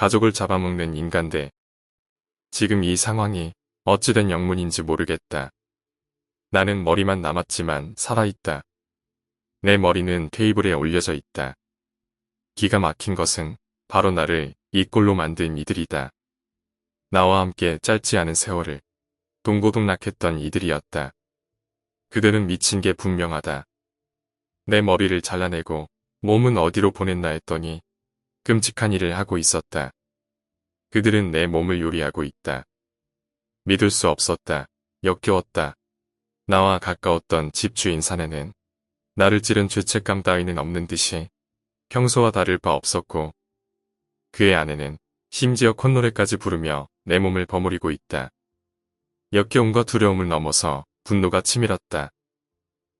가족을 잡아먹는 인간들. 지금 이 상황이 어찌된 영문인지 모르겠다. 나는 머리만 남았지만 살아있다. 내 머리는 테이블에 올려져 있다. 기가 막힌 것은 바로 나를 이 꼴로 만든 이들이다. 나와 함께 짧지 않은 세월을 동고동락했던 이들이었다. 그들은 미친 게 분명하다. 내 머리를 잘라내고 몸은 어디로 보냈나 했더니 끔찍한 일을 하고 있었다. 그들은 내 몸을 요리하고 있다. 믿을 수 없었다. 역겨웠다. 나와 가까웠던 집주인 사내는 나를 찌른 죄책감 따위는 없는 듯이 평소와 다를 바 없었고 그의 아내는 심지어 콧노래까지 부르며 내 몸을 버무리고 있다. 역겨움과 두려움을 넘어서 분노가 치밀었다.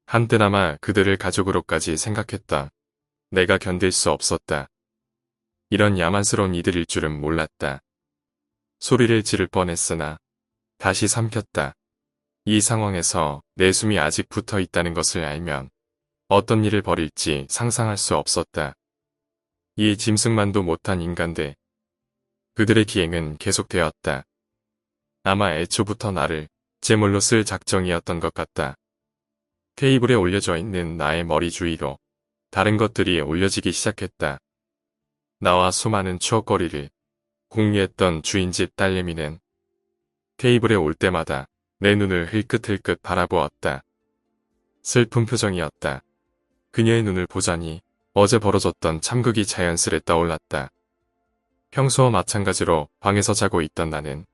한때나마 그들을 가족으로까지 생각했다. 내가 견딜 수 없었다. 이런 야만스러운 이들일 줄은 몰랐다. 소리를 지를 뻔했으나 다시 삼켰다. 이 상황에서 내 숨이 아직 붙어 있다는 것을 알면 어떤 일을 벌일지 상상할 수 없었다. 이 짐승만도 못한 인간들. 그들의 기행은 계속되었다. 아마 애초부터 나를 제물로 쓸 작정이었던 것 같다. 테이블에 올려져 있는 나의 머리 주위로 다른 것들이 올려지기 시작했다. 나와 수많은 추억거리를 공유했던 주인집 딸내미는 테이블에 올 때마다 내 눈을 흘끗흘끗 바라보았다. 슬픈 표정이었다. 그녀의 눈을 보자니 어제 벌어졌던 참극이 자연스레 떠올랐다. 평소와 마찬가지로 방에서 자고 있던 나는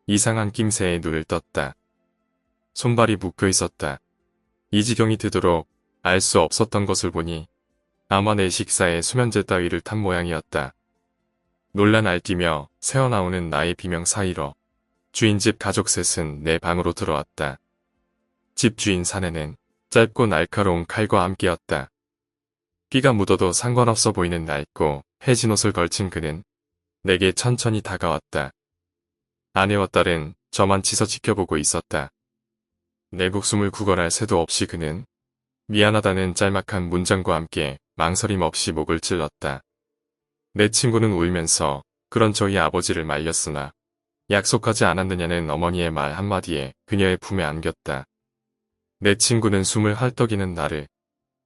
이상한 낌새에 눈을 떴다. 손발이 묶여 있었다. 이 지경이 되도록 알 수 없었던 것을 보니 아마 내 식사에 수면제 따위를 탄 모양이었다. 놀란 알뛰며 새어나오는 나의 비명 사이로 주인집 가족 셋은 내 방으로 들어왔다. 집주인 사내는 짧고 날카로운 칼과 함께였다. 피가 묻어도 상관없어 보이는 낡고 해진 옷을 걸친 그는 내게 천천히 다가왔다. 아내와 딸은 저만 치서 지켜보고 있었다. 내 목숨을 구걸할 새도 없이 그는 미안하다는 짤막한 문장과 함께 망설임 없이 목을 찔렀다. 내 친구는 울면서 그런 저희 아버지를 말렸으나 약속하지 않았느냐는 어머니의 말 한마디에 그녀의 품에 안겼다. 내 친구는 숨을 헐떡이는 나를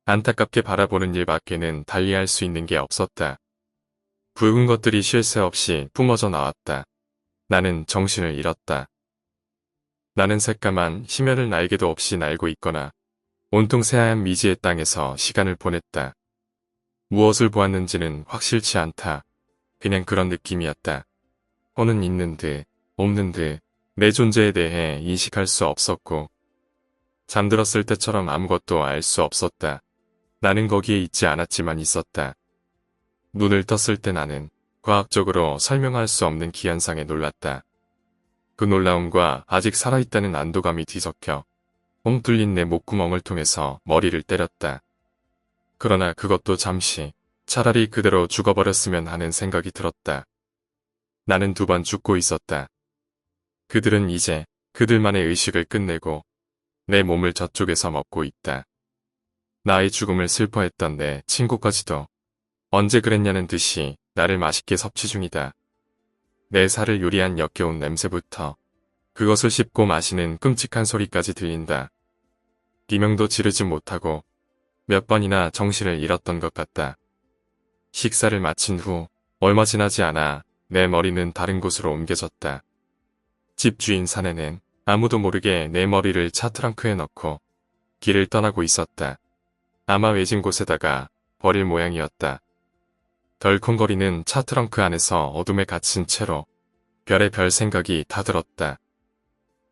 안타깝게 바라보는 일밖에는 달리할 수 있는 게 없었다. 붉은 것들이 쉴 새 없이 뿜어져 나왔다. 나는 정신을 잃었다. 나는 새까만 심혈을 날개도 없이 날고 있거나 온통 새하얀 미지의 땅에서 시간을 보냈다. 무엇을 보았는지는 확실치 않다. 그냥 그런 느낌이었다. 혼은 있는 듯 없는 듯 내 존재에 대해 인식할 수 없었고 잠들었을 때처럼 아무것도 알 수 없었다. 나는 거기에 있지 않았지만 있었다. 눈을 떴을 때 나는 과학적으로 설명할 수 없는 기현상에 놀랐다. 그 놀라움과 아직 살아있다는 안도감이 뒤섞여 뻥 뚫린 내 목구멍을 통해서 머리를 때렸다. 그러나 그것도 잠시 차라리 그대로 죽어버렸으면 하는 생각이 들었다. 나는 2번 죽고 있었다. 그들은 이제 그들만의 의식을 끝내고 내 몸을 저쪽에서 먹고 있다. 나의 죽음을 슬퍼했던 내 친구까지도 언제 그랬냐는 듯이 나를 맛있게 섭취 중이다. 내 살을 요리한 역겨운 냄새부터 그것을 씹고 마시는 끔찍한 소리까지 들린다. 비명도 지르지 못하고 몇 번이나 정신을 잃었던 것 같다. 식사를 마친 후 얼마 지나지 않아 내 머리는 다른 곳으로 옮겨졌다. 집주인 사내는 아무도 모르게 내 머리를 차 트렁크에 넣고 길을 떠나고 있었다. 아마 외진 곳에다가 버릴 모양이었다. 덜컹거리는 차 트렁크 안에서 어둠에 갇힌 채로 별의별 생각이 다 들었다.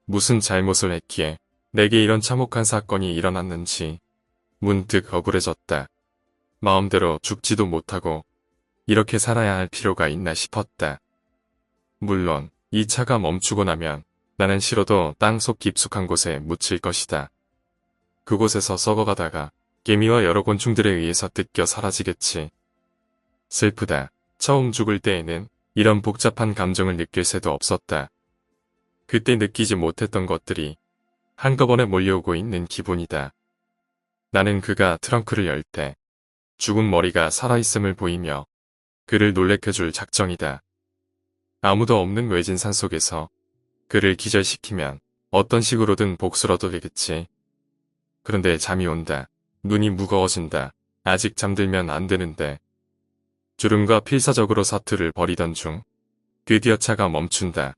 무슨 잘못을 했기에 내게 이런 참혹한 사건이 일어났는지 문득 억울해졌다. 마음대로 죽지도 못하고 이렇게 살아야 할 필요가 있나 싶었다. 물론 이 차가 멈추고 나면 나는 싫어도 땅속 깊숙한 곳에 묻힐 것이다. 그곳에서 썩어가다가 개미와 여러 곤충들에 의해서 뜯겨 사라지겠지. 슬프다. 처음 죽을 때에는 이런 복잡한 감정을 느낄 새도 없었다. 그때 느끼지 못했던 것들이 한꺼번에 몰려오고 있는 기분이다. 나는 그가 트렁크를 열 때 죽은 머리가 살아있음을 보이며 그를 놀래켜줄 작정이다. 아무도 없는 외진 산속에서 그를 기절시키면 어떤 식으로든 복수라도 되겠지. 그런데 잠이 온다. 눈이 무거워진다. 아직 잠들면 안 되는데. 주름과 필사적으로 사투를 벌이던 중 드디어 차가 멈춘다.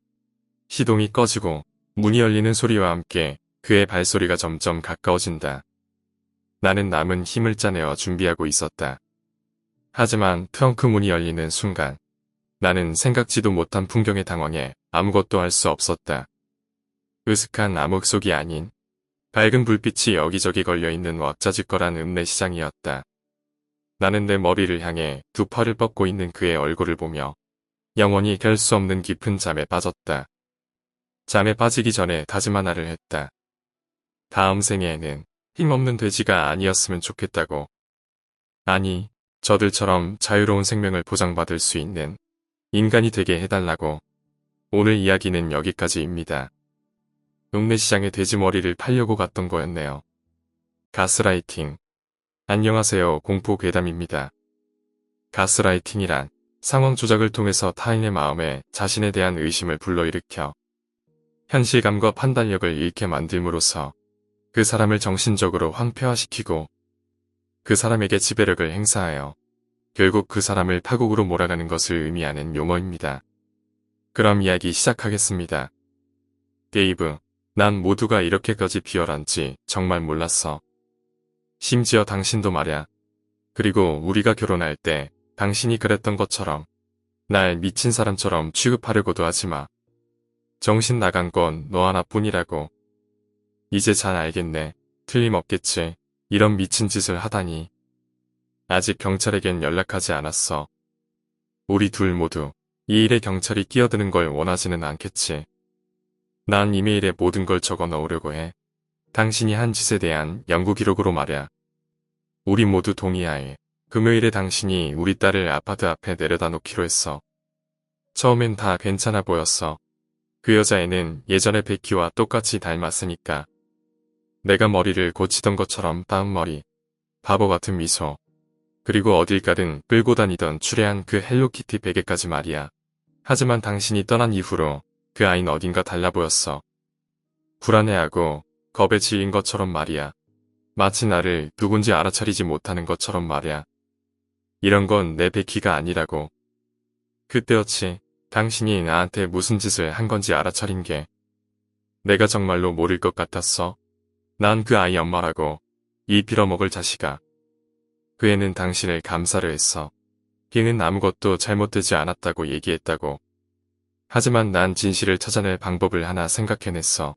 시동이 꺼지고 문이 열리는 소리와 함께 그의 발소리가 점점 가까워진다. 나는 남은 힘을 짜내어 준비하고 있었다. 하지만 트렁크 문이 열리는 순간 나는 생각지도 못한 풍경에 당황해 아무것도 할 수 없었다. 으슥한 암흑 속이 아닌 밝은 불빛이 여기저기 걸려있는 왁자지껄한 읍내시장이었다. 나는 내 머리를 향해 두 팔을 뻗고 있는 그의 얼굴을 보며 영원히 깰 수 없는 깊은 잠에 빠졌다. 잠에 빠지기 전에 다짐 하나를 했다. 다음 생애에는 힘없는 돼지가 아니었으면 좋겠다고. 아니, 저들처럼 자유로운 생명을 보장받을 수 있는 인간이 되게 해달라고. 오늘 이야기는 여기까지입니다. 읍내시장에 돼지머리를 팔려고 갔던 거였네요. 가스라이팅. 안녕하세요, 공포괴담입니다. 가스라이팅이란 상황 조작을 통해서 타인의 마음에 자신에 대한 의심을 불러일으켜 현실감과 판단력을 잃게 만들므로써 그 사람을 정신적으로 황폐화시키고 그 사람에게 지배력을 행사하여 결국 그 사람을 파국으로 몰아가는 것을 의미하는 용어입니다. 그럼 이야기 시작하겠습니다. 데이브, 난 모두가 이렇게까지 비열한지 정말 몰랐어. 심지어 당신도 말야. 그리고 우리가 결혼할 때 당신이 그랬던 것처럼 날 미친 사람처럼 취급하려고도 하지마. 정신 나간 건 너 하나뿐이라고. 이제 잘 알겠네. 틀림없겠지. 이런 미친 짓을 하다니. 아직 경찰에겐 연락하지 않았어. 우리 둘 모두 이 일에 경찰이 끼어드는 걸 원하지는 않겠지. 난 이메일에 모든 걸 적어 넣으려고 해. 당신이 한 짓에 대한 연구 기록으로 말야. 우리 모두 동의하에 금요일에 당신이 우리 딸을 아파트 앞에 내려다 놓기로 했어. 처음엔 다 괜찮아 보였어. 그 여자애는 예전에 베키와 똑같이 닮았으니까. 내가 머리를 고치던 것처럼 빠은 머리, 바보 같은 미소, 그리고 어딜 가든 끌고 다니던 추레한 그 헬로키티 베개까지 말이야. 하지만 당신이 떠난 이후로 그 아이는 어딘가 달라 보였어. 불안해하고 겁에 질린 것처럼 말이야. 마치 나를 누군지 알아차리지 못하는 것처럼 말이야. 이런 건 내 베키가 아니라고. 그때였지. 당신이 나한테 무슨 짓을 한 건지 알아차린 게. 내가 정말로 모를 것 같았어. 난 그 아이 엄마라고. 이 빌어먹을 자식아. 그 애는 당신을 감사를 했어. 걔는 아무것도 잘못되지 않았다고 얘기했다고. 하지만 난 진실을 찾아낼 방법을 하나 생각해냈어.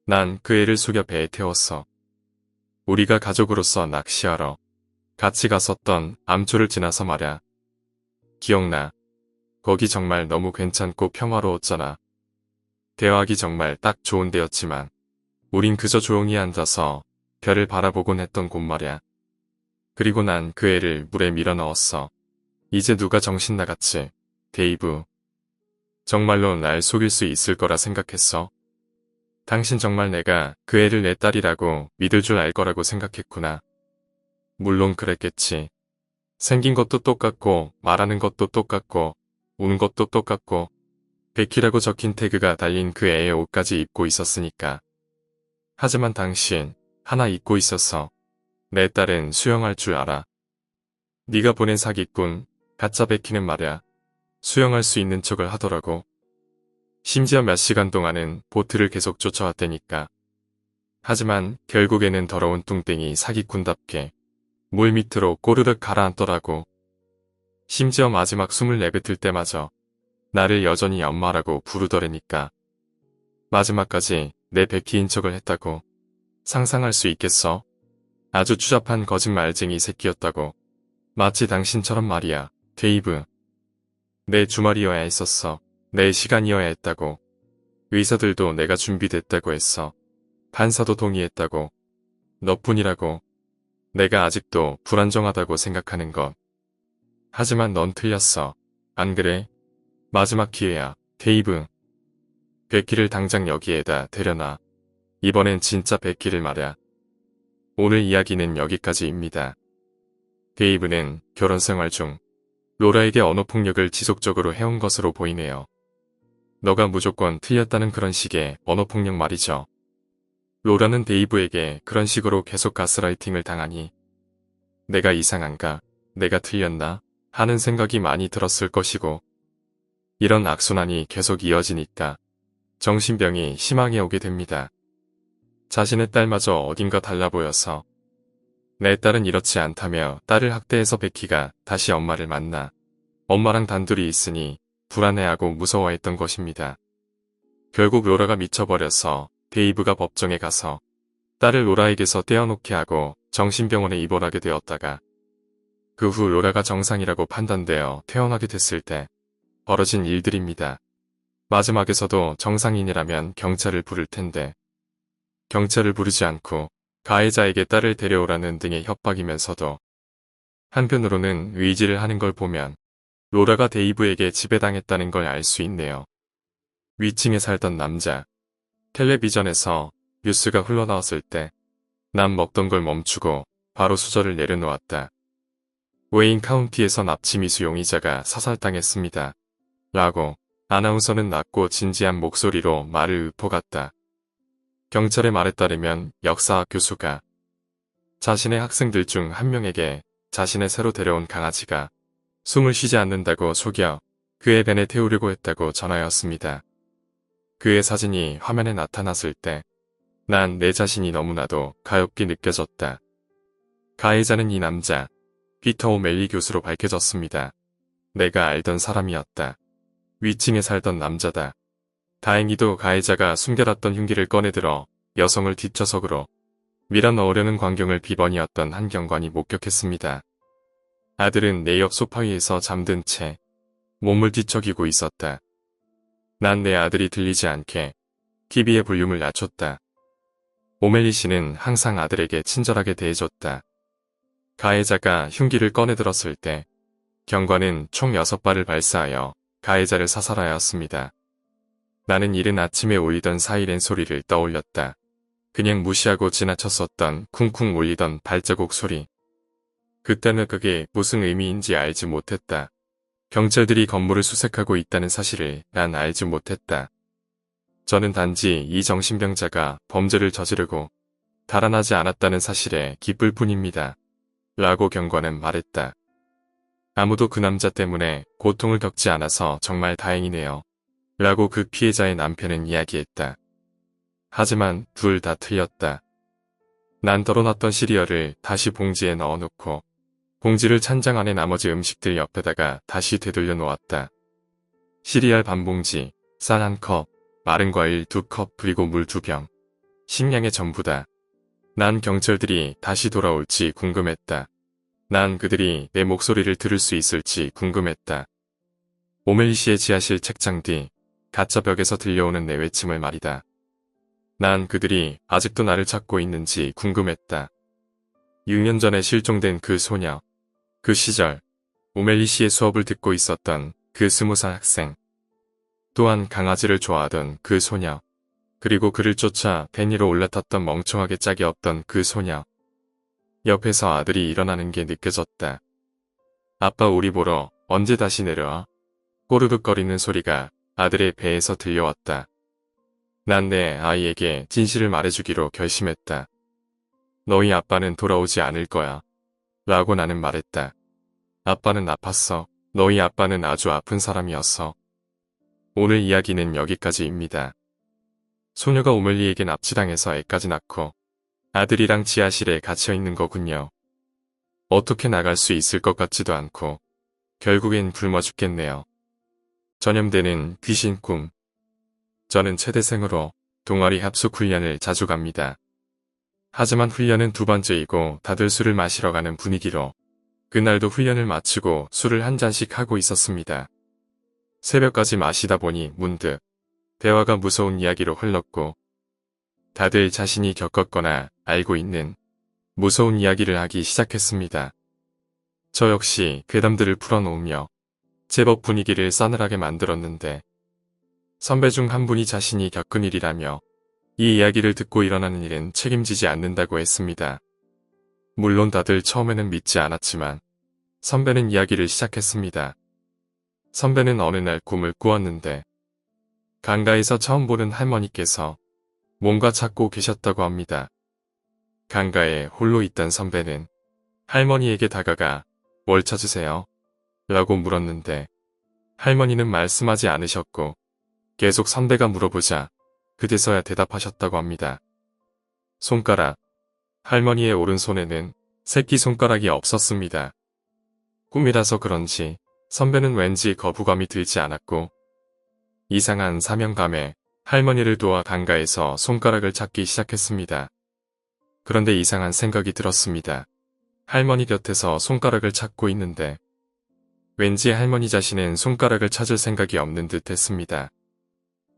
난 그 애를 속여 배에 태웠어. 우리가 가족으로서 낚시하러 같이 갔었던 암초를 지나서 말야. 기억나. 거기 정말 너무 괜찮고 평화로웠잖아. 대화하기 정말 딱 좋은 데였지만 우린 그저 조용히 앉아서 별을 바라보곤 했던 곳 말야. 그리고 난 그 애를 물에 밀어 넣었어. 이제 누가 정신 나갔지, 데이브. 정말로 날 속일 수 있을 거라 생각했어. 당신 정말 내가 그 애를 내 딸이라고 믿을 줄 알 거라고 생각했구나. 물론 그랬겠지. 생긴 것도 똑같고 말하는 것도 똑같고 우는 것도 똑같고 베키라고 적힌 태그가 달린 그 애의 옷까지 입고 있었으니까. 하지만 당신 하나 잊고 있었어. 내 딸은 수영할 줄 알아. 네가 보낸 사기꾼 가짜 베키는 말야. 수영할 수 있는 척을 하더라고. 심지어 몇 시간 동안은 보트를 계속 쫓아왔다니까. 하지만 결국에는 더러운 뚱땡이 사기꾼답게 물 밑으로 꼬르륵 가라앉더라고. 심지어 마지막 숨을 내뱉을 때마저 나를 여전히 엄마라고 부르더래니까. 마지막까지 내 베키인 척을 했다고. 상상할 수 있겠어? 아주 추잡한 거짓말쟁이 새끼였다고. 마치 당신처럼 말이야, 데이브. 내 주말이어야 했었어. 내 시간이어야 했다고. 의사들도 내가 준비됐다고 했어. 판사도 동의했다고. 너뿐이라고. 내가 아직도 불안정하다고 생각하는 것. 하지만 넌 틀렸어. 안 그래? 마지막 기회야, 데이브. 베키를 당장 여기에다 데려놔. 이번엔 진짜 베키를 말야. 오늘 이야기는 여기까지입니다. 데이브는 결혼 생활 중 로라에게 언어폭력을 지속적으로 해온 것으로 보이네요. 너가 무조건 틀렸다는 그런 식의 언어폭력 말이죠. 로라는 데이브에게 그런 식으로 계속 가스라이팅을 당하니 내가 이상한가? 내가 틀렸나? 하는 생각이 많이 들었을 것이고 이런 악순환이 계속 이어지니까 정신병이 심하게 오게 됩니다. 자신의 딸마저 어딘가 달라 보여서 내 딸은 이렇지 않다며 딸을 학대해서 베키가 다시 엄마를 만나 엄마랑 단둘이 있으니 불안해하고 무서워했던 것입니다. 결국 로라가 미쳐버려서 데이브가 법정에 가서 딸을 로라에게서 떼어놓게 하고 정신병원에 입원하게 되었다가 그 후 로라가 정상이라고 판단되어 퇴원하게 됐을 때 벌어진 일들입니다. 마지막에서도 정상인이라면 경찰을 부를 텐데 경찰을 부르지 않고 가해자에게 딸을 데려오라는 등의 협박이면서도 한편으로는 의지를 하는 걸 보면 로라가 데이브에게 지배당했다는 걸 알 수 있네요. 위층에 살던 남자. 텔레비전에서 뉴스가 흘러나왔을 때 난 먹던 걸 멈추고 바로 수저를 내려놓았다. 웨인 카운티에서 납치 미수 용의자가 사살당했습니다. 라고 아나운서는 낮고 진지한 목소리로 말을 읊어갔다. 경찰의 말에 따르면 역사학 교수가 자신의 학생들 중 한 명에게 자신의 새로 데려온 강아지가 숨을 쉬지 않는다고 속여 그의 벤에 태우려고 했다고 전하였습니다. 그의 사진이 화면에 나타났을 때 난 내 자신이 너무나도 가엾게 느껴졌다. 가해자는 이 남자, 피터 오멜리 교수로 밝혀졌습니다. 내가 알던 사람이었다. 위층에 살던 남자다. 다행히도 가해자가 숨겨놨던 흉기를 꺼내들어 여성을 뒷좌석으로 밀어 넣으려는 광경을 비번이었던 한 경관이 목격했습니다. 아들은 내 옆 소파 위에서 잠든 채 몸을 뒤척이고 있었다. 난 내 아들이 들리지 않게 TV의 볼륨을 낮췄다. 오멜리 씨는 항상 아들에게 친절하게 대해줬다. 가해자가 흉기를 꺼내들었을 때 경관은 총 6발을 발사하여 가해자를 사살하였습니다. 나는 이른 아침에 울리던 사이렌 소리를 떠올렸다. 그냥 무시하고 지나쳤었던 쿵쿵 울리던 발자국 소리. 그때는 그게 무슨 의미인지 알지 못했다. 경찰들이 건물을 수색하고 있다는 사실을 난 알지 못했다. 저는 단지 이 정신병자가 범죄를 저지르고 달아나지 않았다는 사실에 기쁠 뿐입니다. 라고 경관은 말했다. 아무도 그 남자 때문에 고통을 겪지 않아서 정말 다행이네요. 라고 그 피해자의 남편은 이야기했다. 하지만 둘 다 틀렸다. 난 덜어놨던 시리얼을 다시 봉지에 넣어놓고 봉지를 찬장 안에 나머지 음식들 옆에다가 다시 되돌려 놓았다. 시리얼 반 봉지, 쌀 1컵, 마른 과일 2컵 그리고 물 2병. 식량의 전부다. 난 경찰들이 다시 돌아올지 궁금했다. 난 그들이 내 목소리를 들을 수 있을지 궁금했다. 오멜리 씨의 지하실 책장 뒤 가짜 벽에서 들려오는 내 외침을 말이다. 난 그들이 아직도 나를 찾고 있는지 궁금했다. 6년 전에 실종된 그 소녀. 그 시절 오멜리 씨의 수업을 듣고 있었던 그 20살 학생. 또한 강아지를 좋아하던 그 소녀. 그리고 그를 쫓아 벤 위로 올라탔던 멍청하게 짝이 없던 그 소녀. 옆에서 아들이 일어나는 게 느껴졌다. 아빠 우리 보러 언제 다시 내려와? 꼬르륵거리는 소리가 아들의 배에서 들려왔다. 난 내 아이에게 진실을 말해주기로 결심했다. 너희 아빠는 돌아오지 않을 거야. 라고 나는 말했다. 아빠는 아팠어. 너희 아빠는 아주 아픈 사람이었어. 오늘 이야기는 여기까지입니다. 소녀가 오멜리에게 납치당해서 애까지 낳고 아들이랑 지하실에 갇혀있는 거군요. 어떻게 나갈 수 있을 것 같지도 않고 결국엔 굶어 죽겠네요. 전염되는 귀신 꿈. 저는 체대생으로 동아리 합숙 훈련을 자주 갑니다. 하지만 훈련은 2번째이고 다들 술을 마시러 가는 분위기로 그날도 훈련을 마치고 술을 한 잔씩 하고 있었습니다. 새벽까지 마시다 보니 문득 대화가 무서운 이야기로 흘렀고 다들 자신이 겪었거나 알고 있는 무서운 이야기를 하기 시작했습니다. 저 역시 괴담들을 풀어놓으며 제법 분위기를 싸늘하게 만들었는데 선배 중 한 분이 자신이 겪은 일이라며 이 이야기를 듣고 일어나는 일은 책임지지 않는다고 했습니다. 물론 다들 처음에는 믿지 않았지만 선배는 이야기를 시작했습니다. 선배는 어느 날 꿈을 꾸었는데 강가에서 처음 보는 할머니께서 뭔가 찾고 계셨다고 합니다. 강가에 홀로 있던 선배는 할머니에게 다가가 뭘 찾으세요? 라고 물었는데 할머니는 말씀하지 않으셨고 계속 선배가 물어보자 그제서야 대답하셨다고 합니다. 손가락. 할머니의 오른손에는 새끼손가락이 없었습니다. 꿈이라서 그런지 선배는 왠지 거부감이 들지 않았고 이상한 사명감에 할머니를 도와 강가에서 손가락을 찾기 시작했습니다. 그런데 이상한 생각이 들었습니다. 할머니 곁에서 손가락을 찾고 있는데 왠지 할머니 자신은 손가락을 찾을 생각이 없는 듯 했습니다.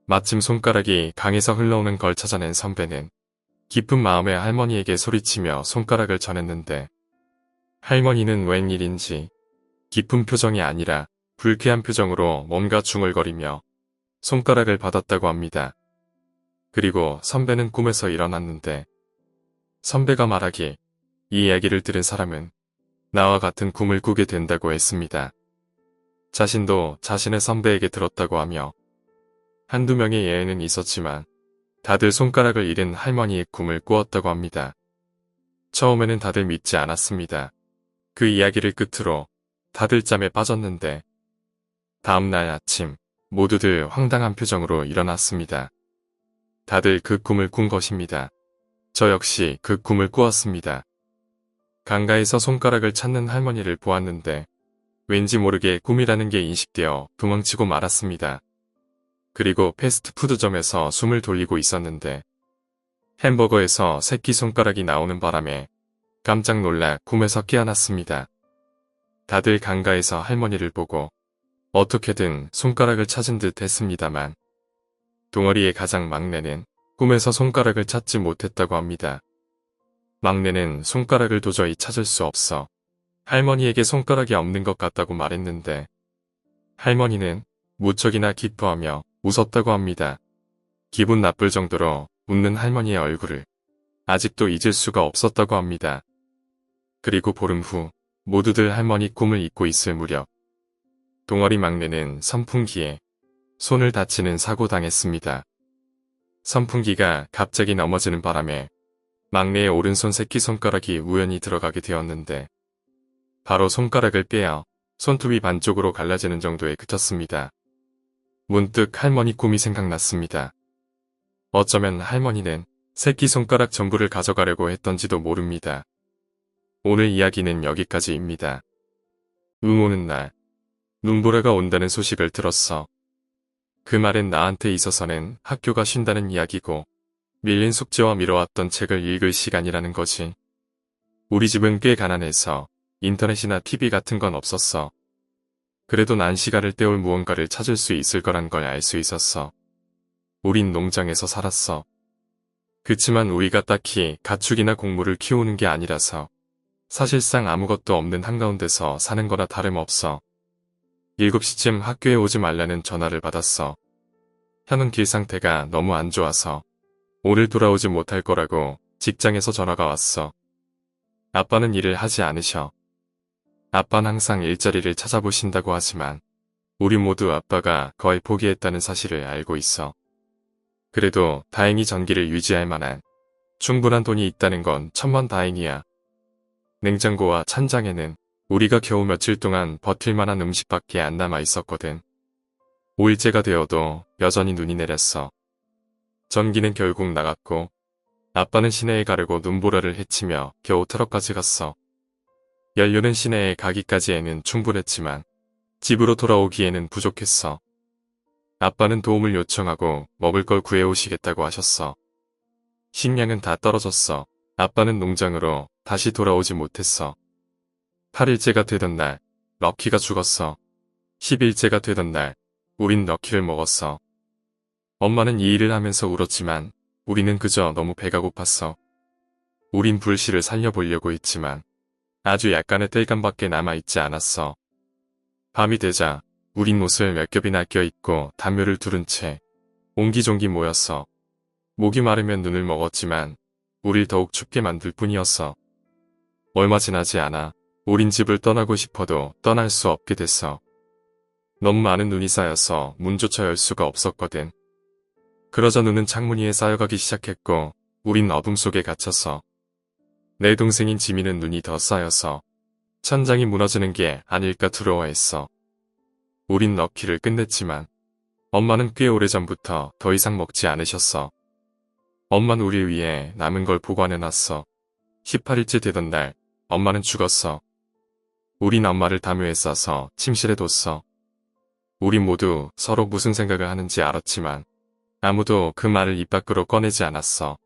마침 손가락이 강에서 흘러오는 걸 찾아낸 선배는 기쁜 마음에 할머니에게 소리치며 손가락을 전했는데 할머니는 웬일인지 기쁜 표정이 아니라 불쾌한 표정으로 뭔가 중얼거리며 손가락을 받았다고 합니다. 그리고 선배는 꿈에서 일어났는데 선배가 말하길 이 이야기를 들은 사람은 나와 같은 꿈을 꾸게 된다고 했습니다. 자신도 자신의 선배에게 들었다고 하며 한두 명의 예외는 있었지만 다들 손가락을 잃은 할머니의 꿈을 꾸었다고 합니다. 처음에는 다들 믿지 않았습니다. 그 이야기를 끝으로 다들 잠에 빠졌는데 다음날 아침 모두들 황당한 표정으로 일어났습니다. 다들 그 꿈을 꾼 것입니다. 저 역시 그 꿈을 꾸었습니다. 강가에서 손가락을 찾는 할머니를 보았는데 왠지 모르게 꿈이라는 게 인식되어 도망치고 말았습니다. 그리고 패스트푸드점에서 숨을 돌리고 있었는데 햄버거에서 새끼손가락이 나오는 바람에 깜짝 놀라 꿈에서 깨어났습니다. 다들 강가에서 할머니를 보고 어떻게든 손가락을 찾은 듯 했습니다만 동아리의 가장 막내는 꿈에서 손가락을 찾지 못했다고 합니다. 막내는 손가락을 도저히 찾을 수 없어 할머니에게 손가락이 없는 것 같다고 말했는데 할머니는 무척이나 기뻐하며 웃었다고 합니다. 기분 나쁠 정도로 웃는 할머니의 얼굴을 아직도 잊을 수가 없었다고 합니다. 그리고 보름 후 모두들 할머니 꿈을 잊고 있을 무렵 동아리 막내는 선풍기에 손을 다치는 사고 당했습니다. 선풍기가 갑자기 넘어지는 바람에 막내의 오른손 새끼손가락이 우연히 들어가게 되었는데 바로 손가락을 빼어 손톱이 반쪽으로 갈라지는 정도에 그쳤습니다. 문득 할머니 꿈이 생각났습니다. 어쩌면 할머니는 새끼손가락 전부를 가져가려고 했던지도 모릅니다. 오늘 이야기는 여기까지입니다. 오는 날 눈보라가 온다는 소식을 들었어. 그 말은 나한테 있어서는 학교가 쉰다는 이야기고 밀린 숙제와 미뤄왔던 책을 읽을 시간이라는 거지. 우리 집은 꽤 가난해서 인터넷이나 TV 같은 건 없었어. 그래도 난 시간을 때울 무언가를 찾을 수 있을 거란 걸 알 수 있었어. 우린 농장에서 살았어. 그치만 우리가 딱히 가축이나 곡물을 키우는 게 아니라서 사실상 아무것도 없는 한가운데서 사는 거나 다름없어. 7시쯤 학교에 오지 말라는 전화를 받았어. 현은 길 상태가 너무 안 좋아서 오늘 돌아오지 못할 거라고 직장에서 전화가 왔어. 아빠는 일을 하지 않으셔. 아빠는 항상 일자리를 찾아보신다고 하지만 우리 모두 아빠가 거의 포기했다는 사실을 알고 있어. 그래도 다행히 전기를 유지할 만한 충분한 돈이 있다는 건 천만다행이야. 냉장고와 찬장에는 우리가 겨우 며칠 동안 버틸 만한 음식밖에 안 남아 있었거든. 5일째가 되어도 여전히 눈이 내렸어. 전기는 결국 나갔고 아빠는 시내에 가려고 눈보라를 헤치며 겨우 트럭까지 갔어. 연료는 시내에 가기까지에는 충분했지만 집으로 돌아오기에는 부족했어. 아빠는 도움을 요청하고 먹을 걸 구해오시겠다고 하셨어. 식량은 다 떨어졌어. 아빠는 농장으로 다시 돌아오지 못했어. 8일째가 되던 날 럭키가 죽었어. 10일째가 되던 날 우린 럭키를 먹었어. 엄마는 이 일을 하면서 울었지만 우리는 그저 너무 배가 고팠어. 우린 불씨를 살려보려고 했지만 아주 약간의 땔감밖에 남아있지 않았어. 밤이 되자 우린 옷을 몇 겹이나 껴입고 담요를 두른 채 옹기종기 모였어. 목이 마르면 눈을 먹었지만 우릴 더욱 춥게 만들 뿐이었어. 얼마 지나지 않아 우린 집을 떠나고 싶어도 떠날 수 없게 됐어. 너무 많은 눈이 쌓여서 문조차 열 수가 없었거든. 그러자 눈은 창문 위에 쌓여가기 시작했고 우린 어둠 속에 갇혔어. 내 동생인 지민은 눈이 더 쌓여서 천장이 무너지는 게 아닐까 두려워했어. 우린 럭키를 끝냈지만 엄마는 꽤 오래전부터 더 이상 먹지 않으셨어. 엄마는 우리 위해 남은 걸 보관해놨어. 18일째 되던 날 엄마는 죽었어. 우린 엄마를 담요에 싸서 침실에 뒀어. 우리 모두 서로 무슨 생각을 하는지 알았지만 아무도 그 말을 입 밖으로 꺼내지 않았어.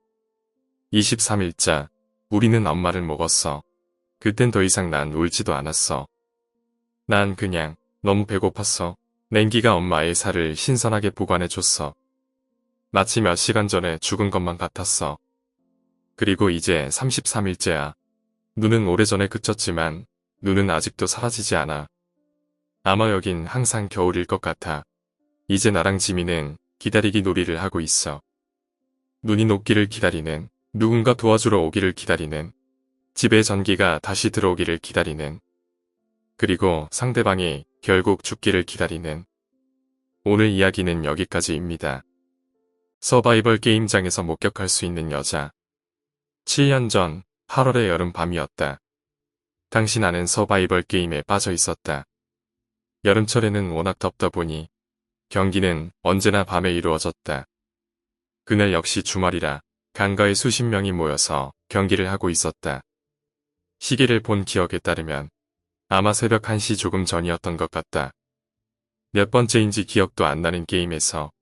23일자 우리는 엄마를 먹었어. 그땐 더 이상 난 울지도 않았어. 난 그냥 너무 배고팠어. 냉기가 엄마의 살을 신선하게 보관해줬어. 마치 몇 시간 전에 죽은 것만 같았어. 그리고 이제 33일째야. 눈은 오래전에 그쳤지만 눈은 아직도 사라지지 않아. 아마 여긴 항상 겨울일 것 같아. 이제 나랑 지민은 기다리기 놀이를 하고 있어. 눈이 녹기를 기다리는, 누군가 도와주러 오기를 기다리는, 집에 전기가 다시 들어오기를 기다리는, 그리고 상대방이 결국 죽기를 기다리는. 오늘 이야기는 여기까지입니다. 서바이벌 게임장에서 목격할 수 있는 여자. 7년 전 8월의 여름 밤이었다. 당시 나는 서바이벌 게임에 빠져 있었다. 여름철에는 워낙 덥다 보니 경기는 언제나 밤에 이루어졌다. 그날 역시 주말이라 강가에 수십 명이 모여서 경기를 하고 있었다. 시계를 본 기억에 따르면 아마 새벽 1시 조금 전이었던 것 같다. 몇 번째인지 기억도 안 나는 게임에서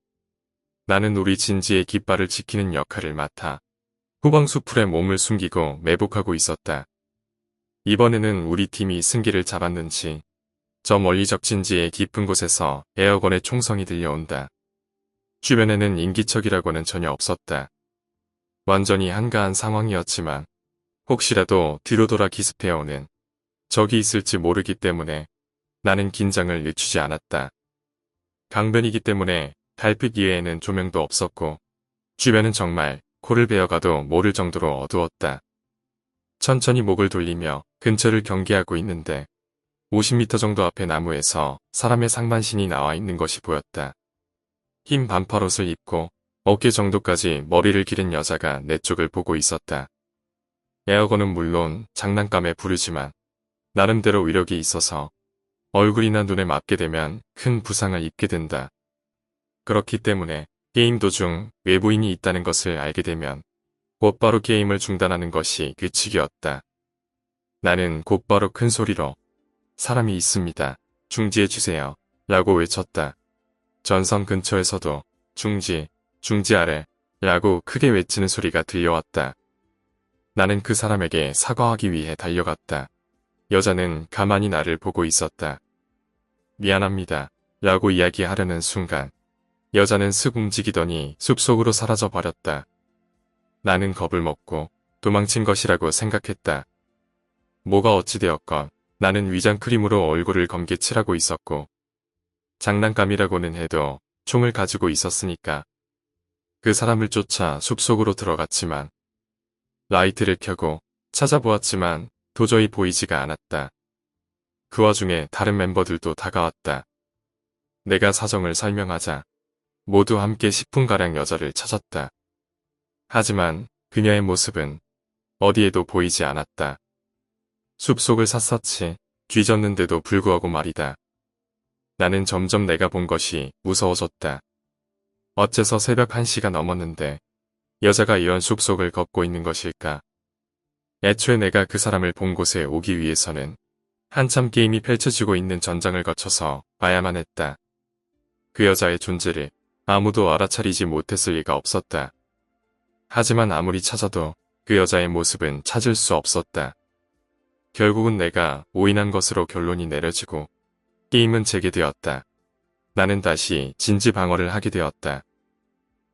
나는 우리 진지의 깃발을 지키는 역할을 맡아 후방수풀에 몸을 숨기고 매복하고 있었다. 이번에는 우리 팀이 승기를 잡았는지 저 멀리 적진지의 깊은 곳에서 에어건의 총성이 들려온다. 주변에는 인기척이라고는 전혀 없었다. 완전히 한가한 상황이었지만 혹시라도 뒤로 돌아 기습해오는 적이 있을지 모르기 때문에 나는 긴장을 늦추지 않았다. 강변이기 때문에 달빛 이외에는 조명도 없었고 주변은 정말 코를 베어가도 모를 정도로 어두웠다. 천천히 목을 돌리며 근처를 경계하고 있는데 50m 정도 앞의 나무에서 사람의 상반신이 나와 있는 것이 보였다. 흰 반팔옷을 입고 어깨 정도까지 머리를 기른 여자가 내 쪽을 보고 있었다. 에어건은 물론 장난감에 부르지만 나름대로 위력이 있어서 얼굴이나 눈에 맞게 되면 큰 부상을 입게 된다. 그렇기 때문에 게임 도중 외부인이 있다는 것을 알게 되면 곧바로 게임을 중단하는 것이 규칙이었다. 나는 곧바로 큰 소리로 사람이 있습니다. 중지해주세요. 라고 외쳤다. 전선 근처에서도 중지하래. 라고 크게 외치는 소리가 들려왔다. 나는 그 사람에게 사과하기 위해 달려갔다. 여자는 가만히 나를 보고 있었다. 미안합니다. 라고 이야기하려는 순간 여자는 슥 움직이더니 숲속으로 사라져 버렸다. 나는 겁을 먹고 도망친 것이라고 생각했다. 뭐가 어찌되었건 나는 위장크림으로 얼굴을 검게 칠하고 있었고 장난감이라고는 해도 총을 가지고 있었으니까 그 사람을 쫓아 숲속으로 들어갔지만 라이트를 켜고 찾아보았지만 도저히 보이지가 않았다. 그 와중에 다른 멤버들도 다가왔다. 내가 사정을 설명하자 모두 함께 10분가량 여자를 찾았다. 하지만 그녀의 모습은 어디에도 보이지 않았다. 숲속을 샅샅이 뒤졌는데도 불구하고 말이다. 나는 점점 내가 본 것이 무서워졌다. 어째서 새벽 1시가 넘었는데 여자가 이런 숲속을 걷고 있는 것일까? 애초에 내가 그 사람을 본 곳에 오기 위해서는 한참 게임이 펼쳐지고 있는 전장을 거쳐서 봐야만 했다. 그 여자의 존재를 아무도 알아차리지 못했을 리가 없었다. 하지만 아무리 찾아도 그 여자의 모습은 찾을 수 없었다. 결국은 내가 오인한 것으로 결론이 내려지고 게임은 재개되었다. 나는 다시 진지 방어를 하게 되었다.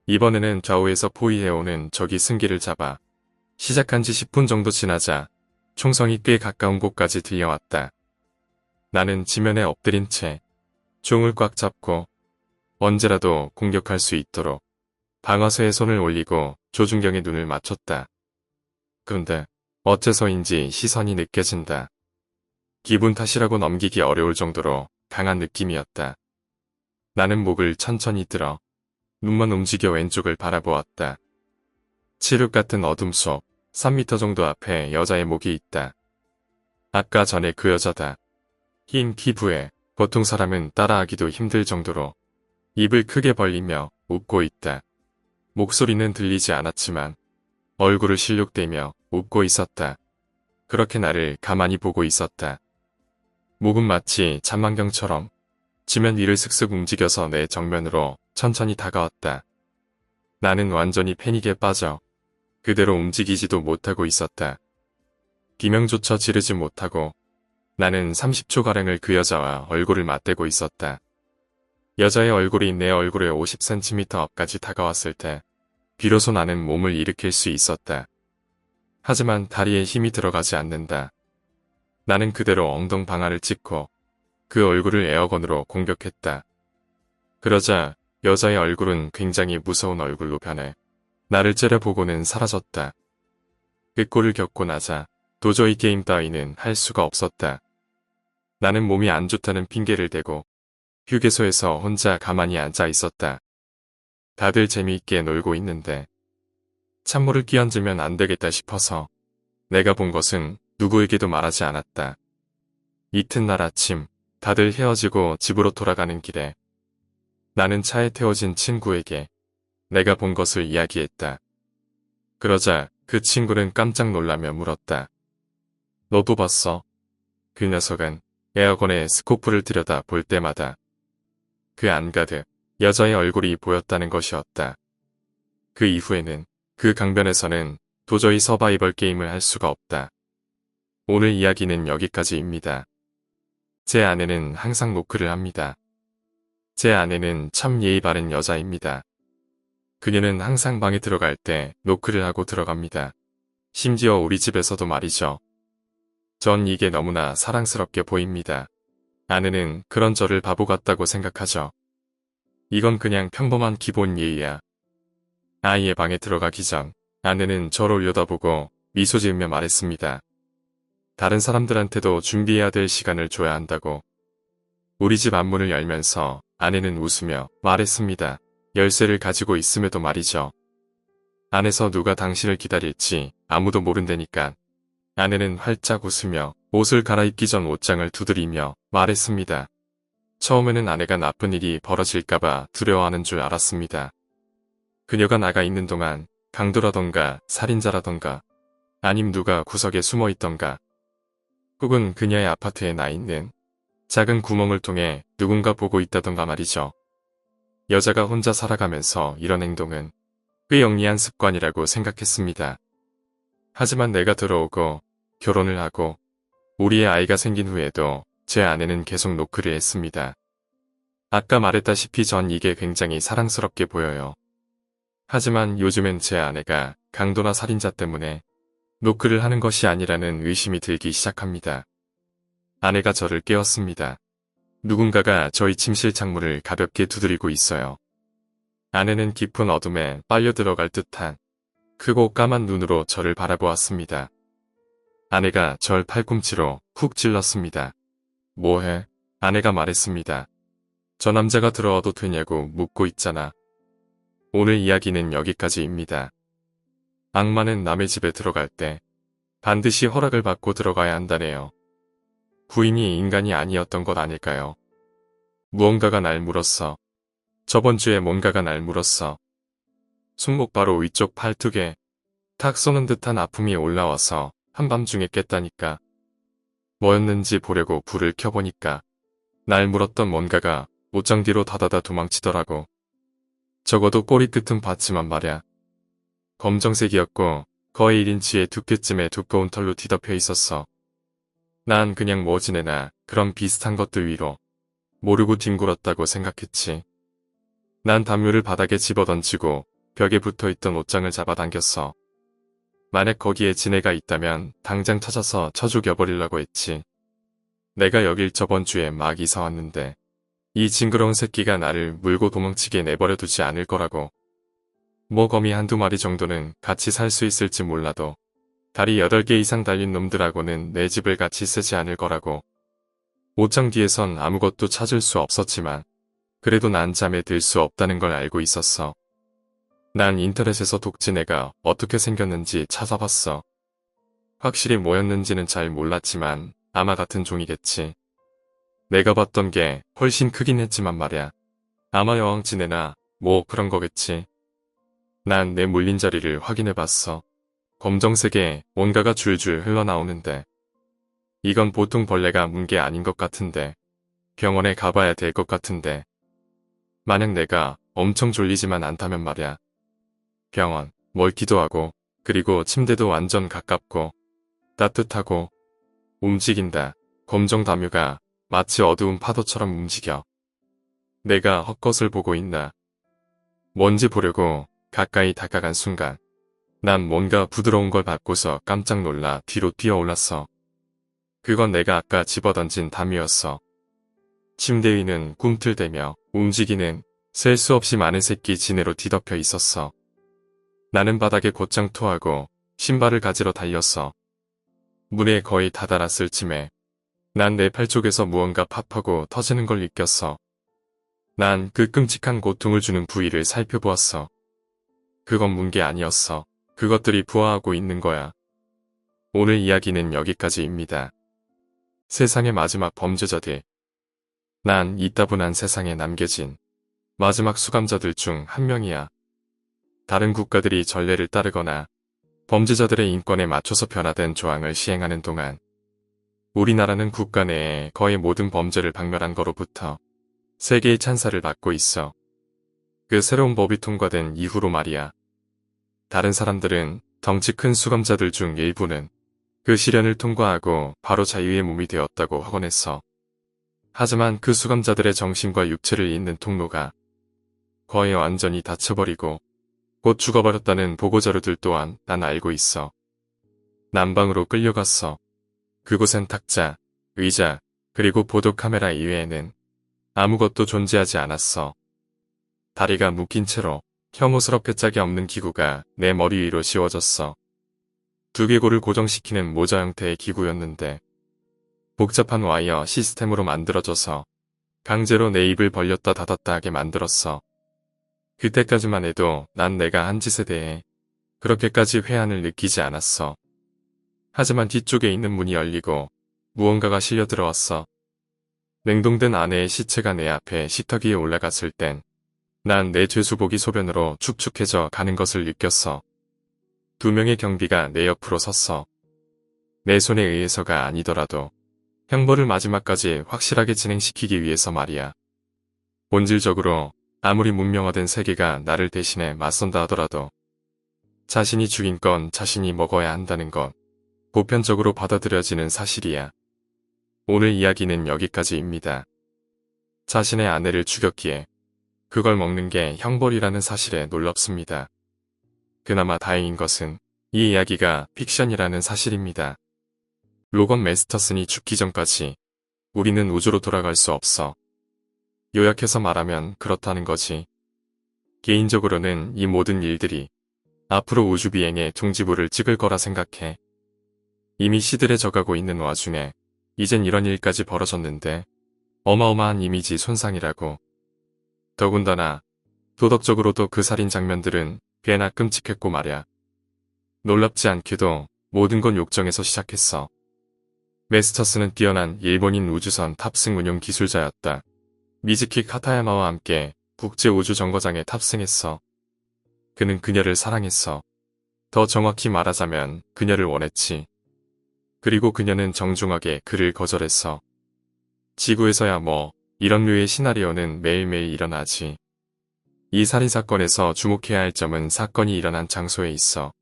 이번에는 좌우에서 포위해오는 적이 승기를 잡아 시작한 지 10분 정도 지나자 총성이 꽤 가까운 곳까지 들려왔다. 나는 지면에 엎드린 채 총을 꽉 잡고 언제라도 공격할 수 있도록 방아쇠에 손을 올리고 조준경의 눈을 맞췄다. 그런데 어째서인지 시선이 느껴진다. 기분 탓이라고 넘기기 어려울 정도로 강한 느낌이었다. 나는 목을 천천히 들어 눈만 움직여 왼쪽을 바라보았다. 칠흑 같은 어둠 속 3m 정도 앞에 여자의 목이 있다. 아까 전에 그 여자다. 흰 피부에 보통 사람은 따라하기도 힘들 정도로 입을 크게 벌리며 웃고 있다. 목소리는 들리지 않았지만 얼굴을 실룩대며 웃고 있었다. 그렇게 나를 가만히 보고 있었다. 목은 마치 잔망경처럼 지면 위를 슥슥 움직여서 내 정면으로 천천히 다가왔다. 나는 완전히 패닉에 빠져 그대로 움직이지도 못하고 있었다. 비명조차 지르지 못하고 나는 30초가량을 그 여자와 얼굴을 맞대고 있었다. 여자의 얼굴이 내 얼굴에 50cm 앞까지 다가왔을 때 비로소 나는 몸을 일으킬 수 있었다. 하지만 다리에 힘이 들어가지 않는다. 나는 그대로 엉덩방아를 찍고 그 얼굴을 에어건으로 공격했다. 그러자 여자의 얼굴은 굉장히 무서운 얼굴로 변해 나를 째려보고는 사라졌다. 그 꼴을 겪고 나자 도저히 게임 따위는 할 수가 없었다. 나는 몸이 안 좋다는 핑계를 대고 휴게소에서 혼자 가만히 앉아 있었다. 다들 재미있게 놀고 있는데 찬물을 끼얹으면 안 되겠다 싶어서 내가 본 것은 누구에게도 말하지 않았다. 이튿날 아침 다들 헤어지고 집으로 돌아가는 길에 나는 차에 태워진 친구에게 내가 본 것을 이야기했다. 그러자 그 친구는 깜짝 놀라며 물었다. 너도 봤어? 그 녀석은 에어건에 스코프를 들여다 볼 때마다 그 안가득 여자의 얼굴이 보였다는 것이었다. 그 이후에는 그 강변에서는 도저히 서바이벌 게임을 할 수가 없다. 오늘 이야기는 여기까지입니다. 제 아내는 항상 노크를 합니다. 제 아내는 참 예의 바른 여자입니다. 그녀는 항상 방에 들어갈 때 노크를 하고 들어갑니다. 심지어 우리 집에서도 말이죠. 전 이게 너무나 사랑스럽게 보입니다. 아내는 그런 저를 바보 같다고 생각하죠. 이건 그냥 평범한 기본 예의야. 아이의 방에 들어가기 전 아내는 저를 올려다보고 미소 지으며 말했습니다. 다른 사람들한테도 준비해야 될 시간을 줘야 한다고. 우리 집 앞문을 열면서 아내는 웃으며 말했습니다. 열쇠를 가지고 있음에도 말이죠. 안에서 누가 당신을 기다릴지 아무도 모른다니까. 아내는 활짝 웃으며 옷을 갈아입기 전 옷장을 두드리며 말했습니다. 처음에는 아내가 나쁜 일이 벌어질까봐 두려워하는 줄 알았습니다. 그녀가 나가 있는 동안 강도라던가 살인자라던가 아님 누가 구석에 숨어 있던가 혹은 그녀의 아파트에 나 있는 작은 구멍을 통해 누군가 보고 있다던가 말이죠. 여자가 혼자 살아가면서 이런 행동은 꽤 영리한 습관이라고 생각했습니다. 하지만 내가 들어오고 결혼을 하고 우리의 아이가 생긴 후에도 제 아내는 계속 노크를 했습니다. 아까 말했다시피 전 이게 굉장히 사랑스럽게 보여요. 하지만 요즘엔 제 아내가 강도나 살인자 때문에 노크를 하는 것이 아니라는 의심이 들기 시작합니다. 아내가 저를 깨웠습니다. 누군가가 저희 침실 창문을 가볍게 두드리고 있어요. 아내는 깊은 어둠에 빨려 들어갈 듯한 크고 까만 눈으로 저를 바라보았습니다. 아내가 절 팔꿈치로 훅 찔렀습니다. 뭐해? 아내가 말했습니다. 저 남자가 들어와도 되냐고 묻고 있잖아. 오늘 이야기는 여기까지입니다. 악마는 남의 집에 들어갈 때 반드시 허락을 받고 들어가야 한다네요. 부인이 인간이 아니었던 것 아닐까요? 무언가가 날 물었어. 저번 주에 뭔가가 날 물었어. 손목 바로 위쪽 팔뚝에 탁 쏘는 듯한 아픔이 올라와서 한밤중에 깼다니까. 뭐였는지 보려고 불을 켜보니까 날 물었던 뭔가가 옷장 뒤로 다다다 도망치더라고. 적어도 꼬리 끝은 봤지만 말야. 검정색이었고 거의 1인치의 두께쯤의 두꺼운 털로 뒤덮여 있었어. 난 그냥 뭐 지내나 그런 비슷한 것들 위로 모르고 뒹굴었다고 생각했지. 난 담요를 바닥에 집어던지고 벽에 붙어있던 옷장을 잡아당겼어. 만약 거기에 지네가 있다면 당장 찾아서 쳐 죽여버리려고 했지. 내가 여길 저번 주에 막 이사 왔는데 이 징그러운 새끼가 나를 물고 도망치게 내버려두지 않을 거라고. 뭐 거미 한두 마리 정도는 같이 살 수 있을지 몰라도 다리 8개 이상 달린 놈들하고는 내 집을 같이 쓰지 않을 거라고. 옷장 뒤에선 아무것도 찾을 수 없었지만 그래도 난 잠에 들 수 없다는 걸 알고 있었어. 난 인터넷에서 독진애가 어떻게 생겼는지 찾아봤어. 확실히 뭐였는지는 잘 몰랐지만 아마 같은 종이겠지. 내가 봤던 게 훨씬 크긴 했지만 말야. 아마 여왕진애나 뭐 그런 거겠지. 난 내 물린 자리를 확인해봤어. 검정색에 뭔가가 줄줄 흘러나오는데 이건 보통 벌레가 문 게 아닌 것 같은데 병원에 가봐야 될 것 같은데 만약 내가 엄청 졸리지만 않다면 말야. 병원, 멀기도 하고 그리고 침대도 완전 가깝고 따뜻하고 움직인다. 검정 담요가 마치 어두운 파도처럼 움직여. 내가 헛것을 보고 있나. 뭔지 보려고 가까이 다가간 순간 난 뭔가 부드러운 걸 받고서 깜짝 놀라 뒤로 뛰어올랐어. 그건 내가 아까 집어던진 담이었어. 침대 위는 꿈틀대며 움직이는 셀 수 없이 많은 새끼 지네로 뒤덮여 있었어. 나는 바닥에 곧장 토하고 신발을 가지러 달렸어. 문에 거의 다다랐을 쯤에 난 내 팔 쪽에서 무언가 팝하고 터지는 걸 느꼈어. 난 그 끔찍한 고통을 주는 부위를 살펴보았어. 그건 문게 아니었어. 그것들이 부화하고 있는 거야. 오늘 이야기는 여기까지입니다. 세상의 마지막 범죄자들. 난 이 따분한 세상에 남겨진 마지막 수감자들 중 한 명이야. 다른 국가들이 전례를 따르거나 범죄자들의 인권에 맞춰서 변화된 조항을 시행하는 동안 우리나라는 국가 내에 거의 모든 범죄를 박멸한 거로부터 세계의 찬사를 받고 있어. 그 새로운 법이 통과된 이후로 말이야. 다른 사람들은 덩치 큰 수감자들 중 일부는 그 시련을 통과하고 바로 자유의 몸이 되었다고 확언했어. 하지만 그 수감자들의 정신과 육체를 잇는 통로가 거의 완전히 닫혀버리고 곧 죽어버렸다는 보고자료들 또한 난 알고 있어. 난방으로 끌려갔어. 그곳엔 탁자, 의자, 그리고 보도카메라 이외에는 아무것도 존재하지 않았어. 다리가 묶인 채로 혐오스럽게 짝이 없는 기구가 내 머리 위로 씌워졌어. 두개골을 고정시키는 모자 형태의 기구였는데 복잡한 와이어 시스템으로 만들어져서 강제로 내 입을 벌렸다 닫았다 하게 만들었어. 그때까지만 해도 난 내가 한 짓에 대해 그렇게까지 회한을 느끼지 않았어. 하지만 뒤쪽에 있는 문이 열리고 무언가가 실려 들어왔어. 냉동된 아내의 시체가 내 앞에 식탁 위에 올라갔을 땐 난 내 죄수복이 소변으로 축축해져 가는 것을 느꼈어. 두 명의 경비가 내 옆으로 섰어. 내 손에 의해서가 아니더라도 형벌을 마지막까지 확실하게 진행시키기 위해서 말이야. 본질적으로 아무리 문명화된 세계가 나를 대신해 맞선다 하더라도 자신이 죽인 건 자신이 먹어야 한다는 건 보편적으로 받아들여지는 사실이야. 오늘 이야기는 여기까지입니다. 자신의 아내를 죽였기에 그걸 먹는 게 형벌이라는 사실에 놀랍습니다. 그나마 다행인 것은 이 이야기가 픽션이라는 사실입니다. 로건 메스터슨이 죽기 전까지 우리는 우주로 돌아갈 수 없어. 요약해서 말하면 그렇다는 거지. 개인적으로는 이 모든 일들이 앞으로 우주 비행의 종지부를 찍을 거라 생각해. 이미 시들해져가고 있는 와중에 이젠 이런 일까지 벌어졌는데 어마어마한 이미지 손상이라고. 더군다나 도덕적으로도 그 살인 장면들은 꽤나 끔찍했고 말야. 놀랍지 않게도 모든 건 욕정에서 시작했어. 메스터스는 뛰어난 일본인 우주선 탑승 운용 기술자였다. 미즈키 카타야마와 함께 국제우주정거장에 탑승했어. 그는 그녀를 사랑했어. 더 정확히 말하자면 그녀를 원했지. 그리고 그녀는 정중하게 그를 거절했어. 지구에서야 뭐 이런 류의 시나리오는 매일매일 일어나지. 이 살인사건에서 주목해야 할 점은 사건이 일어난 장소에 있어.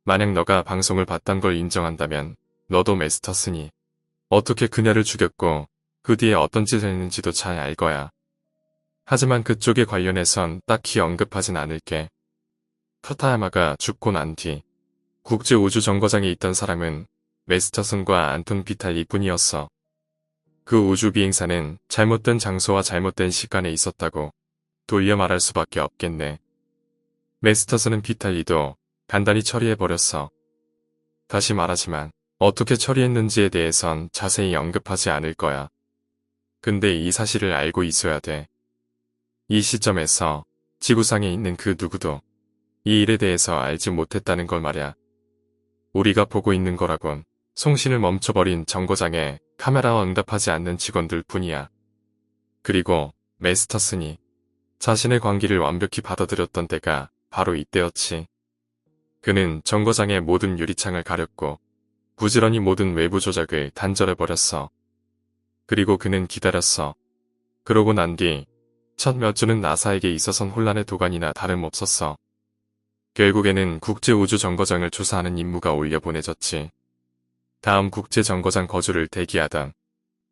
만약 너가 방송을 봤던 걸 인정한다면 너도 메스터슨이 어떻게 그녀를 죽였고 그 뒤에 어떤 짓을 했는지도 잘 알 거야. 하지만 그쪽에 관련해선 딱히 언급하진 않을게. 카타야마가 죽고 난 뒤 국제우주정거장에 있던 사람은 메스터슨과 안톤 비탈리 뿐이었어. 그 우주비행사는 잘못된 장소와 잘못된 시간에 있었다고 돌려 말할 수밖에 없겠네. 메스터슨은 비탈리도 간단히 처리해버렸어. 다시 말하지만 어떻게 처리했는지에 대해선 자세히 언급하지 않을 거야. 근데 이 사실을 알고 있어야 돼. 이 시점에서 지구상에 있는 그 누구도 이 일에 대해서 알지 못했다는 걸 말야. 우리가 보고 있는 거라곤 송신을 멈춰버린 정거장에 카메라와 응답하지 않는 직원들 뿐이야. 그리고 메스터슨이 자신의 관계를 완벽히 받아들였던 때가 바로 이때였지. 그는 정거장의 모든 유리창을 가렸고 부지런히 모든 외부 조작을 단절해버렸어. 그리고 그는 기다렸어. 그러고 난 뒤 첫 몇 주는 나사에게 있어선 혼란의 도가니나 다름없었어. 결국에는 국제우주정거장을 조사하는 임무가 올려보내졌지. 다음 국제정거장 거주를 대기하던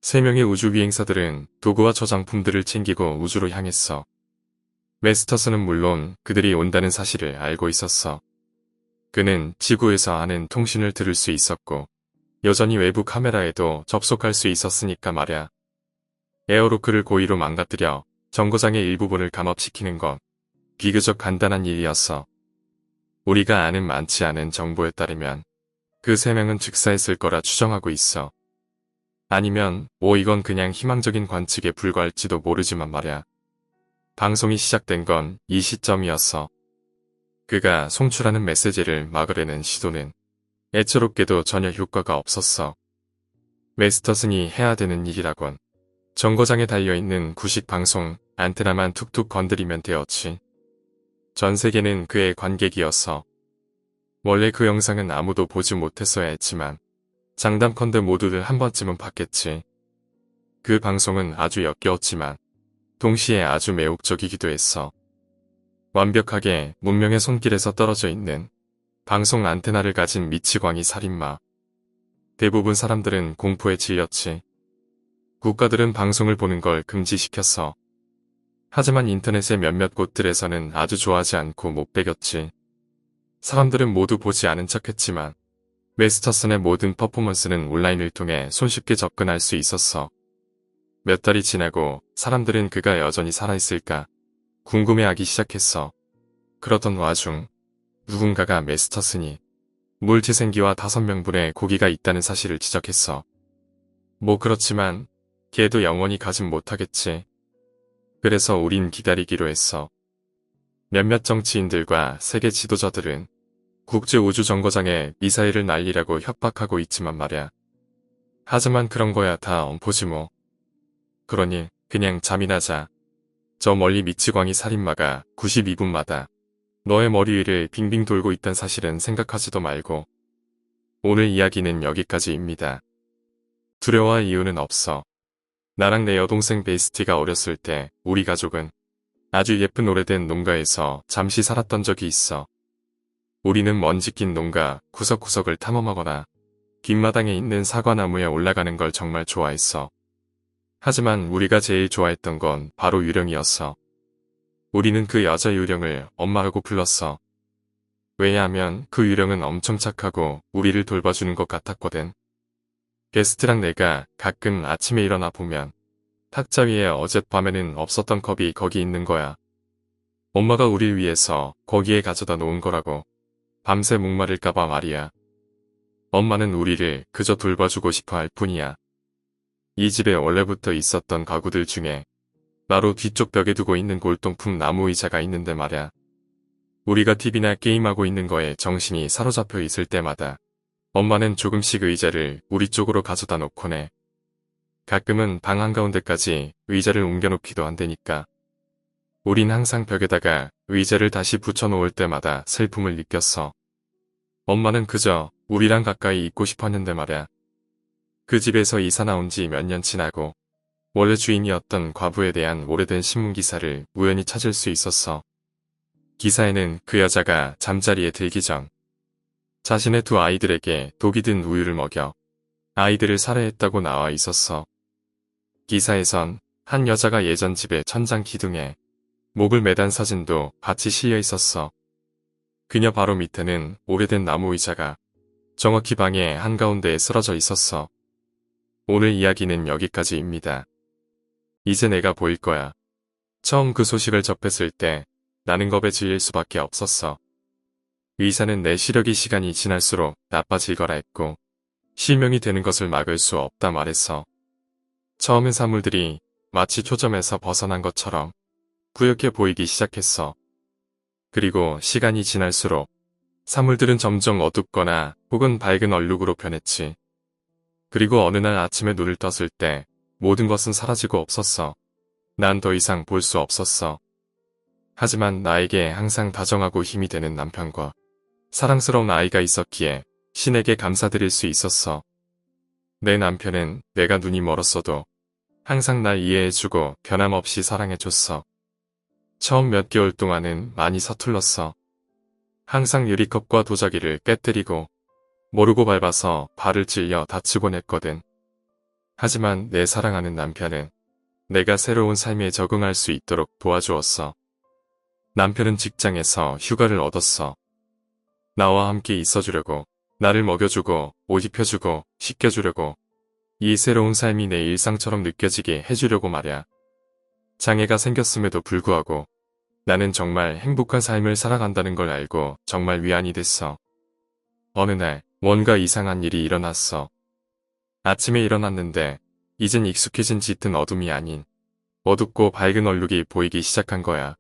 3명의 우주비행사들은 도구와 저장품들을 챙기고 우주로 향했어. 메스터스는 물론 그들이 온다는 사실을 알고 있었어. 그는 지구에서 하는 통신을 들을 수 있었고 여전히 외부 카메라에도 접속할 수 있었으니까 말야. 에어로크를 고의로 망가뜨려 정거장의 일부분을 감압시키는 건 비교적 간단한 일이었어. 우리가 아는 많지 않은 정보에 따르면 그 3명은 즉사했을 거라 추정하고 있어. 아니면 이건 그냥 희망적인 관측에 불과할지도 모르지만 말야. 방송이 시작된 건 이 시점이었어. 그가 송출하는 메시지를 막으려는 시도는 애처롭게도 전혀 효과가 없었어. 메스터슨이 해야 되는 일이라곤 정거장에 달려있는 구식 방송 안테나만 툭툭 건드리면 되었지. 전 세계는 그의 관객이었어. 원래 그 영상은 아무도 보지 못했어야 했지만 장담컨대 모두들 한 번쯤은 봤겠지. 그 방송은 아주 역겨웠지만 동시에 아주 매혹적이기도 했어. 완벽하게 문명의 손길에서 떨어져 있는 방송 안테나를 가진 미치광이 살인마. 대부분 사람들은 공포에 질렸지. 국가들은 방송을 보는 걸 금지시켰어. 하지만 인터넷의 몇몇 곳들에서는 아주 좋아하지 않고 못 배겼지. 사람들은 모두 보지 않은 척했지만 메스터슨의 모든 퍼포먼스는 온라인을 통해 손쉽게 접근할 수 있었어. 몇 달이 지나고 사람들은 그가 여전히 살아있을까 궁금해하기 시작했어. 그러던 와중 누군가가 메스터슨이 물지생기와 5명분의 고기가 있다는 사실을 지적했어. 뭐 그렇지만 걔도 영원히 가진 못하겠지. 그래서 우린 기다리기로 했어. 몇몇 정치인들과 세계 지도자들은 국제우주정거장에 미사일을 날리라고 협박하고 있지만 말야. 하지만 그런 거야 다 엄포지 뭐. 그러니 그냥 잠이나 자. 저 멀리 미치광이 살인마가 92분마다 너의 머리 위를 빙빙 돌고 있단 사실은 생각하지도 말고. 오늘 이야기는 여기까지입니다. 두려워할 이유는 없어. 나랑 내 여동생 베이스티가 어렸을 때 우리 가족은 아주 예쁜 오래된 농가에서 잠시 살았던 적이 있어. 우리는 먼지 낀 농가 구석구석을 탐험하거나 뒷마당에 있는 사과나무에 올라가는 걸 정말 좋아했어. 하지만 우리가 제일 좋아했던 건 바로 유령이었어. 우리는 그 여자 유령을 엄마라고 불렀어. 왜냐하면 그 유령은 엄청 착하고 우리를 돌봐주는 것 같았거든. 게스트랑 내가 가끔 아침에 일어나 보면 탁자 위에 어젯밤에는 없었던 컵이 거기 있는 거야. 엄마가 우릴 위해서 거기에 가져다 놓은 거라고. 밤새 목마를까봐 말이야. 엄마는 우리를 그저 돌봐주고 싶어 할 뿐이야. 이 집에 원래부터 있었던 가구들 중에 바로 뒤쪽 벽에 두고 있는 골동품 나무 의자가 있는데 말야. 우리가 TV나 게임하고 있는 거에 정신이 사로잡혀 있을 때마다 엄마는 조금씩 의자를 우리 쪽으로 가져다 놓곤 해. 가끔은 방 한가운데까지 의자를 옮겨놓기도 한다니까. 우린 항상 벽에다가 의자를 다시 붙여놓을 때마다 슬픔을 느꼈어. 엄마는 그저 우리랑 가까이 있고 싶었는데 말야. 그 집에서 이사 나온 지 몇 년 지나고 원래 주인이었던 과부에 대한 오래된 신문기사를 우연히 찾을 수 있었어. 기사에는 그 여자가 잠자리에 들기 전 자신의 2 아이들에게 독이 든 우유를 먹여 아이들을 살해했다고 나와 있었어. 기사에선 한 여자가 예전 집의 천장 기둥에 목을 매단 사진도 같이 실려 있었어. 그녀 바로 밑에는 오래된 나무 의자가 정확히 방의 한가운데에 쓰러져 있었어. 오늘 이야기는 여기까지입니다. 이제 내가 보일 거야. 처음 그 소식을 접했을 때 나는 겁에 질릴 수밖에 없었어. 의사는 내 시력이 시간이 지날수록 나빠질 거라 했고 실명이 되는 것을 막을 수 없다 말했어. 처음엔 사물들이 마치 초점에서 벗어난 것처럼 뿌옇게 보이기 시작했어. 그리고 시간이 지날수록 사물들은 점점 어둡거나 혹은 밝은 얼룩으로 변했지. 그리고 어느 날 아침에 눈을 떴을 때 모든 것은 사라지고 없었어. 난 더 이상 볼 수 없었어. 하지만 나에게 항상 다정하고 힘이 되는 남편과 사랑스러운 아이가 있었기에 신에게 감사드릴 수 있었어. 내 남편은 내가 눈이 멀었어도 항상 날 이해해주고 변함없이 사랑해줬어. 처음 몇 개월 동안은 많이 서툴렀어. 항상 유리컵과 도자기를 깨뜨리고 모르고 밟아서 발을 찔려 다치곤 했거든. 하지만 내 사랑하는 남편은 내가 새로운 삶에 적응할 수 있도록 도와주었어. 남편은 직장에서 휴가를 얻었어. 나와 함께 있어주려고, 나를 먹여주고, 옷 입혀주고, 씻겨주려고, 이 새로운 삶이 내 일상처럼 느껴지게 해주려고 말야. 장애가 생겼음에도 불구하고 나는 정말 행복한 삶을 살아간다는 걸 알고 정말 위안이 됐어. 어느 날 뭔가 이상한 일이 일어났어. 아침에 일어났는데 이젠 익숙해진 짙은 어둠이 아닌 어둡고 밝은 얼룩이 보이기 시작한 거야.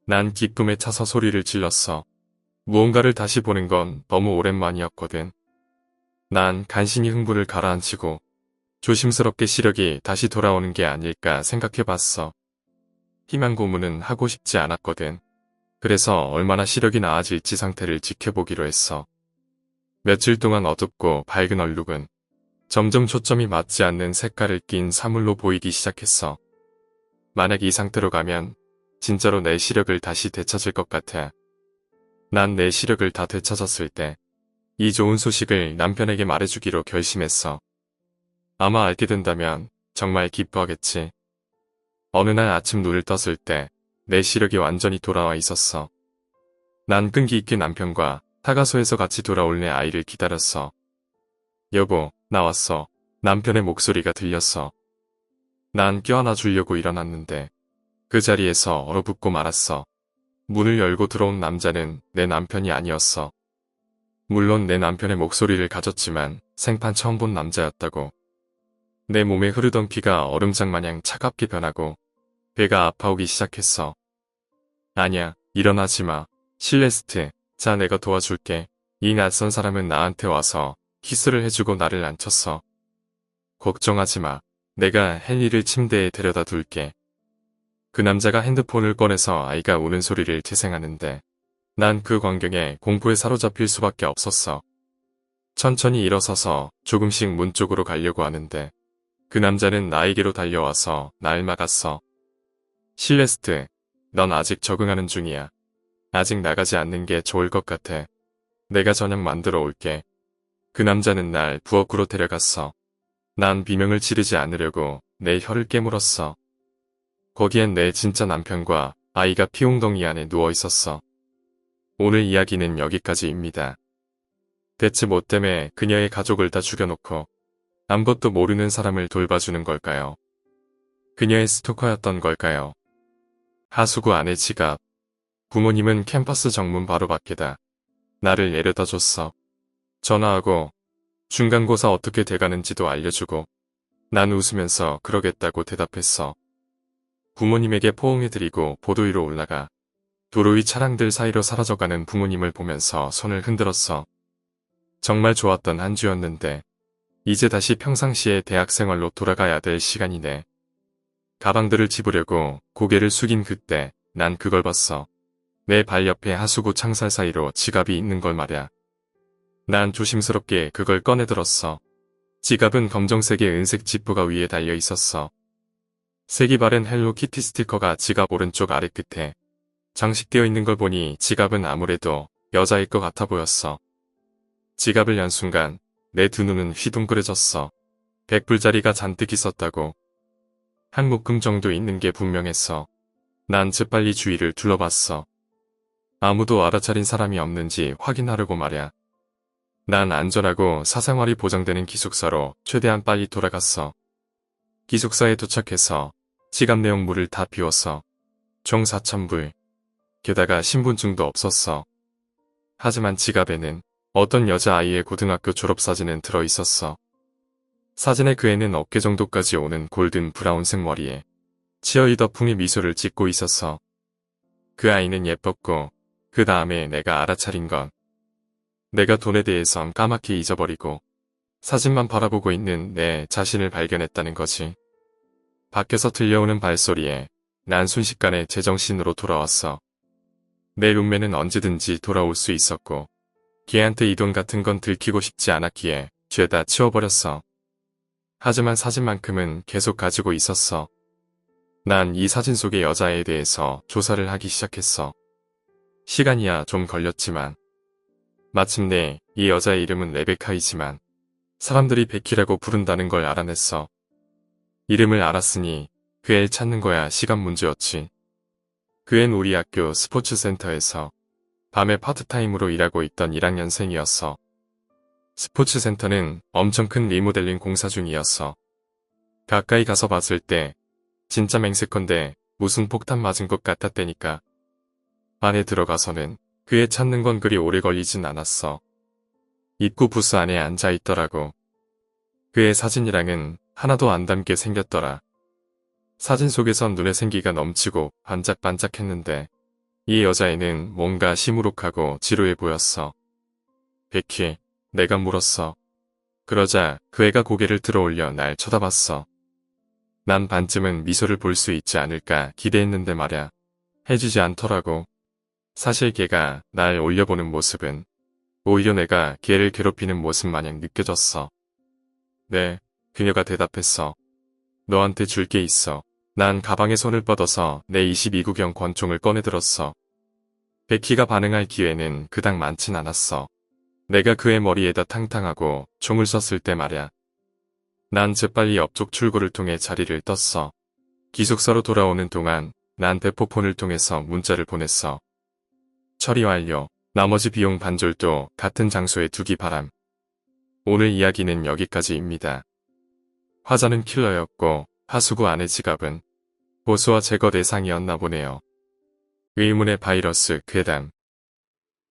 난 기쁨에 차서 소리를 질렀어. 무언가를 다시 보는 건 너무 오랜만이었거든. 난 간신히 흥분을 가라앉히고 조심스럽게 시력이 다시 돌아오는 게 아닐까 생각해봤어. 희망 고문은 하고 싶지 않았거든. 그래서 얼마나 시력이 나아질지 상태를 지켜보기로 했어. 며칠 동안 어둡고 밝은 얼룩은 점점 초점이 맞지 않는 색깔을 띤 사물로 보이기 시작했어. 만약 이 상태로 가면 진짜로 내 시력을 다시 되찾을 것 같아. 난 내 시력을 다 되찾았을 때 이 좋은 소식을 남편에게 말해주기로 결심했어. 아마 알게 된다면 정말 기뻐하겠지. 어느 날 아침 눈을 떴을 때 내 시력이 완전히 돌아와 있었어. 난 끈기 있게 남편과 타가소에서 같이 돌아올 내 아이를 기다렸어. 여보, 나왔어. 남편의 목소리가 들렸어. 난 껴안아 주려고 일어났는데 그 자리에서 얼어붙고 말았어. 문을 열고 들어온 남자는 내 남편이 아니었어. 물론 내 남편의 목소리를 가졌지만 생판 처음 본 남자였다고. 내 몸에 흐르던 피가 얼음장 마냥 차갑게 변하고 배가 아파오기 시작했어. 아니야, 일어나지 마. 실레스트, 자 내가 도와줄게. 이 낯선 사람은 나한테 와서 키스를 해주고 나를 앉혔어. 걱정하지 마. 내가 헨리를 침대에 데려다 둘게. 그 남자가 핸드폰을 꺼내서 아이가 우는 소리를 재생하는데 난 그 광경에 공포에 사로잡힐 수밖에 없었어. 천천히 일어서서 조금씩 문 쪽으로 가려고 하는데 그 남자는 나에게로 달려와서 날 막았어. 실레스트, 넌 아직 적응하는 중이야. 아직 나가지 않는 게 좋을 것 같아. 내가 저녁 만들어 올게. 그 남자는 날 부엌으로 데려갔어. 난 비명을 지르지 않으려고 내 혀를 깨물었어. 거기엔 내 진짜 남편과 아이가 피웅덩이 안에 누워 있었어. 오늘 이야기는 여기까지입니다. 대체 뭐 때문에 그녀의 가족을 다 죽여놓고 아무것도 모르는 사람을 돌봐주는 걸까요? 그녀의 스토커였던 걸까요? 하수구 안에 지갑. 부모님은 캠퍼스 정문 바로 밖에다 나를 내려다 줬어. 전화하고 중간고사 어떻게 돼가는지도 알려주고 난 웃으면서 그러겠다고 대답했어. 부모님에게 포옹해드리고 보도 위로 올라가 도로 위 차량들 사이로 사라져가는 부모님을 보면서 손을 흔들었어. 정말 좋았던 한 주였는데 이제 다시 평상시의 대학생활로 돌아가야 될 시간이네. 가방들을 집으려고 고개를 숙인 그때 난 그걸 봤어. 내 발 옆에 하수구 창살 사이로 지갑이 있는 걸 말야. 난 조심스럽게 그걸 꺼내들었어. 지갑은 검정색의 은색 지퍼가 위에 달려 있었어. 색이 바른 헬로키티 스티커가 지갑 오른쪽 아래 끝에 장식되어 있는 걸 보니 지갑은 아무래도 여자일 것 같아 보였어. 지갑을 연 순간 내 두 눈은 휘둥그레졌어. 100불짜리가 잔뜩 있었다고. 한 묶음 정도 있는 게 분명했어. 난 재빨리 주위를 둘러봤어. 아무도 알아차린 사람이 없는지 확인하려고 말야. 난 안전하고 사생활이 보장되는 기숙사로 최대한 빨리 돌아갔어. 기숙사에 도착해서 지갑 내용물을 다 비웠어. 총 4,000불. 게다가 신분증도 없었어. 하지만 지갑에는 어떤 여자아이의 고등학교 졸업사진은 들어있었어. 사진의 그 애는 어깨 정도까지 오는 골든 브라운색 머리에 치어리더풍의 미소를 짓고 있었어. 그 아이는 예뻤고 그 다음에 내가 알아차린 건 내가 돈에 대해선 까맣게 잊어버리고 사진만 바라보고 있는 내 자신을 발견했다는 거지. 밖에서 들려오는 발소리에 난 순식간에 제정신으로 돌아왔어. 내 룸메는 언제든지 돌아올 수 있었고 걔한테 이 돈 같은 건 들키고 싶지 않았기에 죄다 치워버렸어. 하지만 사진만큼은 계속 가지고 있었어. 난 이 사진 속의 여자에 대해서 조사를 하기 시작했어. 시간이야 좀 걸렸지만 마침내 이 여자의 이름은 레베카이지만 사람들이 베키라고 부른다는 걸 알아냈어. 이름을 알았으니 그 애를 찾는 거야 시간 문제였지. 그 애는 우리 학교 스포츠센터에서 밤에 파트타임으로 일하고 있던 1학년생이었어. 스포츠센터는 엄청 큰 리모델링 공사 중이었어. 가까이 가서 봤을 때 진짜 맹세컨대 무슨 폭탄 맞은 것 같았다니까. 안에 들어가서는 그 애 찾는 건 그리 오래 걸리진 않았어. 입구 부스 안에 앉아 있더라고. 그의 사진이랑은 하나도 안 닮게 생겼더라. 사진 속에선 눈에 생기가 넘치고 반짝반짝했는데 이 여자애는 뭔가 시무룩하고 지루해 보였어. 베키, 내가 물었어. 그러자 그 애가 고개를 들어 올려 날 쳐다봤어. 난 반쯤은 미소를 볼 수 있지 않을까 기대했는데 말야. 해주지 않더라고. 사실 걔가 날 올려보는 모습은 오히려 내가 걔를 괴롭히는 모습 마냥 느껴졌어. 네, 그녀가 대답했어. 너한테 줄 게 있어. 난 가방에 손을 뻗어서 내 22구경 권총을 꺼내들었어. 베키가 반응할 기회는 그닥 많진 않았어. 내가 그의 머리에다 탕탕하고 총을 쐈을 때 말야. 난 재빨리 옆쪽 출구를 통해 자리를 떴어. 기숙사로 돌아오는 동안 난 대포폰을 통해서 문자를 보냈어. 처리 완료. 나머지 비용 반절도 같은 장소에 두기 바람. 오늘 이야기는 여기까지입니다. 화자는 킬러였고 하수구 안의 지갑은 보수와 제거 대상이었나 보네요. 의문의 바이러스 괴담.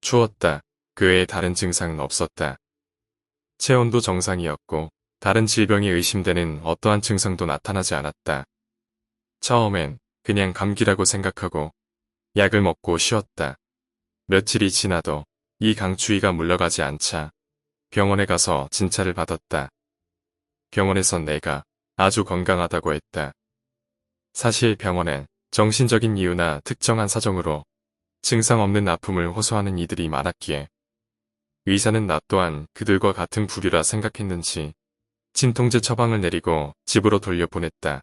추웠다. 그 외에 다른 증상은 없었다. 체온도 정상이었고 다른 질병이 의심되는 어떠한 증상도 나타나지 않았다. 처음엔 그냥 감기라고 생각하고 약을 먹고 쉬었다. 며칠이 지나도 이 강추위가 물러가지 않자 병원에 가서 진찰을 받았다. 병원에선 내가 아주 건강하다고 했다. 사실 병원엔 정신적인 이유나 특정한 사정으로 증상 없는 아픔을 호소하는 이들이 많았기에 의사는 나 또한 그들과 같은 부류라 생각했는지 진통제 처방을 내리고 집으로 돌려보냈다.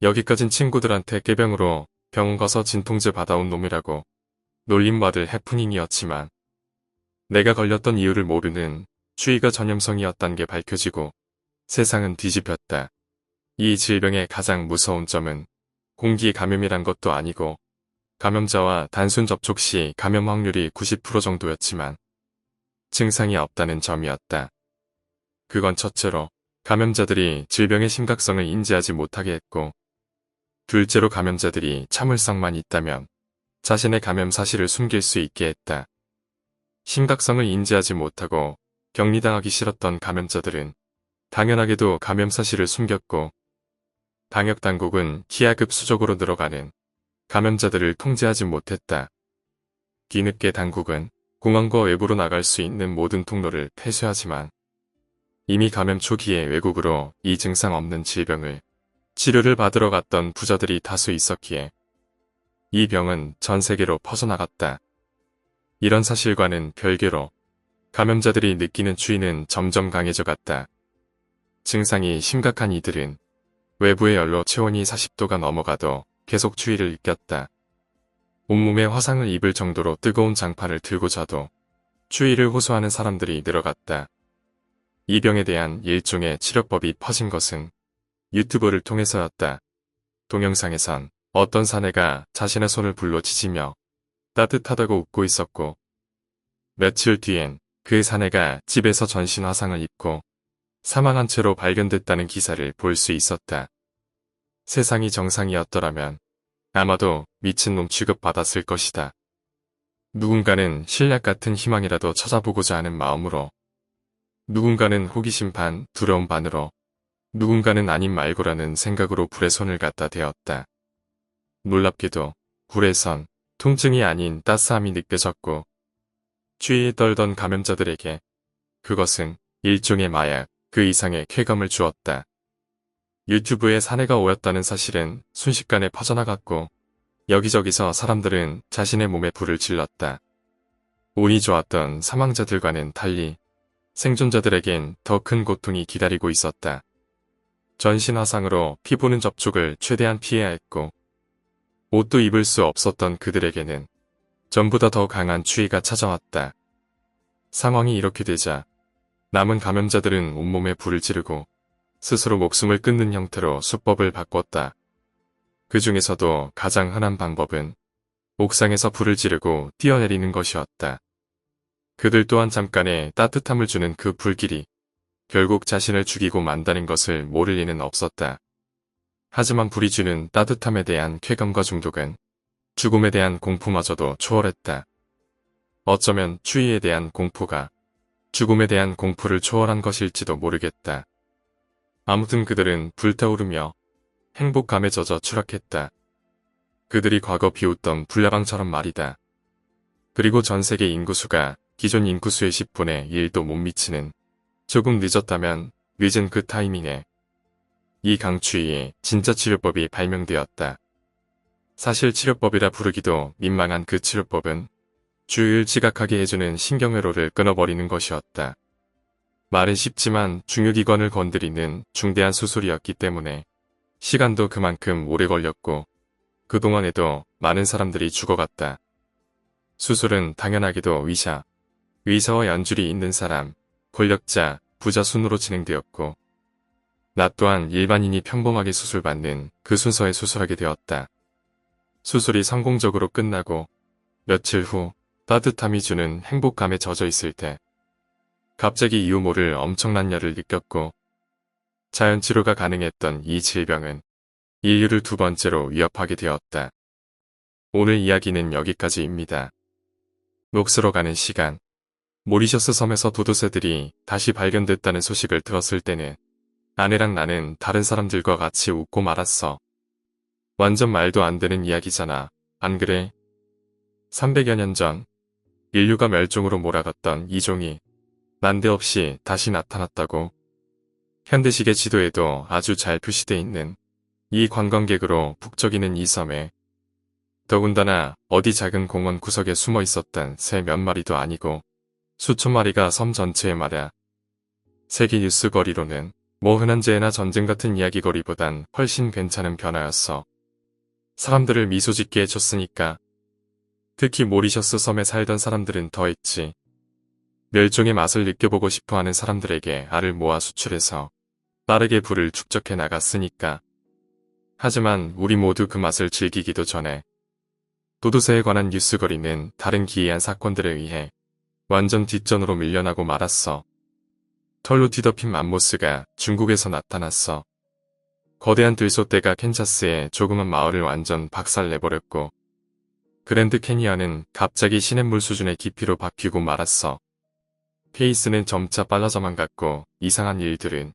여기까진 친구들한테 꾀병으로 병원 가서 진통제 받아온 놈이라고 놀림받을 해프닝이었지만 내가 걸렸던 이유를 모르는 추위가 전염성이었단 게 밝혀지고 세상은 뒤집혔다. 이 질병의 가장 무서운 점은 공기 감염이란 것도 아니고 감염자와 단순 접촉 시 감염 확률이 90% 정도였지만 증상이 없다는 점이었다. 그건 첫째로 감염자들이 질병의 심각성을 인지하지 못하게 했고 둘째로 감염자들이 참을성만 있다면 자신의 감염 사실을 숨길 수 있게 했다. 심각성을 인지하지 못하고 격리당하기 싫었던 감염자들은 당연하게도 감염 사실을 숨겼고 방역당국은 기하급수적으로 늘어가는 감염자들을 통제하지 못했다. 뒤늦게 당국은 공항과 외부로 나갈 수 있는 모든 통로를 폐쇄하지만 이미 감염 초기에 외국으로 이 증상 없는 질병을 치료를 받으러 갔던 부자들이 다수 있었기에 이 병은 전 세계로 퍼져나갔다. 이런 사실과는 별개로 감염자들이 느끼는 추위는 점점 강해져 갔다. 증상이 심각한 이들은 외부의 열로 체온이 40도가 넘어가도 계속 추위를 느꼈다. 온몸에 화상을 입을 정도로 뜨거운 장판을 들고 자도 추위를 호소하는 사람들이 늘어갔다. 이 병에 대한 일종의 치료법이 퍼진 것은 유튜브를 통해서였다. 동영상에선 어떤 사내가 자신의 손을 불로 지지며 따뜻하다고 웃고 있었고 며칠 뒤엔 그 사내가 집에서 전신 화상을 입고 사망한 채로 발견됐다는 기사를 볼 수 있었다. 세상이 정상이었더라면 아마도 미친놈 취급받았을 것이다. 누군가는 신약 같은 희망이라도 찾아보고자 하는 마음으로 누군가는 호기심 반 두려움 반으로 누군가는 아님 말고라는 생각으로 불에 손을 갖다 대었다. 놀랍게도 불에선 통증이 아닌 따스함이 느껴졌고 추위에 떨던 감염자들에게 그것은 일종의 마약, 그 이상의 쾌감을 주었다. 유튜브에 사내가 오였다는 사실은 순식간에 퍼져나갔고 여기저기서 사람들은 자신의 몸에 불을 질렀다. 운이 좋았던 사망자들과는 달리 생존자들에겐 더 큰 고통이 기다리고 있었다. 전신 화상으로 피부는 접촉을 최대한 피해야 했고 옷도 입을 수 없었던 그들에게는 전보다 더 강한 추위가 찾아왔다. 상황이 이렇게 되자 남은 감염자들은 온몸에 불을 지르고 스스로 목숨을 끊는 형태로 수법을 바꿨다. 그 중에서도 가장 흔한 방법은 옥상에서 불을 지르고 뛰어내리는 것이었다. 그들 또한 잠깐의 따뜻함을 주는 그 불길이 결국 자신을 죽이고 만다는 것을 모를 리는 없었다. 하지만 불이 주는 따뜻함에 대한 쾌감과 중독은 죽음에 대한 공포마저도 초월했다. 어쩌면 추위에 대한 공포가 죽음에 대한 공포를 초월한 것일지도 모르겠다. 아무튼 그들은 불타오르며 행복감에 젖어 추락했다. 그들이 과거 비웃던 불나방처럼 말이다. 그리고 전 세계 인구수가 기존 인구수의 10분의 1도 못 미치는 조금 늦었다면 늦은 그 타이밍에 이 강추위의 진짜 치료법이 발명되었다. 사실 치료법이라 부르기도 민망한 그 치료법은 주의를 지각하게 해주는 신경회로를 끊어버리는 것이었다. 말은 쉽지만 중요기관을 건드리는 중대한 수술이었기 때문에 시간도 그만큼 오래 걸렸고 그동안에도 많은 사람들이 죽어갔다. 수술은 당연하게도 의사와 연줄이 있는 사람, 권력자, 부자 순으로 진행되었고 나 또한 일반인이 평범하게 수술받는 그 순서에 수술하게 되었다. 수술이 성공적으로 끝나고 며칠 후 따뜻함이 주는 행복감에 젖어 있을 때 갑자기 이유 모를 엄청난 열을 느꼈고 자연치료가 가능했던 이 질병은 인류를 두 번째로 위협하게 되었다. 오늘 이야기는 여기까지입니다. 녹스로 가는 시간. 모리셔스 섬에서 도도새들이 다시 발견됐다는 소식을 들었을 때는 아내랑 나는 다른 사람들과 같이 웃고 말았어. 완전 말도 안 되는 이야기잖아. 안 그래? 300여 년 전 인류가 멸종으로 몰아갔던 이종이 난데없이 다시 나타났다고. 현대식의 지도에도 아주 잘 표시돼 있는 이 관광객으로 북적이는 이 섬에 더군다나 어디 작은 공원 구석에 숨어 있었던 새 몇 마리도 아니고 수천 마리가 섬 전체에 말야. 세계 뉴스 거리로는 뭐 흔한 재해나 전쟁 같은 이야기거리보단 훨씬 괜찮은 변화였어. 사람들을 미소 짓게 해줬으니까. 특히 모리셔스 섬에 살던 사람들은 더했지. 멸종의 맛을 느껴보고 싶어하는 사람들에게 알을 모아 수출해서 빠르게 불을 축적해 나갔으니까. 하지만 우리 모두 그 맛을 즐기기도 전에 도도새에 관한 뉴스거리는 다른 기이한 사건들에 의해 완전 뒷전으로 밀려나고 말았어. 털로 뒤덮인 맘모스가 중국에서 나타났어. 거대한 들소떼가 캔자스의 조그만 마을을 완전 박살내버렸고 그랜드 캐니언은 갑자기 시냇물 수준의 깊이로 바뀌고 말았어. 페이스는 점차 빨라져만 갔고 이상한 일들은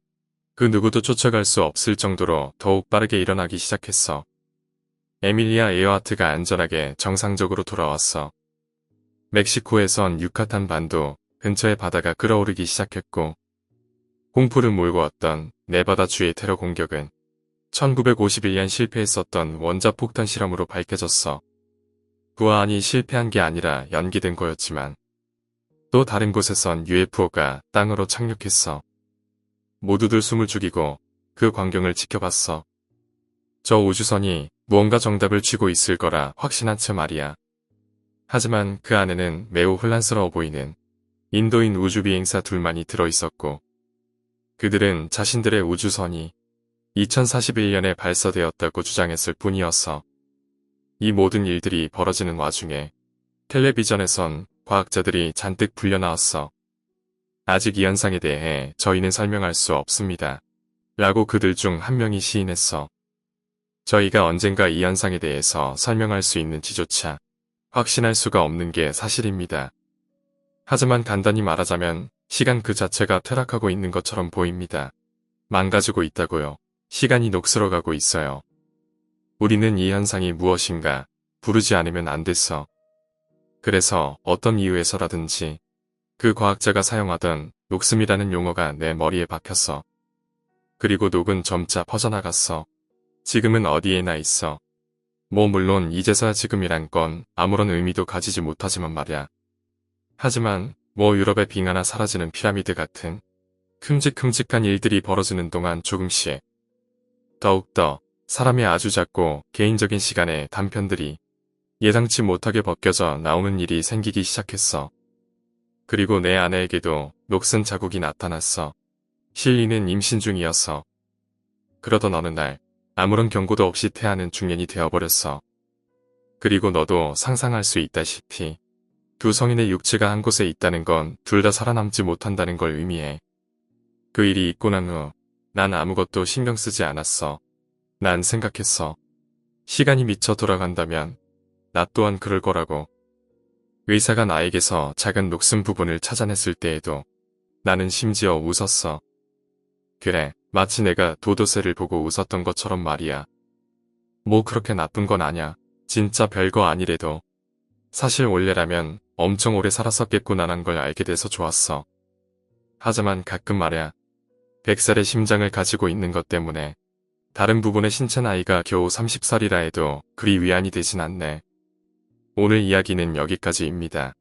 그 누구도 쫓아갈 수 없을 정도로 더욱 빠르게 일어나기 시작했어. 에밀리아 에어하트가 안전하게 정상적으로 돌아왔어. 멕시코에선 유카탄 반도 근처의 바다가 끓어오르기 시작했고 공포를 몰고 왔던 네바다주의 테러 공격은 1951년 실패했었던 원자폭탄 실험으로 밝혀졌어. 부하안이 실패한 게 아니라 연기된 거였지만 또 다른 곳에선 UFO가 땅으로 착륙했어. 모두들 숨을 죽이고 그 광경을 지켜봤어. 저 우주선이 무언가 정답을 쥐고 있을 거라 확신한 채 말이야. 하지만 그 안에는 매우 혼란스러워 보이는 인도인 우주비행사 둘만이 들어있었고 그들은 자신들의 우주선이 2041년에 발사되었다고 주장했을 뿐이었어. 이 모든 일들이 벌어지는 와중에 텔레비전에선 과학자들이 잔뜩 불려나왔어. 아직 이 현상에 대해 저희는 설명할 수 없습니다. 라고 그들 중 한 명이 시인했어. 저희가 언젠가 이 현상에 대해서 설명할 수 있는지조차 확신할 수가 없는 게 사실입니다. 하지만 간단히 말하자면 시간 그 자체가 퇴락하고 있는 것처럼 보입니다. 망가지고 있다고요. 시간이 녹슬어가고 있어요. 우리는 이 현상이 무엇인가 부르지 않으면 안 됐어. 그래서 어떤 이유에서라든지 그 과학자가 사용하던 녹음이라는 용어가 내 머리에 박혔어. 그리고 녹은 점차 퍼져나갔어. 지금은 어디에나 있어. 뭐 물론 이제서야 지금이란 건 아무런 의미도 가지지 못하지만 말야. 하지만 뭐 유럽의 빙하나 사라지는 피라미드 같은 큼직큼직한 일들이 벌어지는 동안 조금씩 더욱더 사람의 아주 작고 개인적인 시간의 단편들이 예상치 못하게 벗겨져 나오는 일이 생기기 시작했어. 그리고 내 아내에게도 녹슨 자국이 나타났어. 실리는 임신 중이었어. 그러던 어느 날 아무런 경고도 없이 태아는 중년이 되어버렸어. 그리고 너도 상상할 수 있다시피 두 성인의 육체가 한 곳에 있다는 건 둘 다 살아남지 못한다는 걸 의미해. 그 일이 있고 난 후 난 아무것도 신경 쓰지 않았어. 난 생각했어. 시간이 미쳐 돌아간다면 나 또한 그럴 거라고. 의사가 나에게서 작은 녹슨 부분을 찾아냈을 때에도 나는 심지어 웃었어. 그래, 마치 내가 도도새를 보고 웃었던 것처럼 말이야. 뭐 그렇게 나쁜 건 아냐. 진짜 별거 아니래도. 사실 원래라면 엄청 오래 살았었겠구나란 걸 알게 돼서 좋았어. 하지만 가끔 말야. 100살의 심장을 가지고 있는 것 때문에 다른 부분의 신체 나이가 겨우 30살이라 해도 그리 위안이 되진 않네. 오늘 이야기는 여기까지입니다.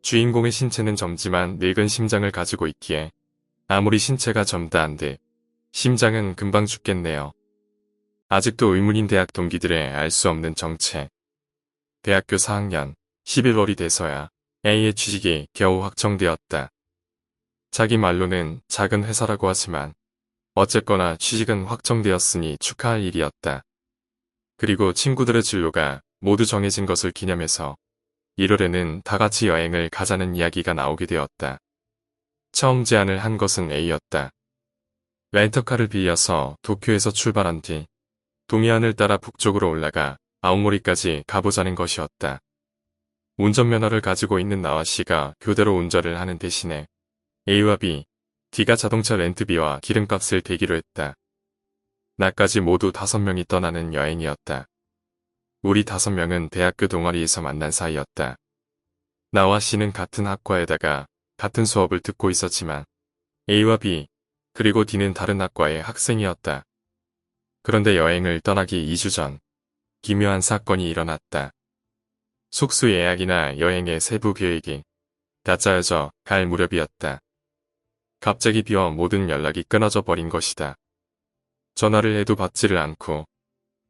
주인공의 신체는 젊지만 늙은 심장을 가지고 있기에 아무리 신체가 젊다 한들 심장은 금방 죽겠네요. 아직도 의문인 대학 동기들의 알 수 없는 정체. 대학교 4학년 11월이 돼서야 A의 취직이 겨우 확정되었다. 자기 말로는 작은 회사라고 하지만 어쨌거나 취직은 확정되었으니 축하할 일이었다. 그리고 친구들의 진로가 모두 정해진 것을 기념해서 1월에는 다 같이 여행을 가자는 이야기가 나오게 되었다. 처음 제안을 한 것은 A였다. 렌터카를 빌려서 도쿄에서 출발한 뒤 동해안을 따라 북쪽으로 올라가 아오모리까지 가보자는 것이었다. 운전면허를 가지고 있는 나와 C가 교대로 운전을 하는 대신에 A와 B, D가 자동차 렌트비와 기름값을 대기로 했다. 나까지 모두 5명이 떠나는 여행이었다. 우리 5명은 대학교 동아리에서 만난 사이였다. 나와 C는 같은 학과에다가 같은 수업을 듣고 있었지만 A와 B, 그리고 D는 다른 학과의 학생이었다. 그런데 여행을 떠나기 2주 전 기묘한 사건이 일어났다. 숙소 예약이나 여행의 세부 계획이 다 짜여져 갈 무렵이었다. 갑자기 B와 모든 연락이 끊어져 버린 것이다. 전화를 해도 받지를 않고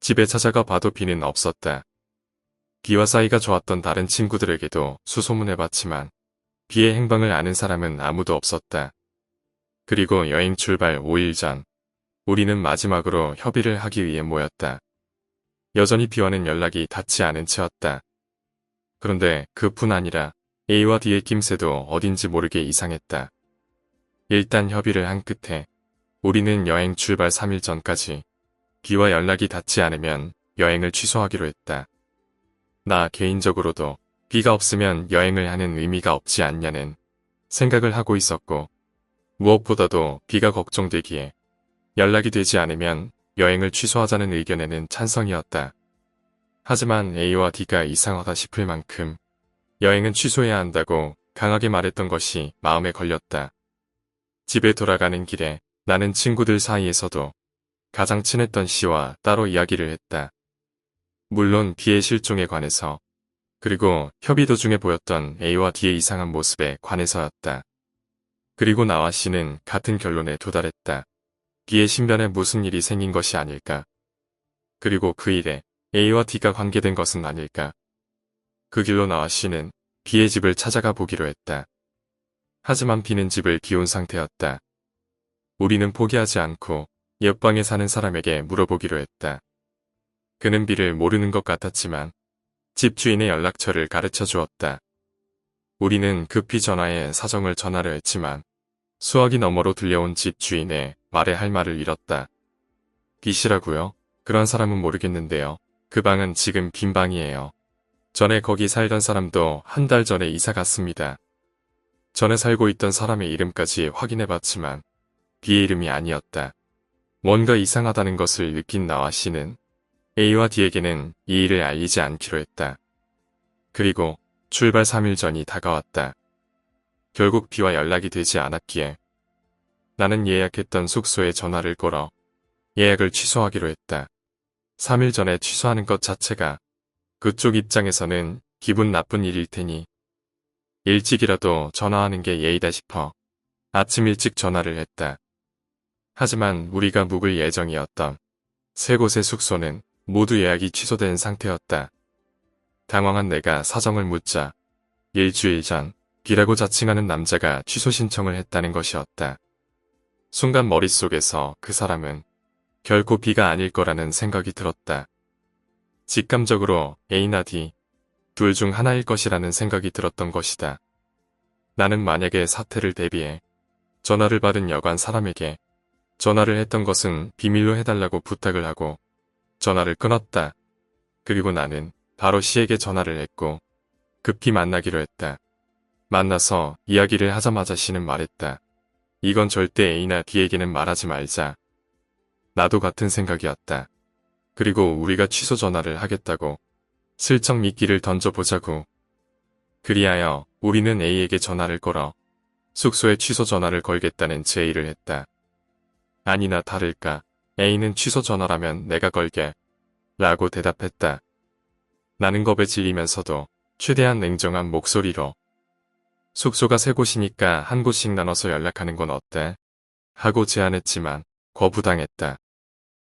집에 찾아가 봐도 B는 없었다. B와 사이가 좋았던 다른 친구들에게도 수소문해봤지만 B의 행방을 아는 사람은 아무도 없었다. 그리고 여행 출발 5일 전 우리는 마지막으로 협의를 하기 위해 모였다. 여전히 B와는 연락이 닿지 않은 채였다. 그런데 그뿐 아니라 A와 D의 낌새도 어딘지 모르게 이상했다. 일단 협의를 한 끝에 우리는 여행 출발 3일 전까지 B와 연락이 닿지 않으면 여행을 취소하기로 했다. 나 개인적으로도 B가 없으면 여행을 하는 의미가 없지 않냐는 생각을 하고 있었고 무엇보다도 B가 걱정되기에 연락이 되지 않으면 여행을 취소하자는 의견에는 찬성이었다. 하지만 A와 D가 이상하다 싶을 만큼 여행은 취소해야 한다고 강하게 말했던 것이 마음에 걸렸다. 집에 돌아가는 길에 나는 친구들 사이에서도 가장 친했던 C와 따로 이야기를 했다. 물론 B의 실종에 관해서 그리고 협의 도중에 보였던 A와 D의 이상한 모습에 관해서였다. 그리고 나와 C는 같은 결론에 도달했다. B의 신변에 무슨 일이 생긴 것이 아닐까. 그리고 그 일에 A와 D가 관계된 것은 아닐까. 그 길로 나와 C는 B의 집을 찾아가 보기로 했다. 하지만 B는 집을 비운 상태였다. 우리는 포기하지 않고 옆방에 사는 사람에게 물어보기로 했다. 그는 B를 모르는 것 같았지만 집주인의 연락처를 가르쳐 주었다. 우리는 급히 전화해 사정을 전하려 했지만 수화기 너머로 들려온 집주인의 말에 할 말을 잃었다. B씨라고요? 그런 사람은 모르겠는데요. 그 방은 지금 빈 방이에요. 전에 거기 살던 사람도 한 달 전에 이사 갔습니다. 전에 살고 있던 사람의 이름까지 확인해봤지만 B의 이름이 아니었다. 뭔가 이상하다는 것을 느낀 나와 C는 A와 D에게는 이 일을 알리지 않기로 했다. 그리고 출발 3일 전이 다가왔다. 결국 B와 연락이 되지 않았기에 나는 예약했던 숙소에 전화를 걸어 예약을 취소하기로 했다. 3일 전에 취소하는 것 자체가 그쪽 입장에서는 기분 나쁜 일일 테니 일찍이라도 전화하는 게 예의다 싶어 아침 일찍 전화를 했다. 하지만 우리가 묵을 예정이었던 세 곳의 숙소는 모두 예약이 취소된 상태였다. 당황한 내가 사정을 묻자 일주일 전 B라고 자칭하는 남자가 취소 신청을 했다는 것이었다. 순간 머릿속에서 그 사람은 결코 B가 아닐 거라는 생각이 들었다. 직감적으로 A나 D 둘 중 하나일 것이라는 생각이 들었던 것이다. 나는 만약에 사태를 대비해 전화를 받은 여관 사람에게 전화를 했던 것은 비밀로 해달라고 부탁을 하고 전화를 끊었다. 그리고 나는 바로 C에게 전화를 했고 급히 만나기로 했다. 만나서 이야기를 하자마자 C는 말했다. 이건 절대 A나 D에게는 말하지 말자. 나도 같은 생각이었다. 그리고 우리가 취소 전화를 하겠다고 슬쩍 미끼를 던져보자고. 그리하여 우리는 A에게 전화를 걸어 숙소에 취소 전화를 걸겠다는 제의를 했다. 아니나 다를까 A는 취소 전화라면 내가 걸게 라고 대답했다. 나는 겁에 질리면서도 최대한 냉정한 목소리로 숙소가 세 곳이니까 한 곳씩 나눠서 연락하는 건 어때? 하고 제안했지만 거부당했다.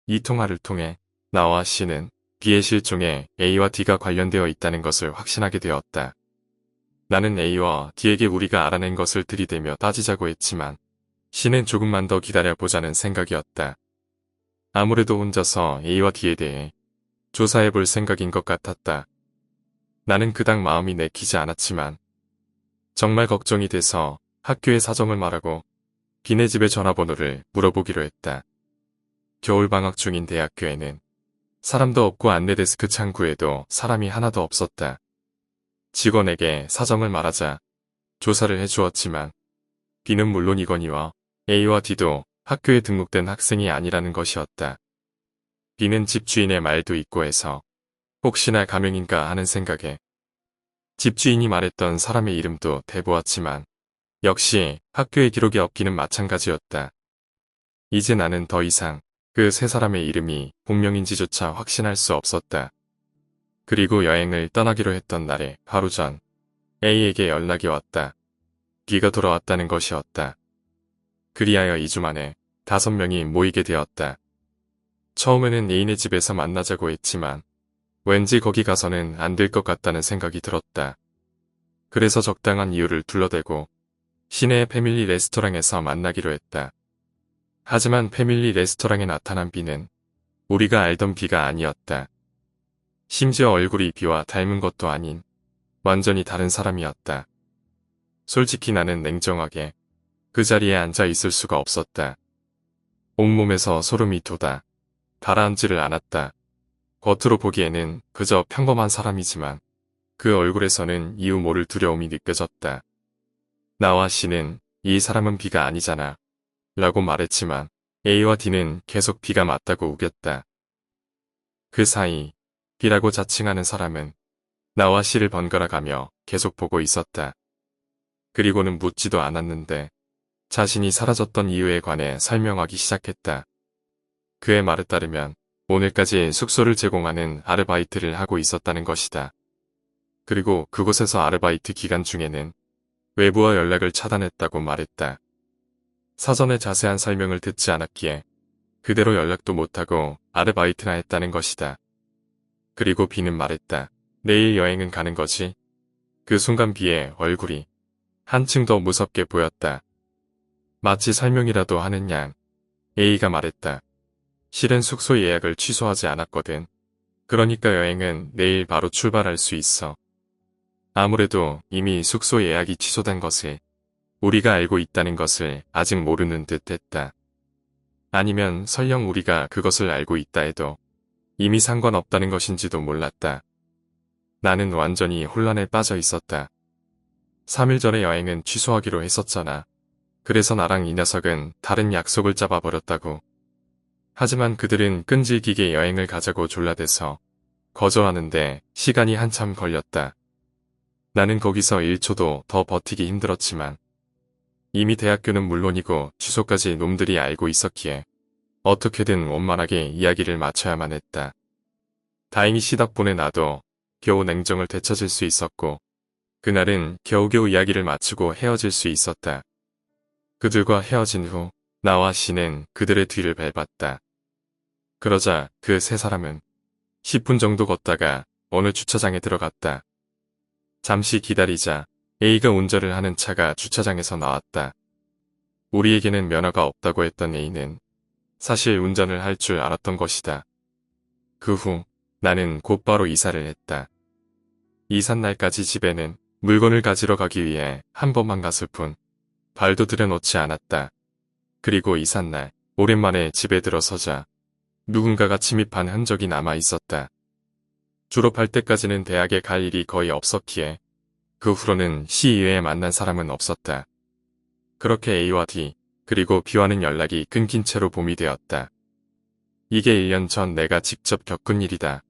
이 통화를 통해 나와 C는 B의 실종에 A와 D가 관련되어 있다는 것을 확신하게 되었다. 나는 A와 D에게 우리가 알아낸 것을 들이대며 따지자고 했지만 C는 조금만 더 기다려보자는 생각이었다. 아무래도 혼자서 A와 D에 대해 조사해볼 생각인 것 같았다. 나는 그닥 마음이 내키지 않았지만 정말 걱정이 돼서 학교에 사정을 말하고 B네 집의 전화번호를 물어보기로 했다. 겨울방학 중인 대학교에는 사람도 없고 안내데스크 창구에도 사람이 하나도 없었다. 직원에게 사정을 말하자 조사를 해주었지만 B는 물론이거니와 A와 D도 학교에 등록된 학생이 아니라는 것이었다. B는 집주인의 말도 있고 해서 혹시나 가명인가 하는 생각에 집주인이 말했던 사람의 이름도 대보았지만 역시 학교의 기록이 없기는 마찬가지였다. 이제 나는 더 이상 그 세 사람의 이름이 본명인지조차 확신할 수 없었다. 그리고 여행을 떠나기로 했던 날에 하루 전 A에게 연락이 왔다. B가 돌아왔다는 것이었다. 그리하여 2주 만에 5명이 모이게 되었다. 처음에는 A네 집에서 만나자고 했지만 왠지 거기 가서는 안 될 것 같다는 생각이 들었다. 그래서 적당한 이유를 둘러대고 시내의 패밀리 레스토랑에서 만나기로 했다. 하지만 패밀리 레스토랑에 나타난 B는 우리가 알던 B가 아니었다. 심지어 얼굴이 B와 닮은 것도 아닌 완전히 다른 사람이었다. 솔직히 나는 냉정하게 그 자리에 앉아 있을 수가 없었다. 온몸에서 소름이 돋아 가라앉지를 않았다. 겉으로 보기에는 그저 평범한 사람이지만 그 얼굴에서는 이유 모를 두려움이 느껴졌다. 나와 C는 이 사람은 B가 아니잖아 라고 말했지만 A와 D는 계속 B가 맞다고 우겼다. 그 사이 B라고 자칭하는 사람은 나와 C를 번갈아 가며 계속 보고 있었다. 그리고는 묻지도 않았는데 자신이 사라졌던 이유에 관해 설명하기 시작했다. 그의 말에 따르면 오늘까지 숙소를 제공하는 아르바이트를 하고 있었다는 것이다. 그리고 그곳에서 아르바이트 기간 중에는 외부와 연락을 차단했다고 말했다. 사전에 자세한 설명을 듣지 않았기에 그대로 연락도 못하고 아르바이트나 했다는 것이다. 그리고 B는 말했다. 내일 여행은 가는 거지? 그 순간 B의 얼굴이 한층 더 무섭게 보였다. 마치 설명이라도 하는 양 A가 말했다. 실은 숙소 예약을 취소하지 않았거든. 그러니까 여행은 내일 바로 출발할 수 있어. 아무래도 이미 숙소 예약이 취소된 것을 우리가 알고 있다는 것을 아직 모르는 듯 했다. 아니면 설령 우리가 그것을 알고 있다 해도 이미 상관없다는 것인지도 몰랐다. 나는 완전히 혼란에 빠져 있었다. 3일 전에 여행은 취소하기로 했었잖아. 그래서 나랑 이 녀석은 다른 약속을 잡아버렸다고. 하지만 그들은 끈질기게 여행을 가자고 졸라대서 거절하는데 시간이 한참 걸렸다. 나는 거기서 1초도 더 버티기 힘들었지만 이미 대학교는 물론이고 주소까지 놈들이 알고 있었기에 어떻게든 원만하게 이야기를 맞춰야만 했다. 다행히 시 덕분에 나도 겨우 냉정을 되찾을 수 있었고 그날은 겨우겨우 이야기를 마치고 헤어질 수 있었다. 그들과 헤어진 후 나와 시는 그들의 뒤를 밟았다. 그러자 그 세 사람은 10분 정도 걷다가 어느 주차장에 들어갔다. 잠시 기다리자 A가 운전을 하는 차가 주차장에서 나왔다. 우리에게는 면허가 없다고 했던 A는 사실 운전을 할 줄 알았던 것이다. 그 후 나는 곧바로 이사를 했다. 이삿날까지 집에는 물건을 가지러 가기 위해 한 번만 갔을 뿐 발도 들여놓지 않았다. 그리고 이삿날 오랜만에 집에 들어서자 누군가가 침입한 흔적이 남아 있었다. 졸업할 때까지는 대학에 갈 일이 거의 없었기에 그 후로는 시 이외에 만난 사람은 없었다. 그렇게 A와 D 그리고 B와는 연락이 끊긴 채로 봄이 되었다. 이게 1년 전 내가 직접 겪은 일이다.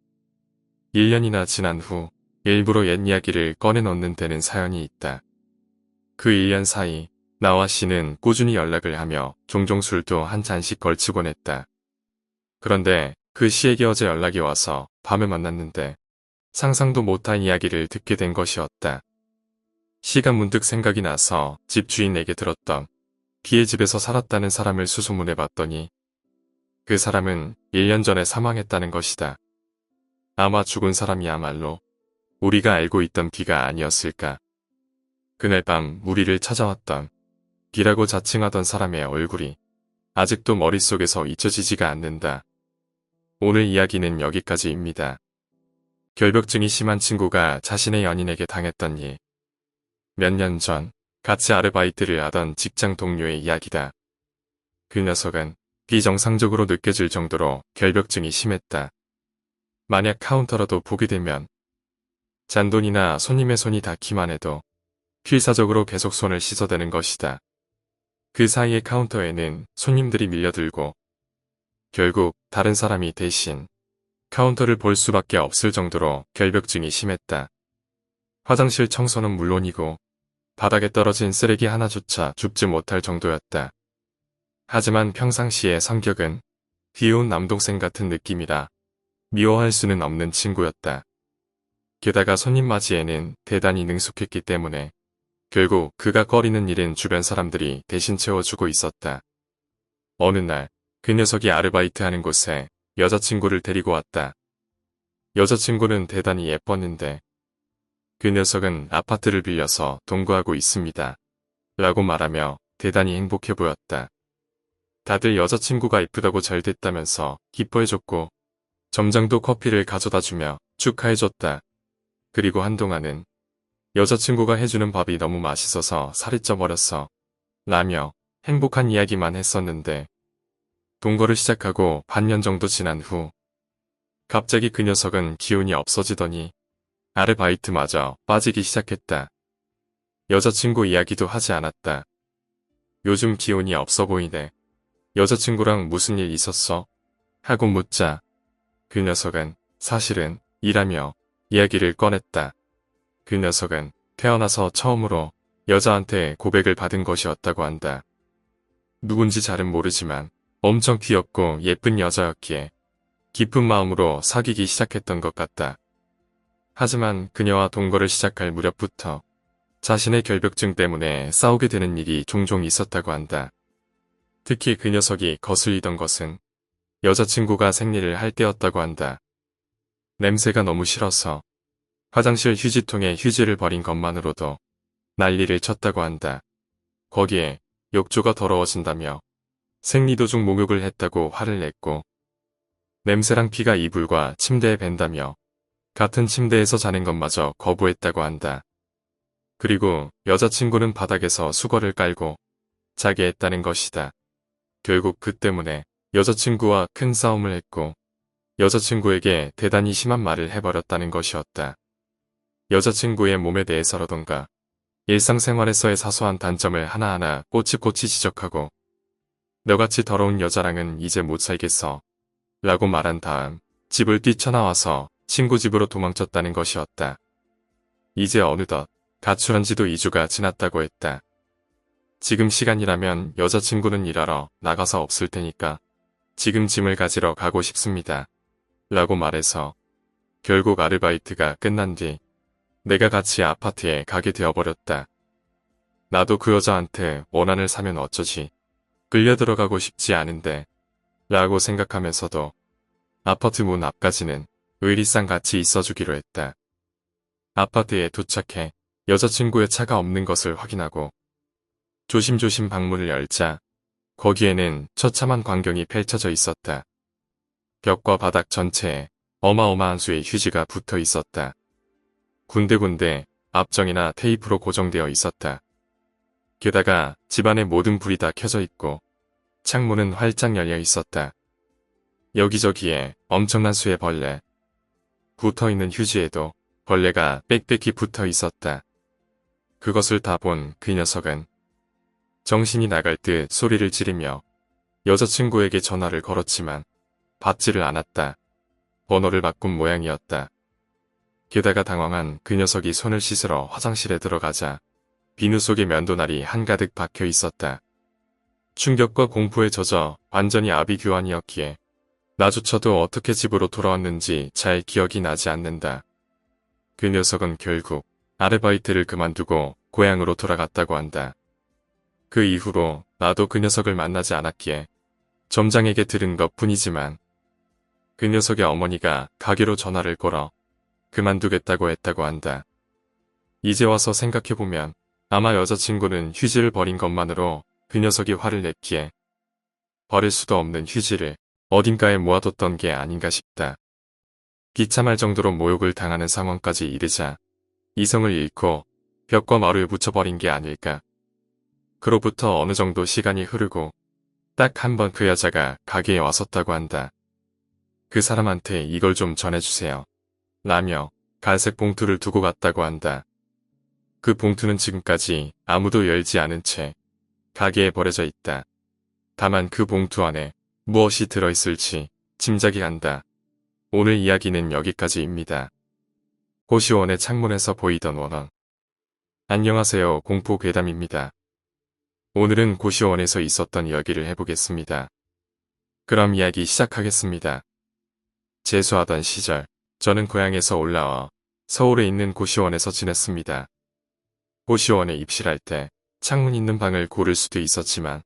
1년이나 지난 후 일부러 옛 이야기를 꺼내놓는 데는 사연이 있다. 그 1년 사이 나와 C는 꾸준히 연락을 하며 종종 술도 한 잔씩 걸치곤 했다. 그런데 그 C에게 어제 연락이 와서 밤에 만났는데 상상도 못한 이야기를 듣게 된 것이었다. C가 문득 생각이 나서 집주인에게 들었던 B의 집에서 살았다는 사람을 수소문해 봤더니 그 사람은 1년 전에 사망했다는 것이다. 아마 죽은 사람이야말로 우리가 알고 있던 B가 아니었을까. 그날 밤 우리를 찾아왔던 B라고 자칭하던 사람의 얼굴이 아직도 머릿속에서 잊혀지지가 않는다. 오늘 이야기는 여기까지입니다. 결벽증이 심한 친구가 자신의 연인에게 당했던 일. 몇 년 전 같이 아르바이트를 하던 직장 동료의 이야기다. 그 녀석은 비정상적으로 느껴질 정도로 결벽증이 심했다. 만약 카운터라도 보게 되면 잔돈이나 손님의 손이 닿기만 해도 필사적으로 계속 손을 씻어대는 것이다. 그 사이에 카운터에는 손님들이 밀려들고 결국 다른 사람이 대신 카운터를 볼 수밖에 없을 정도로 결벽증이 심했다. 화장실 청소는 물론이고 바닥에 떨어진 쓰레기 하나조차 줍지 못할 정도였다. 하지만 평상시의 성격은 귀여운 남동생 같은 느낌이라 미워할 수는 없는 친구였다. 게다가 손님 맞이에는 대단히 능숙했기 때문에 결국 그가 꺼리는 일은 주변 사람들이 대신 채워주고 있었다. 어느 날 그 녀석이 아르바이트하는 곳에 여자친구를 데리고 왔다. 여자친구는 대단히 예뻤는데 그 녀석은 아파트를 빌려서 동거하고 있습니다. 라고 말하며 대단히 행복해 보였다. 다들 여자친구가 이쁘다고 잘 됐다면서 기뻐해줬고 점장도 커피를 가져다주며 축하해줬다. 그리고 한동안은 여자친구가 해주는 밥이 너무 맛있어서 살이 쪄버렸어. 라며 행복한 이야기만 했었는데 동거를 시작하고 반년 정도 지난 후 갑자기 그 녀석은 기운이 없어지더니 아르바이트마저 빠지기 시작했다. 여자친구 이야기도 하지 않았다. 요즘 기운이 없어 보이네. 여자친구랑 무슨 일 있었어? 하고 묻자 그 녀석은 사실은 일하며 이야기를 꺼냈다. 그 녀석은 태어나서 처음으로 여자한테 고백을 받은 것이었다고 한다. 누군지 잘은 모르지만 엄청 귀엽고 예쁜 여자였기에 깊은 마음으로 사귀기 시작했던 것 같다. 하지만 그녀와 동거를 시작할 무렵부터 자신의 결벽증 때문에 싸우게 되는 일이 종종 있었다고 한다. 특히 그 녀석이 거슬리던 것은 여자친구가 생리를 할 때였다고 한다. 냄새가 너무 싫어서 화장실 휴지통에 휴지를 버린 것만으로도 난리를 쳤다고 한다. 거기에 욕조가 더러워진다며 생리 도중 목욕을 했다고 화를 냈고 냄새랑 피가 이불과 침대에 밴다며 같은 침대에서 자는 것마저 거부했다고 한다. 그리고 여자친구는 바닥에서 수건을 깔고 자게 했다는 것이다. 결국 그 때문에 여자친구와 큰 싸움을 했고 여자친구에게 대단히 심한 말을 해버렸다는 것이었다. 여자친구의 몸에 대해서라던가 일상생활에서의 사소한 단점을 하나하나 꼬치꼬치 지적하고 너같이 더러운 여자랑은 이제 못 살겠어 라고 말한 다음 집을 뛰쳐나와서 친구 집으로 도망쳤다는 것이었다. 이제 어느덧 가출한 지도 2주가 지났다고 했다. 지금 시간이라면 여자친구는 일하러 나가서 없을 테니까 지금 짐을 가지러 가고 싶습니다. 라고 말해서 결국 아르바이트가 끝난 뒤 내가 같이 아파트에 가게 되어버렸다. 나도 그 여자한테 원한을 사면 어쩌지. 끌려 들어가고 싶지 않은데 라고 생각하면서도 아파트 문 앞까지는 의리상 같이 있어주기로 했다. 아파트에 도착해 여자친구의 차가 없는 것을 확인하고 조심조심 방문을 열자 거기에는 처참한 광경이 펼쳐져 있었다. 벽과 바닥 전체에 어마어마한 수의 휴지가 붙어 있었다. 군데군데 압정이나 테이프로 고정되어 있었다. 게다가 집안의 모든 불이 다 켜져 있고 창문은 활짝 열려 있었다. 여기저기에 엄청난 수의 벌레. 붙어있는 휴지에도 벌레가 빽빽히 붙어 있었다. 그것을 다 본 그 녀석은 정신이 나갈 듯 소리를 지르며 여자친구에게 전화를 걸었지만 받지를 않았다. 번호를 바꾼 모양이었다. 게다가 당황한 그 녀석이 손을 씻으러 화장실에 들어가자 비누 속에 면도날이 한가득 박혀 있었다. 충격과 공포에 젖어 완전히 아비규환이었기에 나조차도 어떻게 집으로 돌아왔는지 잘 기억이 나지 않는다. 그 녀석은 결국 아르바이트를 그만두고 고향으로 돌아갔다고 한다. 그 이후로 나도 그 녀석을 만나지 않았기에 점장에게 들은 것뿐이지만 그 녀석의 어머니가 가게로 전화를 걸어 그만두겠다고 했다고 한다. 이제 와서 생각해보면 아마 여자친구는 휴지를 버린 것만으로 그 녀석이 화를 냈기에 버릴 수도 없는 휴지를 어딘가에 모아뒀던 게 아닌가 싶다. 비참할 정도로 모욕을 당하는 상황까지 이르자 이성을 잃고 벽과 마루에 붙여버린 게 아닐까. 그로부터 어느 정도 시간이 흐르고 딱 한 번 그 여자가 가게에 왔었다고 한다. 그 사람한테 이걸 좀 전해주세요. 라며 갈색 봉투를 두고 갔다고 한다. 그 봉투는 지금까지 아무도 열지 않은 채 가게에 버려져 있다. 다만 그 봉투 안에 무엇이 들어있을지 짐작이 간다. 오늘 이야기는 여기까지입니다. 고시원의 창문에서 보이던 원앙. 안녕하세요, 공포괴담입니다. 오늘은 고시원에서 있었던 이야기를 해보겠습니다. 그럼 이야기 시작하겠습니다. 재수하던 시절, 저는 고향에서 올라와 서울에 있는 고시원에서 지냈습니다. 고시원에 입실할 때 창문 있는 방을 고를 수도 있었지만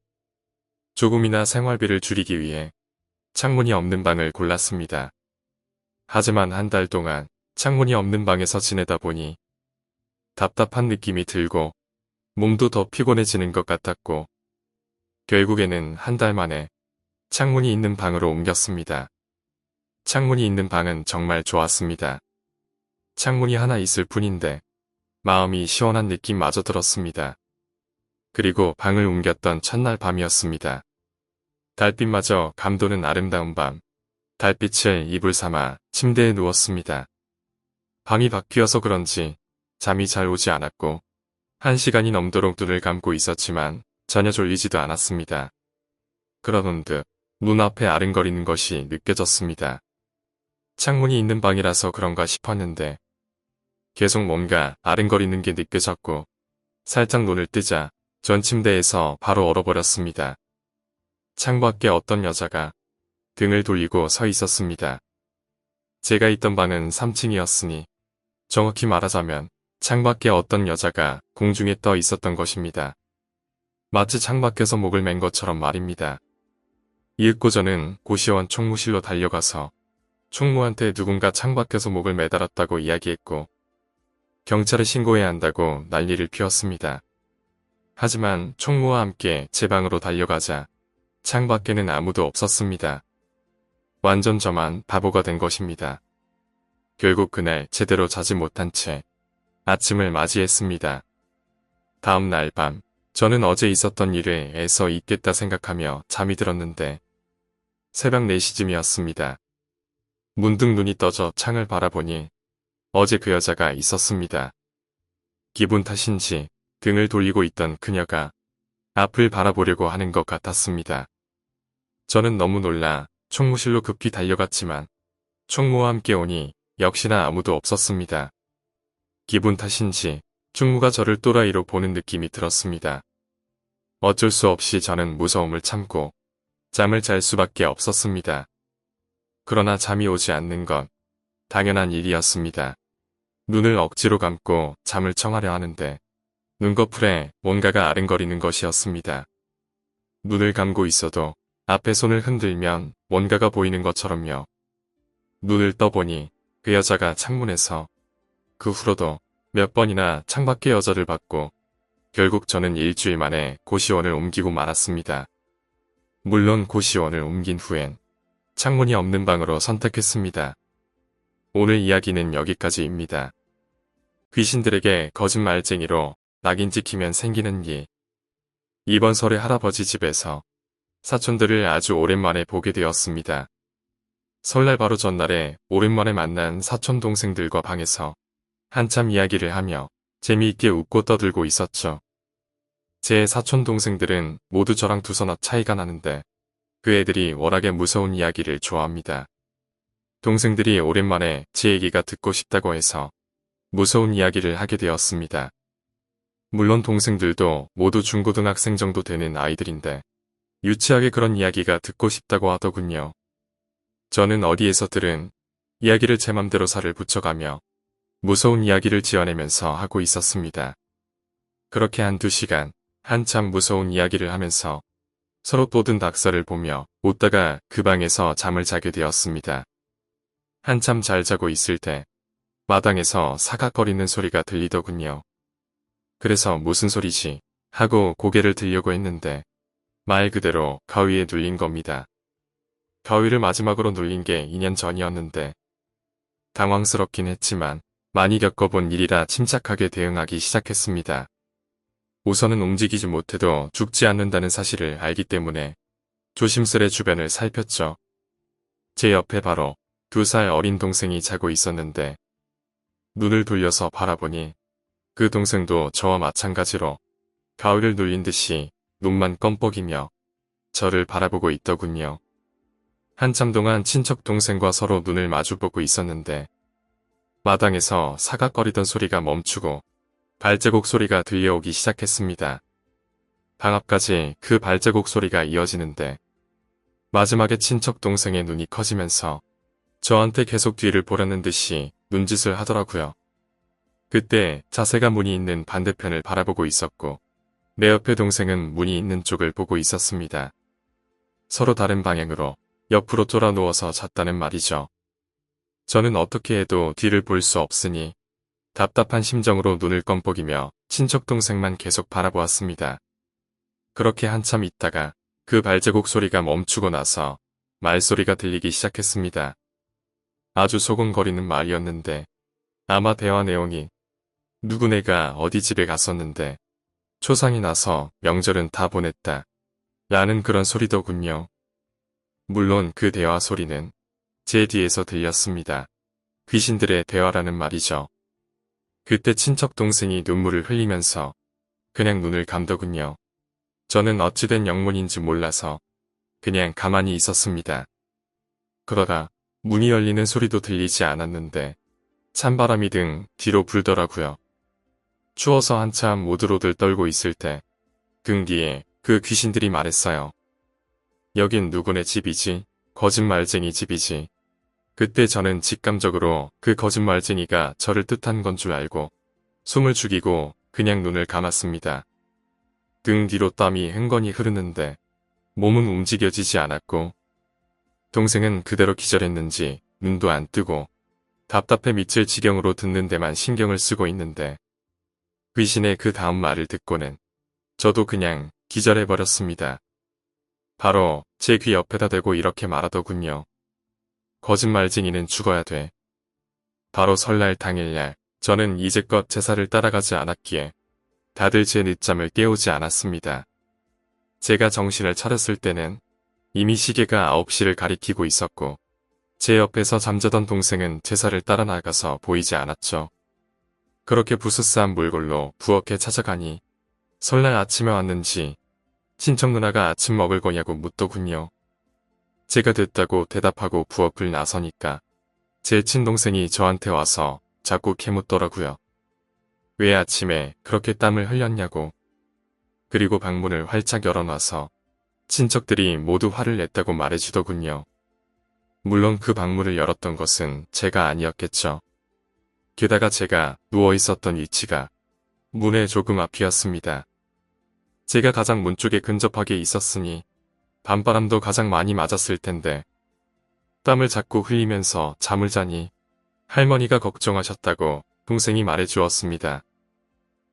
조금이나 생활비를 줄이기 위해 창문이 없는 방을 골랐습니다. 하지만 한 달 동안 창문이 없는 방에서 지내다 보니 답답한 느낌이 들고 몸도 더 피곤해지는 것 같았고 결국에는 한 달 만에 창문이 있는 방으로 옮겼습니다. 창문이 있는 방은 정말 좋았습니다. 창문이 하나 있을 뿐인데 마음이 시원한 느낌마저 들었습니다. 그리고 방을 옮겼던 첫날 밤이었습니다. 달빛마저 감도는 아름다운 밤. 달빛을 이불 삼아 침대에 누웠습니다. 방이 바뀌어서 그런지 잠이 잘 오지 않았고 1시간이 넘도록 눈을 감고 있었지만 전혀 졸리지도 않았습니다. 그러던 듯 눈앞에 아른거리는 것이 느껴졌습니다. 창문이 있는 방이라서 그런가 싶었는데 계속 뭔가 아른거리는 게 느껴졌고 살짝 눈을 뜨자 전 침대에서 바로 얼어버렸습니다. 창밖에 어떤 여자가 등을 돌리고 서 있었습니다. 제가 있던 방은 3층이었으니 정확히 말하자면 창밖에 어떤 여자가 공중에 떠 있었던 것입니다. 마치 창밖에서 목을 맨 것처럼 말입니다. 이윽고 저는 고시원 총무실로 달려가서 총무한테 누군가 창밖에서 목을 매달았다고 이야기했고 경찰에 신고해야 한다고 난리를 피웠습니다. 하지만 총무와 함께 제 방으로 달려가자 창밖에는 아무도 없었습니다. 완전 저만 바보가 된 것입니다. 결국 그날 제대로 자지 못한 채 아침을 맞이했습니다. 다음 날 밤, 저는 어제 있었던 일에 애써 잊겠다 생각하며 잠이 들었는데 새벽 4시쯤이었습니다. 문득 눈이 떠져 창을 바라보니 어제 그 여자가 있었습니다. 기분 탓인지 등을 돌리고 있던 그녀가 앞을 바라보려고 하는 것 같았습니다. 저는 너무 놀라 총무실로 급히 달려갔지만 총무와 함께 오니 역시나 아무도 없었습니다. 기분 탓인지 총무가 저를 또라이로 보는 느낌이 들었습니다. 어쩔 수 없이 저는 무서움을 참고 잠을 잘 수밖에 없었습니다. 그러나 잠이 오지 않는 건 당연한 일이었습니다. 눈을 억지로 감고 잠을 청하려 하는데 눈꺼풀에 뭔가가 아른거리는 것이었습니다. 눈을 감고 있어도 앞에 손을 흔들면 뭔가가 보이는 것처럼요. 눈을 떠보니 그 여자가 창문에서 그 후로도 몇 번이나 창밖의 여자를 봤고 결국 저는 일주일 만에 고시원을 옮기고 말았습니다. 물론 고시원을 옮긴 후엔 창문이 없는 방으로 선택했습니다. 오늘 이야기는 여기까지입니다. 귀신들에게 거짓말쟁이로 낙인 찍히면 생기는 일. 이번 설에 할아버지 집에서 사촌들을 아주 오랜만에 보게 되었습니다. 설날 바로 전날에 오랜만에 만난 사촌 동생들과 방에서 한참 이야기를 하며 재미있게 웃고 떠들고 있었죠. 제 사촌 동생들은 모두 저랑 2살 앞 차이가 나는데 그 애들이 워낙에 무서운 이야기를 좋아합니다. 동생들이 오랜만에 제 얘기가 듣고 싶다고 해서 무서운 이야기를 하게 되었습니다. 물론 동생들도 모두 중고등학생 정도 되는 아이들인데 유치하게 그런 이야기가 듣고 싶다고 하더군요. 저는 어디에서 들은 이야기를 제 맘대로 살을 붙여가며 무서운 이야기를 지어내면서 하고 있었습니다. 그렇게 1~2시간 한참 무서운 이야기를 하면서 서로 돋은 닭살을 보며 웃다가 그 방에서 잠을 자게 되었습니다. 한참 잘 자고 있을 때 마당에서 사각거리는 소리가 들리더군요. 그래서 무슨 소리지 하고 고개를 들려고 했는데 말 그대로 가위에 눌린 겁니다. 가위를 마지막으로 눌린 게 2년 전이었는데 당황스럽긴 했지만 많이 겪어본 일이라 침착하게 대응하기 시작했습니다. 우선은 움직이지 못해도 죽지 않는다는 사실을 알기 때문에 조심스레 주변을 살폈죠. 제 옆에 바로 2살 어린 동생이 자고 있었는데 눈을 돌려서 바라보니 그 동생도 저와 마찬가지로 가위를 눌린 듯이 눈만 껌뻑이며 저를 바라보고 있더군요. 한참 동안 친척 동생과 서로 눈을 마주보고 있었는데 마당에서 사각거리던 소리가 멈추고 발자국 소리가 들려오기 시작했습니다. 방 앞까지 그 발자국 소리가 이어지는데 마지막에 친척 동생의 눈이 커지면서 저한테 계속 뒤를 보려는 듯이 눈짓을 하더라고요. 그때 자세가 문이 있는 반대편을 바라보고 있었고 내 옆에 동생은 문이 있는 쪽을 보고 있었습니다. 서로 다른 방향으로 옆으로 쫄아 누워서 잤다는 말이죠. 저는 어떻게 해도 뒤를 볼 수 없으니 답답한 심정으로 눈을 껌뻑이며 친척 동생만 계속 바라보았습니다. 그렇게 한참 있다가 그 발자국 소리가 멈추고 나서 말소리가 들리기 시작했습니다. 아주 소곤거리는 말이었는데 아마 대화 내용이 누구네가 어디 집에 갔었는데 초상이 나서 명절은 다 보냈다 라는 그런 소리더군요. 물론 그 대화 소리는 제 뒤에서 들렸습니다. 귀신들의 대화라는 말이죠. 그때 친척 동생이 눈물을 흘리면서 그냥 눈을 감더군요. 저는 어찌된 영문인지 몰라서 그냥 가만히 있었습니다. 그러다 문이 열리는 소리도 들리지 않았는데 찬바람이 등 뒤로 불더라고요. 추워서 한참 오들오들 떨고 있을 때 등 뒤에 그 귀신들이 말했어요. 여긴 누구네 집이지? 거짓말쟁이 집이지. 그때 저는 직감적으로 그 거짓말쟁이가 저를 뜻한 건 줄 알고 숨을 죽이고 그냥 눈을 감았습니다. 등 뒤로 땀이 흥건히 흐르는데 몸은 움직여지지 않았고 동생은 그대로 기절했는지 눈도 안 뜨고 답답해 미칠 지경으로 듣는 데만 신경을 쓰고 있는데 귀신의 그 다음 말을 듣고는 저도 그냥 기절해버렸습니다. 바로 제 귀 옆에다 대고 이렇게 말하더군요. 거짓말쟁이는 죽어야 돼. 바로 설날 당일날 저는 이제껏 제사를 따라가지 않았기에 다들 제 늦잠을 깨우지 않았습니다. 제가 정신을 차렸을 때는 이미 시계가 9시를 가리키고 있었고 제 옆에서 잠자던 동생은 제사를 따라 나가서 보이지 않았죠. 그렇게 부스스한 몰골로 부엌에 찾아가니 설날 아침에 왔는지 친척 누나가 아침 먹을 거냐고 묻더군요. 제가 됐다고 대답하고 부엌을 나서니까 제 친동생이 저한테 와서 자꾸 캐묻더라고요. 왜 아침에 그렇게 땀을 흘렸냐고. 그리고 방문을 활짝 열어놔서 친척들이 모두 화를 냈다고 말해주더군요. 물론 그 방문을 열었던 것은 제가 아니었겠죠. 게다가 제가 누워 있었던 위치가 문의 조금 앞이었습니다. 제가 가장 문 쪽에 근접하게 있었으니 밤바람도 가장 많이 맞았을 텐데 땀을 자꾸 흘리면서 잠을 자니 할머니가 걱정하셨다고 동생이 말해주었습니다.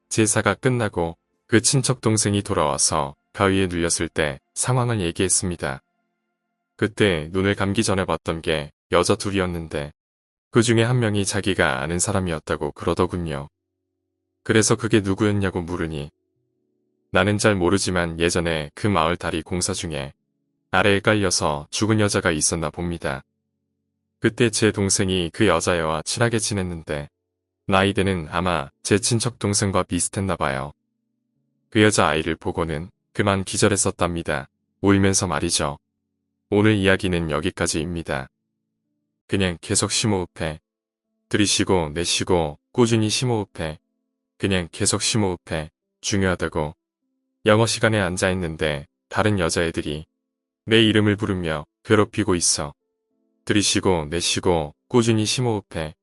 제사가 끝나고 그 친척 동생이 돌아와서 가위에 눌렸을 때 상황을 얘기했습니다. 그때 눈을 감기 전에 봤던 게 여자 둘이었는데 그 중에 한 명이 자기가 아는 사람이었다고 그러더군요. 그래서 그게 누구였냐고 물으니 나는 잘 모르지만 예전에 그 마을 다리 공사 중에 아래에 깔려서 죽은 여자가 있었나 봅니다. 그때 제 동생이 그 여자애와 친하게 지냈는데 나이대는 아마 제 친척 동생과 비슷했나 봐요. 그 여자 아이를 보고는 그만 기절했었답니다. 울면서 말이죠. 오늘 이야기는 여기까지입니다. 그냥 계속 심호흡해. 들이쉬고 내쉬고 꾸준히 심호흡해. 그냥 계속 심호흡해. 중요하다고. 영어 시간에 앉아있는데 다른 여자애들이 내 이름을 부르며 괴롭히고 있어. 들이쉬고 내쉬고 꾸준히 심호흡해.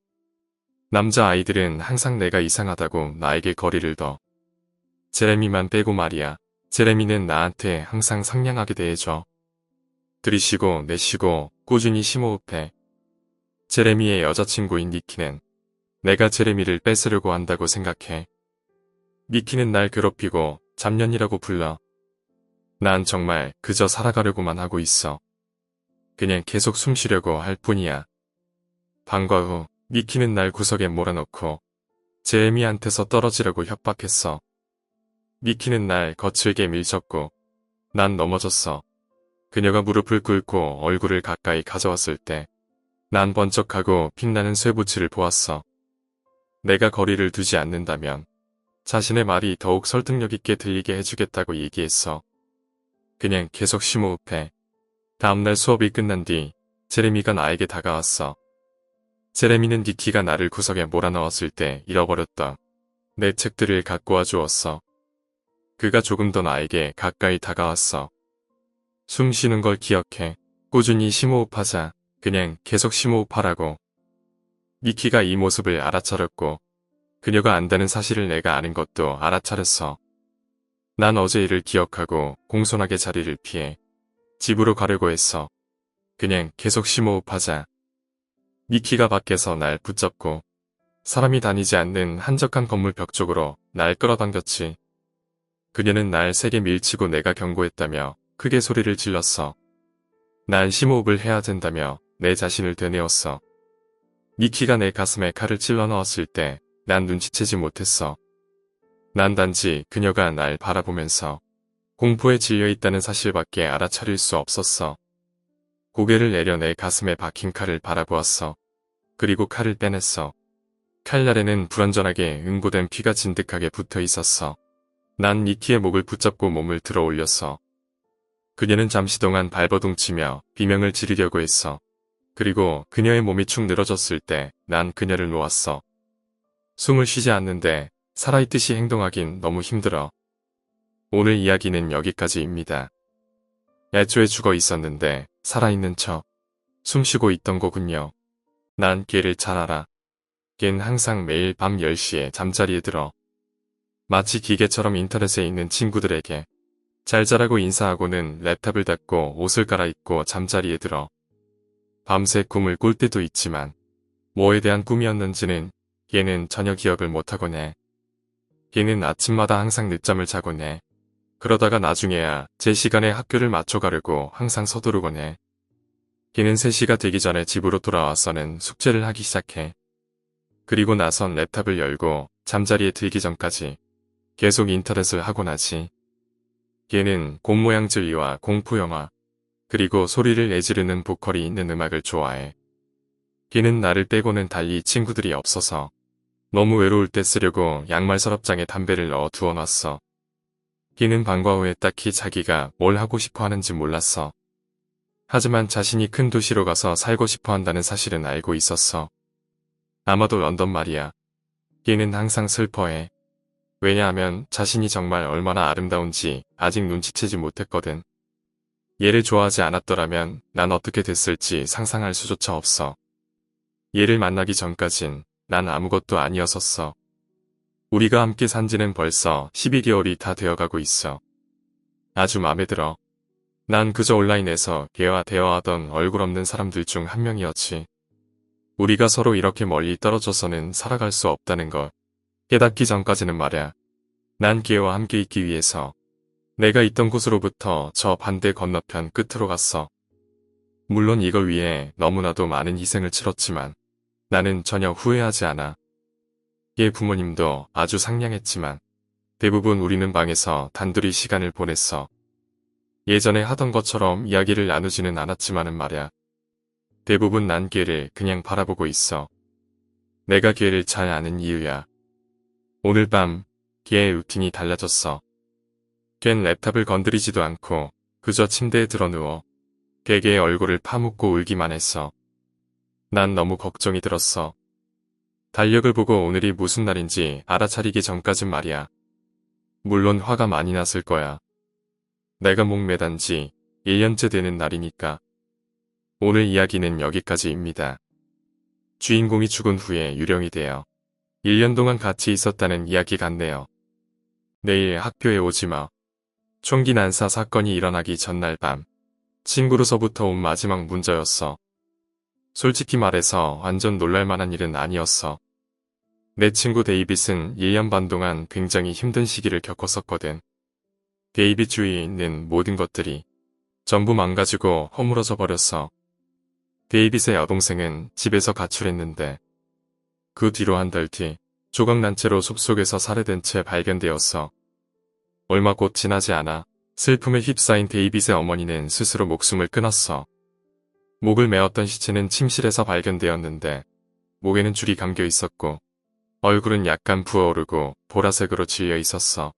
남자아이들은 항상 내가 이상하다고 나에게 거리를 둬. 제레미만 빼고 말이야. 제레미는 나한테 항상 상냥하게 대해줘. 들이쉬고 내쉬고 꾸준히 심호흡해. 제레미의 여자친구인 니키는 내가 제레미를 뺏으려고 한다고 생각해. 니키는 날 괴롭히고 잡년이라고 불러. 난 정말 그저 살아가려고만 하고 있어. 그냥 계속 숨 쉬려고 할 뿐이야. 방과 후 니키는 날 구석에 몰아넣고 제레미한테서 떨어지라고 협박했어. 니키는 날 거칠게 밀쳤고 난 넘어졌어. 그녀가 무릎을 꿇고 얼굴을 가까이 가져왔을 때 난 번쩍하고 빛나는 쇠붙이를 보았어. 내가 거리를 두지 않는다면 자신의 말이 더욱 설득력 있게 들리게 해주겠다고 얘기했어. 그냥 계속 심호흡해. 다음날 수업이 끝난 뒤 제레미가 나에게 다가왔어. 제레미는 니키가 나를 구석에 몰아넣었을 때 잃어버렸다. 내 책들을 갖고 와 주었어. 그가 조금 더 나에게 가까이 다가왔어. 숨 쉬는 걸 기억해. 꾸준히 심호흡하자. 그냥 계속 심호흡하라고. 니키가 이 모습을 알아차렸고 그녀가 안다는 사실을 내가 아는 것도 알아차렸어. 난 어제 일을 기억하고 공손하게 자리를 피해 집으로 가려고 했어. 그냥 계속 심호흡하자. 니키가 밖에서 날 붙잡고 사람이 다니지 않는 한적한 건물 벽 쪽으로 날 끌어당겼지. 그녀는 날 세게 밀치고 내가 경고했다며 크게 소리를 질렀어. 난 심호흡을 해야 된다며 내 자신을 되뇌었어. 니키가 내 가슴에 칼을 찔러 넣었을 때 난 눈치채지 못했어. 난 단지 그녀가 날 바라보면서 공포에 질려있다는 사실밖에 알아차릴 수 없었어. 고개를 내려 내 가슴에 박힌 칼을 바라보았어. 그리고 칼을 빼냈어. 칼날에는 불완전하게 응고된 피가 진득하게 붙어 있었어. 난 니키의 목을 붙잡고 몸을 들어 올렸어. 그녀는 잠시 동안 발버둥치며 비명을 지르려고 했어. 그리고 그녀의 몸이 축 늘어졌을 때 난 그녀를 놓았어. 숨을 쉬지 않는데 살아있듯이 행동하긴 너무 힘들어. 오늘 이야기는 여기까지입니다. 애초에 죽어 있었는데 살아있는 척 숨 쉬고 있던 거군요. 난 걔를 잘 알아. 걘 항상 매일 밤 10시에 잠자리에 들어. 마치 기계처럼 인터넷에 있는 친구들에게 잘 자라고 인사하고는 랩탑을 닫고 옷을 갈아입고 잠자리에 들어. 밤새 꿈을 꿀 때도 있지만 뭐에 대한 꿈이었는지는 얘는 전혀 기억을 못하곤 해. 걔는 아침마다 항상 늦잠을 자곤 해. 그러다가 나중에야 제 시간에 학교를 맞춰 가려고 항상 서두르곤 해. 걔는 3시가 되기 전에 집으로 돌아와서는 숙제를 하기 시작해. 그리고 나선 랩탑을 열고 잠자리에 들기 전까지 계속 인터넷을 하곤 하지. 걔는 곰모양질리와 공포영화, 그리고 소리를 내지르는 보컬이 있는 음악을 좋아해. 걔는 나를 빼고는 달리 친구들이 없어서 너무 외로울 때 쓰려고 양말 서랍장에 담배를 넣어 두어놨어. 걔는 방과 후에 딱히 자기가 뭘 하고 싶어 하는지 몰랐어. 하지만 자신이 큰 도시로 가서 살고 싶어 한다는 사실은 알고 있었어. 아마도 런던 말이야. 걔는 항상 슬퍼해. 왜냐하면 자신이 정말 얼마나 아름다운지 아직 눈치채지 못했거든. 얘를 좋아하지 않았더라면 난 어떻게 됐을지 상상할 수조차 없어. 얘를 만나기 전까진 난 아무것도 아니었었어. 우리가 함께 산 지는 벌써 12개월이 다 되어가고 있어. 아주 마음에 들어. 난 그저 온라인에서 걔와 대화하던 얼굴 없는 사람들 중 한 명이었지. 우리가 서로 이렇게 멀리 떨어져서는 살아갈 수 없다는 걸 깨닫기 전까지는 말야. 난 걔와 함께 있기 위해서 내가 있던 곳으로부터 저 반대 건너편 끝으로 갔어. 물론 이걸 위해 너무나도 많은 희생을 치렀지만 나는 전혀 후회하지 않아. 걔 부모님도 아주 상냥했지만 대부분 우리는 방에서 단둘이 시간을 보냈어. 예전에 하던 것처럼 이야기를 나누지는 않았지만은 말야. 대부분 난 걔를 그냥 바라보고 있어. 내가 걔를 잘 아는 이유야. 오늘 밤 걔의 루틴이 달라졌어. 걘 랩탑을 건드리지도 않고 그저 침대에 드러누워 걔의 얼굴을 파묻고 울기만 했어. 난 너무 걱정이 들었어. 달력을 보고 오늘이 무슨 날인지 알아차리기 전까진 말이야. 물론 화가 많이 났을 거야. 내가 목매단 지 1년째 되는 날이니까. 오늘 이야기는 여기까지입니다. 주인공이 죽은 후에 유령이 되어 1년 동안 같이 있었다는 이야기 같네요. 내일 학교에 오지 마. 총기 난사 사건이 일어나기 전날 밤. 친구로서부터 온 마지막 문자였어. 솔직히 말해서 완전 놀랄만한 일은 아니었어. 내 친구 데이빗은 1년 반 동안 굉장히 힘든 시기를 겪었었거든. 데이빗 주위에 있는 모든 것들이 전부 망가지고 허물어져 버렸어. 데이빗의 여동생은 집에서 가출했는데 그 뒤로 한 달 뒤 조각난 채로 숲속에서 살해된 채 발견되었어. 얼마 곧 지나지 않아 슬픔에 휩싸인 데이빗의 어머니는 스스로 목숨을 끊었어. 목을 메었던 시체는 침실에서 발견되었는데 목에는 줄이 감겨 있었고 얼굴은 약간 부어오르고 보라색으로 질려 있었어.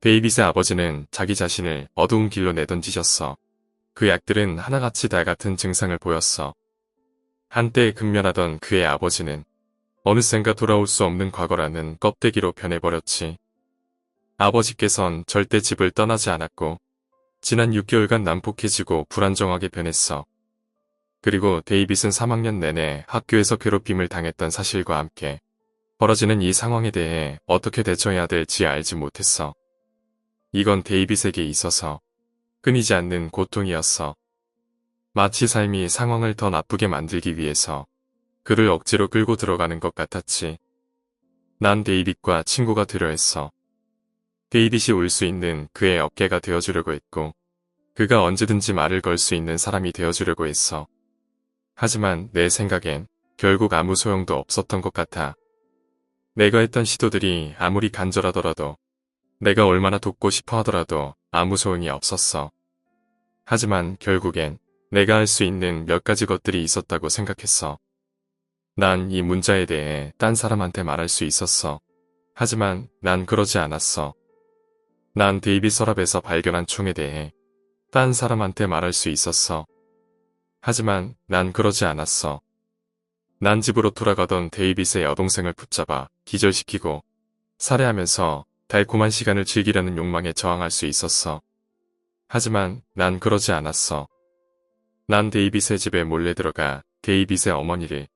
데이빗의 아버지는 자기 자신을 어두운 길로 내던지셨어. 그 약들은 하나같이 달 같은 증상을 보였어. 한때 근면하던 그의 아버지는 어느샌가 돌아올 수 없는 과거라는 껍데기로 변해버렸지. 아버지께선 절대 집을 떠나지 않았고 지난 6개월간 난폭해지고 불안정하게 변했어. 그리고 데이빗은 3학년 내내 학교에서 괴롭힘을 당했던 사실과 함께 벌어지는 이 상황에 대해 어떻게 대처해야 될지 알지 못했어. 이건 데이빗에게 있어서 끊이지 않는 고통이었어. 마치 삶이 상황을 더 나쁘게 만들기 위해서 그를 억지로 끌고 들어가는 것 같았지. 난 데이빗과 친구가 되려 했어. 데이빗이 울 수 있는 그의 어깨가 되어주려고 했고 그가 언제든지 말을 걸 수 있는 사람이 되어주려고 했어. 하지만 내 생각엔 결국 아무 소용도 없었던 것 같아. 내가 했던 시도들이 아무리 간절하더라도 내가 얼마나 돕고 싶어 하더라도 아무 소용이 없었어. 하지만 결국엔 내가 할 수 있는 몇 가지 것들이 있었다고 생각했어. 난 이 문자에 대해 딴 사람한테 말할 수 있었어. 하지만 난 그러지 않았어. 난 데이빗 서랍에서 발견한 총에 대해 딴 사람한테 말할 수 있었어. 하지만 난 그러지 않았어. 난 집으로 돌아가던 데이빗의 여동생을 붙잡아 기절시키고 살해하면서 달콤한 시간을 즐기려는 욕망에 저항할 수 있었어. 하지만 난 그러지 않았어. 난 데이빗의 집에 몰래 들어가 데이빗의 어머니를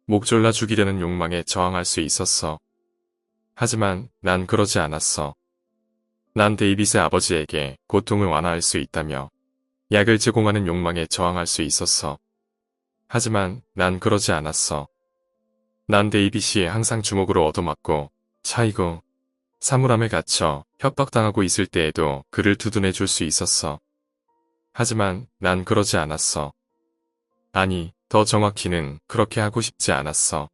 목 졸라 죽이려는 욕망에 저항할 수 있었어. 하지만 난 그러지 않았어. 난 데이빗의 아버지에게 고통을 완화할 수 있다며 약을 제공하는 욕망에 저항할 수 있었어. 하지만 난 그러지 않았어. 난 데이빗이 항상 주먹으로 얻어맞고 차이고 사물함에 갇혀 협박당하고 있을 때에도 그를 두둔해 줄 수 있었어. 하지만 난 그러지 않았어. 아니, 더 정확히는 그렇게 하고 싶지 않았어.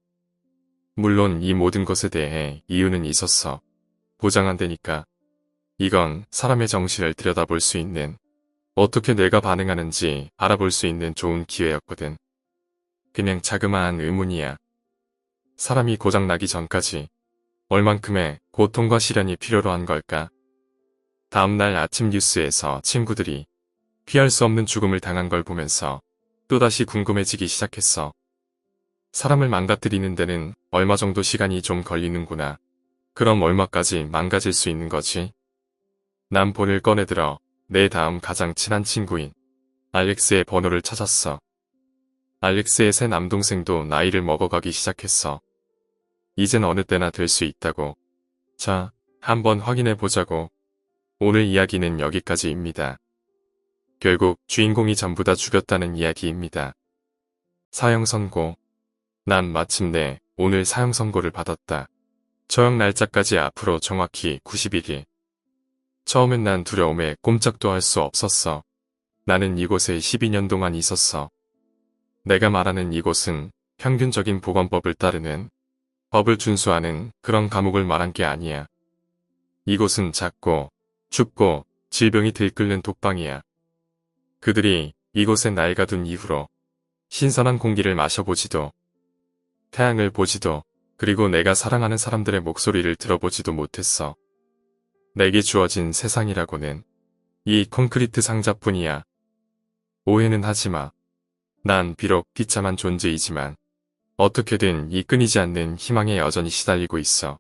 물론 이 모든 것에 대해 이유는 있었어. 보장 안 되니까. 이건 사람의 정신을 들여다볼 수 있는, 어떻게 뇌가 반응하는지 알아볼 수 있는 좋은 기회였거든. 그냥 자그마한 의문이야. 사람이 고장나기 전까지 얼만큼의 고통과 시련이 필요로 한 걸까? 다음날 아침 뉴스에서 친구들이 피할 수 없는 죽음을 당한 걸 보면서 또다시 궁금해지기 시작했어. 사람을 망가뜨리는 데는 얼마 정도 시간이 좀 걸리는구나. 그럼 얼마까지 망가질 수 있는 거지? 난 폰을 꺼내들어 내 다음 가장 친한 친구인 알렉스의 번호를 찾았어. 알렉스의 새 남동생도 나이를 먹어가기 시작했어. 이젠 어느 때나 될 수 있다고. 자, 한번 확인해 보자고. 오늘 이야기는 여기까지입니다. 결국 주인공이 전부 다 죽였다는 이야기입니다. 사형 선고. 난 마침내 오늘 사형 선고를 받았다. 처형 날짜까지 앞으로 정확히 91일. 처음엔 난 두려움에 꼼짝도 할 수 없었어. 나는 이곳에 12년 동안 있었어. 내가 말하는 이곳은 평균적인 보건법을 따르는, 법을 준수하는 그런 감옥을 말한 게 아니야. 이곳은 작고 춥고 질병이 들끓는 독방이야. 그들이 이곳에 날 가둔 이후로 신선한 공기를 마셔보지도, 태양을 보지도, 그리고 내가 사랑하는 사람들의 목소리를 들어보지도 못했어. 내게 주어진 세상이라고는 이 콘크리트 상자뿐이야. 오해는 하지마. 난 비록 비참한 존재이지만 어떻게든 이 끊이지 않는 희망에 여전히 시달리고 있어.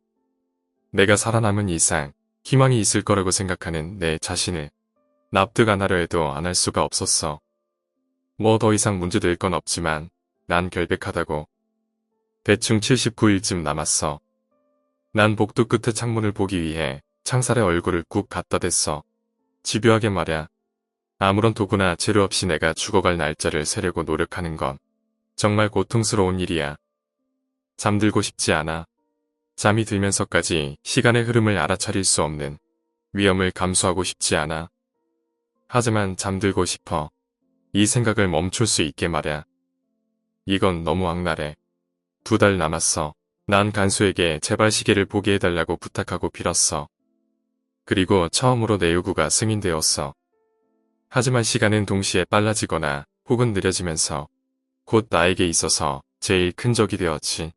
내가 살아남은 이상 희망이 있을 거라고 생각하는 내 자신을 납득 안 하려 해도 안 할 수가 없었어. 뭐 더 이상 문제될 건 없지만 난 결백하다고. 대충 79일쯤 남았어. 난 복도 끝에 창문을 보기 위해 창살에 얼굴을 꾹 갖다 댔어. 집요하게 말야. 아무런 도구나 재료 없이 내가 죽어갈 날짜를 세려고 노력하는 건 정말 고통스러운 일이야. 잠들고 싶지 않아. 잠이 들면서까지 시간의 흐름을 알아차릴 수 없는 위험을 감수하고 싶지 않아. 하지만 잠들고 싶어. 이 생각을 멈출 수 있게 말야. 이건 너무 악랄해. 2달 남았어. 난 간수에게 제발 시계를 보게 해달라고 부탁하고 빌었어. 그리고 처음으로 내 요구가 승인되었어. 하지만 시간은 동시에 빨라지거나 혹은 느려지면서 곧 나에게 있어서 제일 큰 적이 되었지.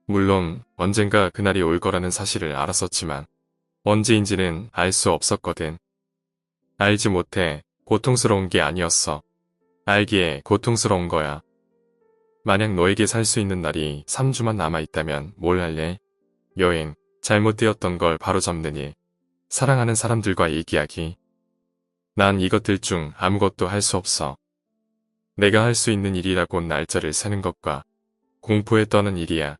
물론 언젠가 그날이 올 거라는 사실을 알았었지만 언제인지는 알 수 없었거든. 알지 못해 고통스러운 게 아니었어. 알기에 고통스러운 거야. 만약 너에게 살 수 있는 날이 3주만 남아있다면 뭘 할래? 여행, 잘못되었던 걸 바로잡는 일, 사랑하는 사람들과 얘기하기. 난 이것들 중 아무것도 할 수 없어. 내가 할 수 있는 일이라곤 날짜를 세는 것과 공포에 떠는 일이야.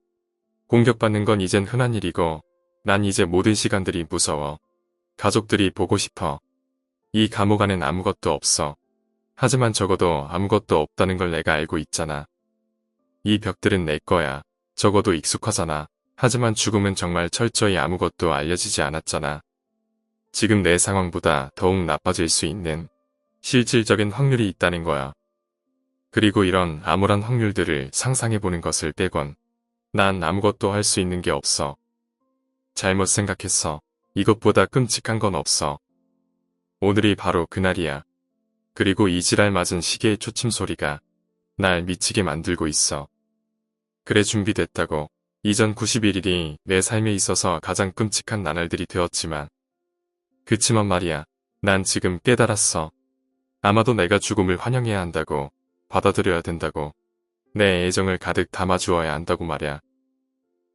공격받는 건 이젠 흔한 일이고 난 이제 모든 시간들이 무서워. 가족들이 보고 싶어. 이 감옥 안엔 아무것도 없어. 하지만 적어도 아무것도 없다는 걸 내가 알고 있잖아. 이 벽들은 내 거야. 적어도 익숙하잖아. 하지만 죽음은 정말 철저히 아무것도 알려지지 않았잖아. 지금 내 상황보다 더욱 나빠질 수 있는 실질적인 확률이 있다는 거야. 그리고 이런 암울한 확률들을 상상해보는 것을 빼곤 난 아무것도 할 수 있는 게 없어. 잘못 생각했어. 이것보다 끔찍한 건 없어. 오늘이 바로 그날이야. 그리고 이 지랄 맞은 시계의 초침 소리가 날 미치게 만들고 있어. 그래 준비됐다고. 이전 91일이 내 삶에 있어서 가장 끔찍한 나날들이 되었지만 그치만 말이야. 난 지금 깨달았어. 아마도 내가 죽음을 환영해야 한다고. 받아들여야 된다고. 내 애정을 가득 담아주어야 한다고 말이야.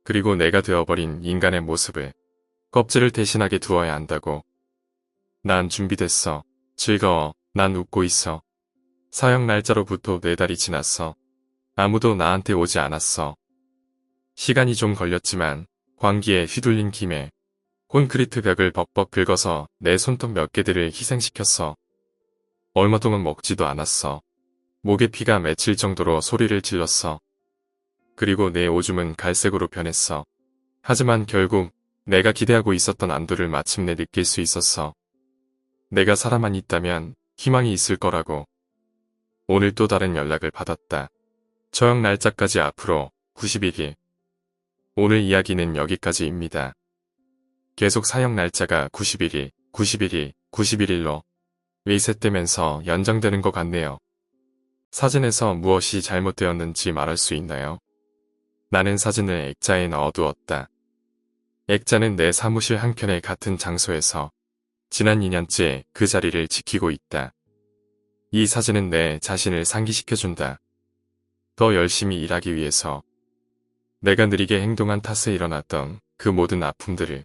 그리고 내가 되어버린 인간의 모습을 껍질을 대신하게 두어야 한다고. 난 준비됐어. 즐거워. 난 웃고 있어. 사형 날짜로부터 4달이 지났어. 아무도 나한테 오지 않았어. 시간이 좀 걸렸지만 광기에 휘둘린 김에 콘크리트 벽을 벅벅 긁어서 내 손톱 몇 개들을 희생시켰어. 얼마 동안 먹지도 않았어. 목에 피가 맺힐 정도로 소리를 질렀어. 그리고 내 오줌은 갈색으로 변했어. 하지만 결국 내가 기대하고 있었던 안도를 마침내 느낄 수 있었어. 내가 살아만 있다면 희망이 있을 거라고. 오늘 또 다른 연락을 받았다. 처형 날짜까지 앞으로 91일. 오늘 이야기는 여기까지입니다. 계속 사형 날짜가 91일, 91일, 91일로 리셋되면서 연장되는 것 같네요. 사진에서 무엇이 잘못되었는지 말할 수 있나요? 나는 사진을 액자에 넣어두었다. 액자는 내 사무실 한켠의 같은 장소에서 지난 2년째 그 자리를 지키고 있다. 이 사진은 내 자신을 상기시켜준다. 더 열심히 일하기 위해서. 내가 느리게 행동한 탓에 일어났던 그 모든 아픔들을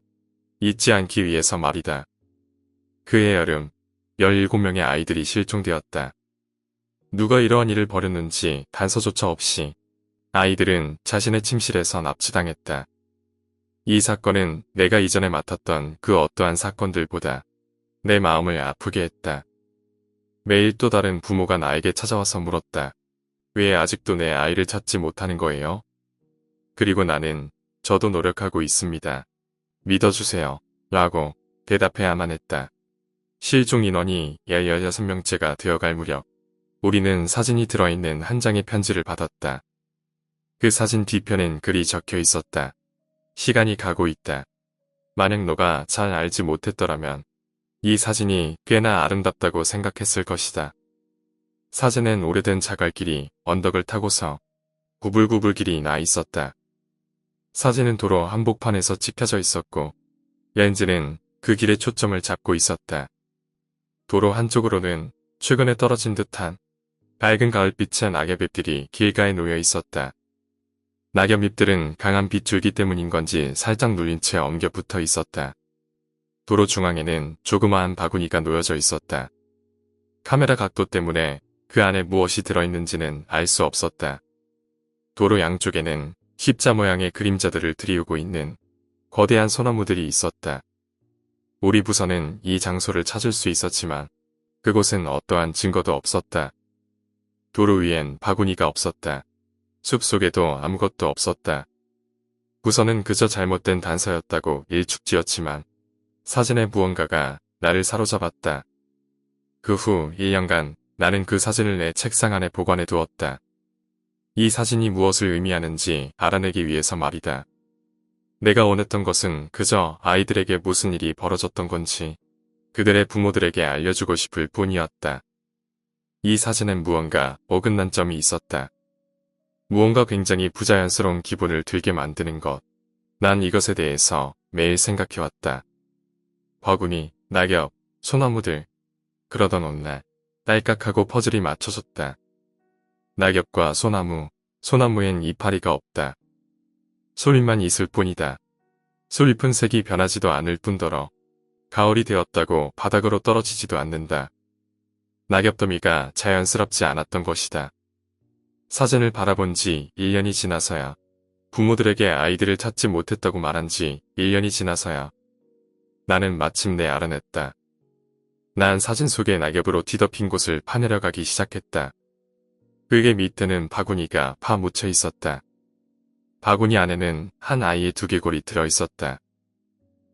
잊지 않기 위해서 말이다. 그해 여름, 17명의 아이들이 실종되었다. 누가 이러한 일을 벌였는지 단서조차 없이 아이들은 자신의 침실에서 납치당했다. 이 사건은 내가 이전에 맡았던 그 어떠한 사건들보다 내 마음을 아프게 했다. 매일 또 다른 부모가 나에게 찾아와서 물었다. 왜 아직도 내 아이를 찾지 못하는 거예요? 그리고 나는 저도 노력하고 있습니다. 믿어주세요. 라고 대답해야만 했다. 실종 인원이 16명째가 되어갈 무렵 우리는 사진이 들어있는 한 장의 편지를 받았다. 그 사진 뒤편엔 글이 적혀 있었다. 시간이 가고 있다. 만약 너가 잘 알지 못했더라면 이 사진이 꽤나 아름답다고 생각했을 것이다. 사진엔 오래된 자갈길이 언덕을 타고서 구불구불 길이 나 있었다. 사진은 도로 한복판에서 찍혀져 있었고 렌즈는 그 길의 초점을 잡고 있었다. 도로 한쪽으로는 최근에 떨어진 듯한 밝은 가을빛의 낙엽잎들이 길가에 놓여 있었다. 낙엽잎들은 강한 빗줄기 때문인 건지 살짝 눌린 채 엉겨 붙어 있었다. 도로 중앙에는 조그마한 바구니가 놓여져 있었다. 카메라 각도 때문에 그 안에 무엇이 들어있는지는 알 수 없었다. 도로 양쪽에는 십자 모양의 그림자들을 들이우고 있는 거대한 소나무들이 있었다. 우리 부서는 이 장소를 찾을 수 있었지만 그곳엔 어떠한 증거도 없었다. 도로 위엔 바구니가 없었다. 숲속에도 아무것도 없었다. 부서는 그저 잘못된 단서였다고 일축지었지만 사진의 무언가가 나를 사로잡았다. 그 후 1년간 나는 그 사진을 내 책상 안에 보관해 두었다. 이 사진이 무엇을 의미하는지 알아내기 위해서 말이다. 내가 원했던 것은 그저 아이들에게 무슨 일이 벌어졌던 건지 그들의 부모들에게 알려주고 싶을 뿐이었다. 이 사진엔 무언가 어긋난 점이 있었다. 무언가 굉장히 부자연스러운 기분을 들게 만드는 것. 난 이것에 대해서 매일 생각해왔다. 바구니, 낙엽, 소나무들. 그러던 어느 날 딸깍하고 퍼즐이 맞춰졌다. 낙엽과 소나무, 소나무엔 이파리가 없다. 솔잎만 있을 뿐이다. 솔잎은 색이 변하지도 않을 뿐더러 가을이 되었다고 바닥으로 떨어지지도 않는다. 낙엽더미가 자연스럽지 않았던 것이다. 사진을 바라본 지 1년이 지나서야 부모들에게 아이들을 찾지 못했다고 말한 지 1년이 지나서야 나는 마침내 알아냈다. 난 사진 속의 낙엽으로 뒤덮인 곳을 파내려가기 시작했다. 그게 밑에는 바구니가 파묻혀 있었다. 바구니 안에는 한 아이의 두개골이 들어있었다.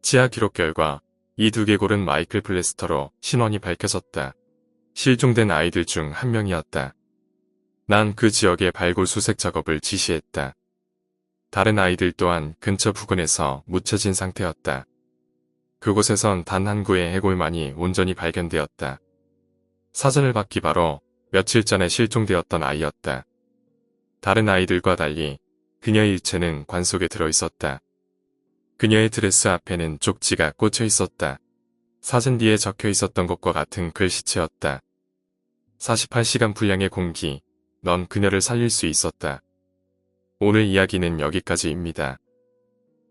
치아 기록 결과 이 두개골은 마이클 플래스터로 신원이 밝혀졌다. 실종된 아이들 중 한 명이었다. 난 그 지역의 발굴 수색 작업을 지시했다. 다른 아이들 또한 근처 부근에서 묻혀진 상태였다. 그곳에선 단 한 구의 해골만이 온전히 발견되었다. 사진을 받기 바로 며칠 전에 실종되었던 아이였다. 다른 아이들과 달리 그녀의 일체는 관 속에 들어있었다. 그녀의 드레스 앞에는 쪽지가 꽂혀 있었다. 사진 뒤에 적혀 있었던 것과 같은 글씨체였다. 48시간 분량의 공기, 넌 그녀를 살릴 수 있었다. 오늘 이야기는 여기까지입니다.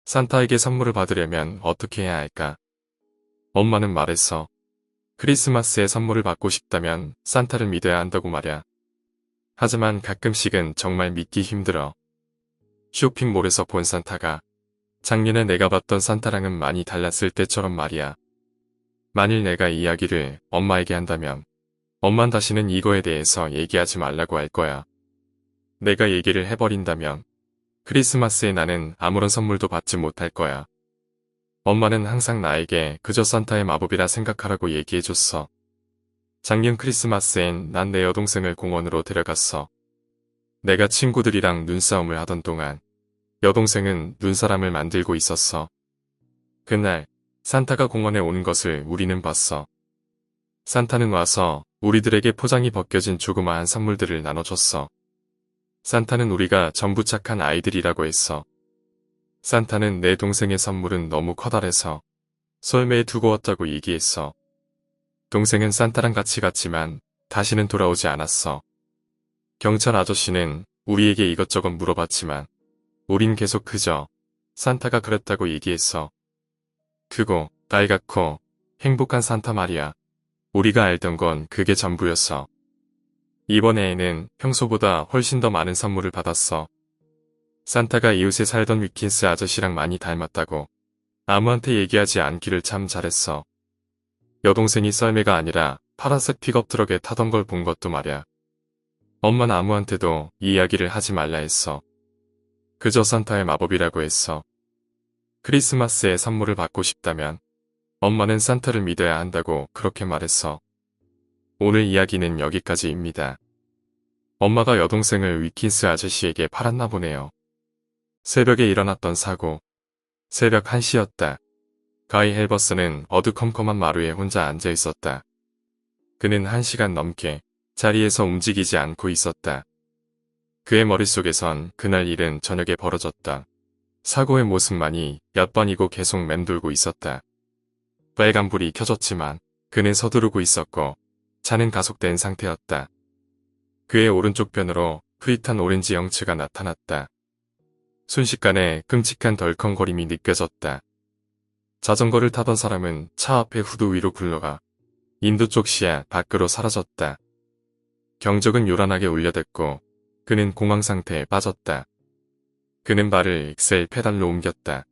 산타에게 선물을 받으려면 어떻게 해야 할까? 엄마는 말했어. 크리스마스에 선물을 받고 싶다면 산타를 믿어야 한다고 말야. 하지만 가끔씩은 정말 믿기 힘들어. 쇼핑몰에서 본 산타가 작년에 내가 봤던 산타랑은 많이 달랐을 때처럼 말이야. 만일 내가 이 이야기를 엄마에게 한다면 엄만 다시는 이거에 대해서 얘기하지 말라고 할 거야. 내가 얘기를 해버린다면 크리스마스에 나는 아무런 선물도 받지 못할 거야. 엄마는 항상 나에게 그저 산타의 마법이라 생각하라고 얘기해줬어. 작년 크리스마스엔 난 내 여동생을 공원으로 데려갔어. 내가 친구들이랑 눈싸움을 하던 동안 여동생은 눈사람을 만들고 있었어. 그날 산타가 공원에 오는 것을 우리는 봤어. 산타는 와서 우리들에게 포장이 벗겨진 조그마한 선물들을 나눠줬어. 산타는 우리가 전부 착한 아이들이라고 했어. 산타는 내 동생의 선물은 너무 커다래서 썰매에 두고 왔다고 얘기했어. 동생은 산타랑 같이 갔지만 다시는 돌아오지 않았어. 경찰 아저씨는 우리에게 이것저것 물어봤지만 우린 계속 그저 산타가 그랬다고 얘기했어. 크고 빨갛고 행복한 산타 말이야. 우리가 알던 건 그게 전부였어. 이번 해에는 평소보다 훨씬 더 많은 선물을 받았어. 산타가 이웃에 살던 위킨스 아저씨랑 많이 닮았다고 아무한테 얘기하지 않기를 참 잘했어. 여동생이 썰매가 아니라 파란색 픽업 트럭에 타던 걸 본 것도 말야. 엄마는 아무한테도 이 이야기를 하지 말라 했어. 그저 산타의 마법이라고 했어. 크리스마스에 선물을 받고 싶다면 엄마는 산타를 믿어야 한다고 그렇게 말했어. 오늘 이야기는 여기까지입니다. 엄마가 여동생을 위킨스 아저씨에게 팔았나 보네요. 새벽에 일어났던 사고. 새벽 1시였다. 가이 헬버스는 어두컴컴한 마루에 혼자 앉아 있었다. 그는 1시간 넘게 자리에서 움직이지 않고 있었다. 그의 머릿속에선 그날 일은 저녁에 벌어졌다. 사고의 모습만이 몇 번이고 계속 맴돌고 있었다. 빨간불이 켜졌지만 그는 서두르고 있었고 차는 가속된 상태였다. 그의 오른쪽 편으로 흐릿한 오렌지 영츠가 나타났다. 순식간에 끔찍한 덜컹거림이 느껴졌다. 자전거를 타던 사람은 차 앞에 후드 위로 굴러가 인도 쪽 시야 밖으로 사라졌다. 경적은 요란하게 울려댔고 그는 공황 상태에 빠졌다. 그는 발을 엑셀 페달로 옮겼다.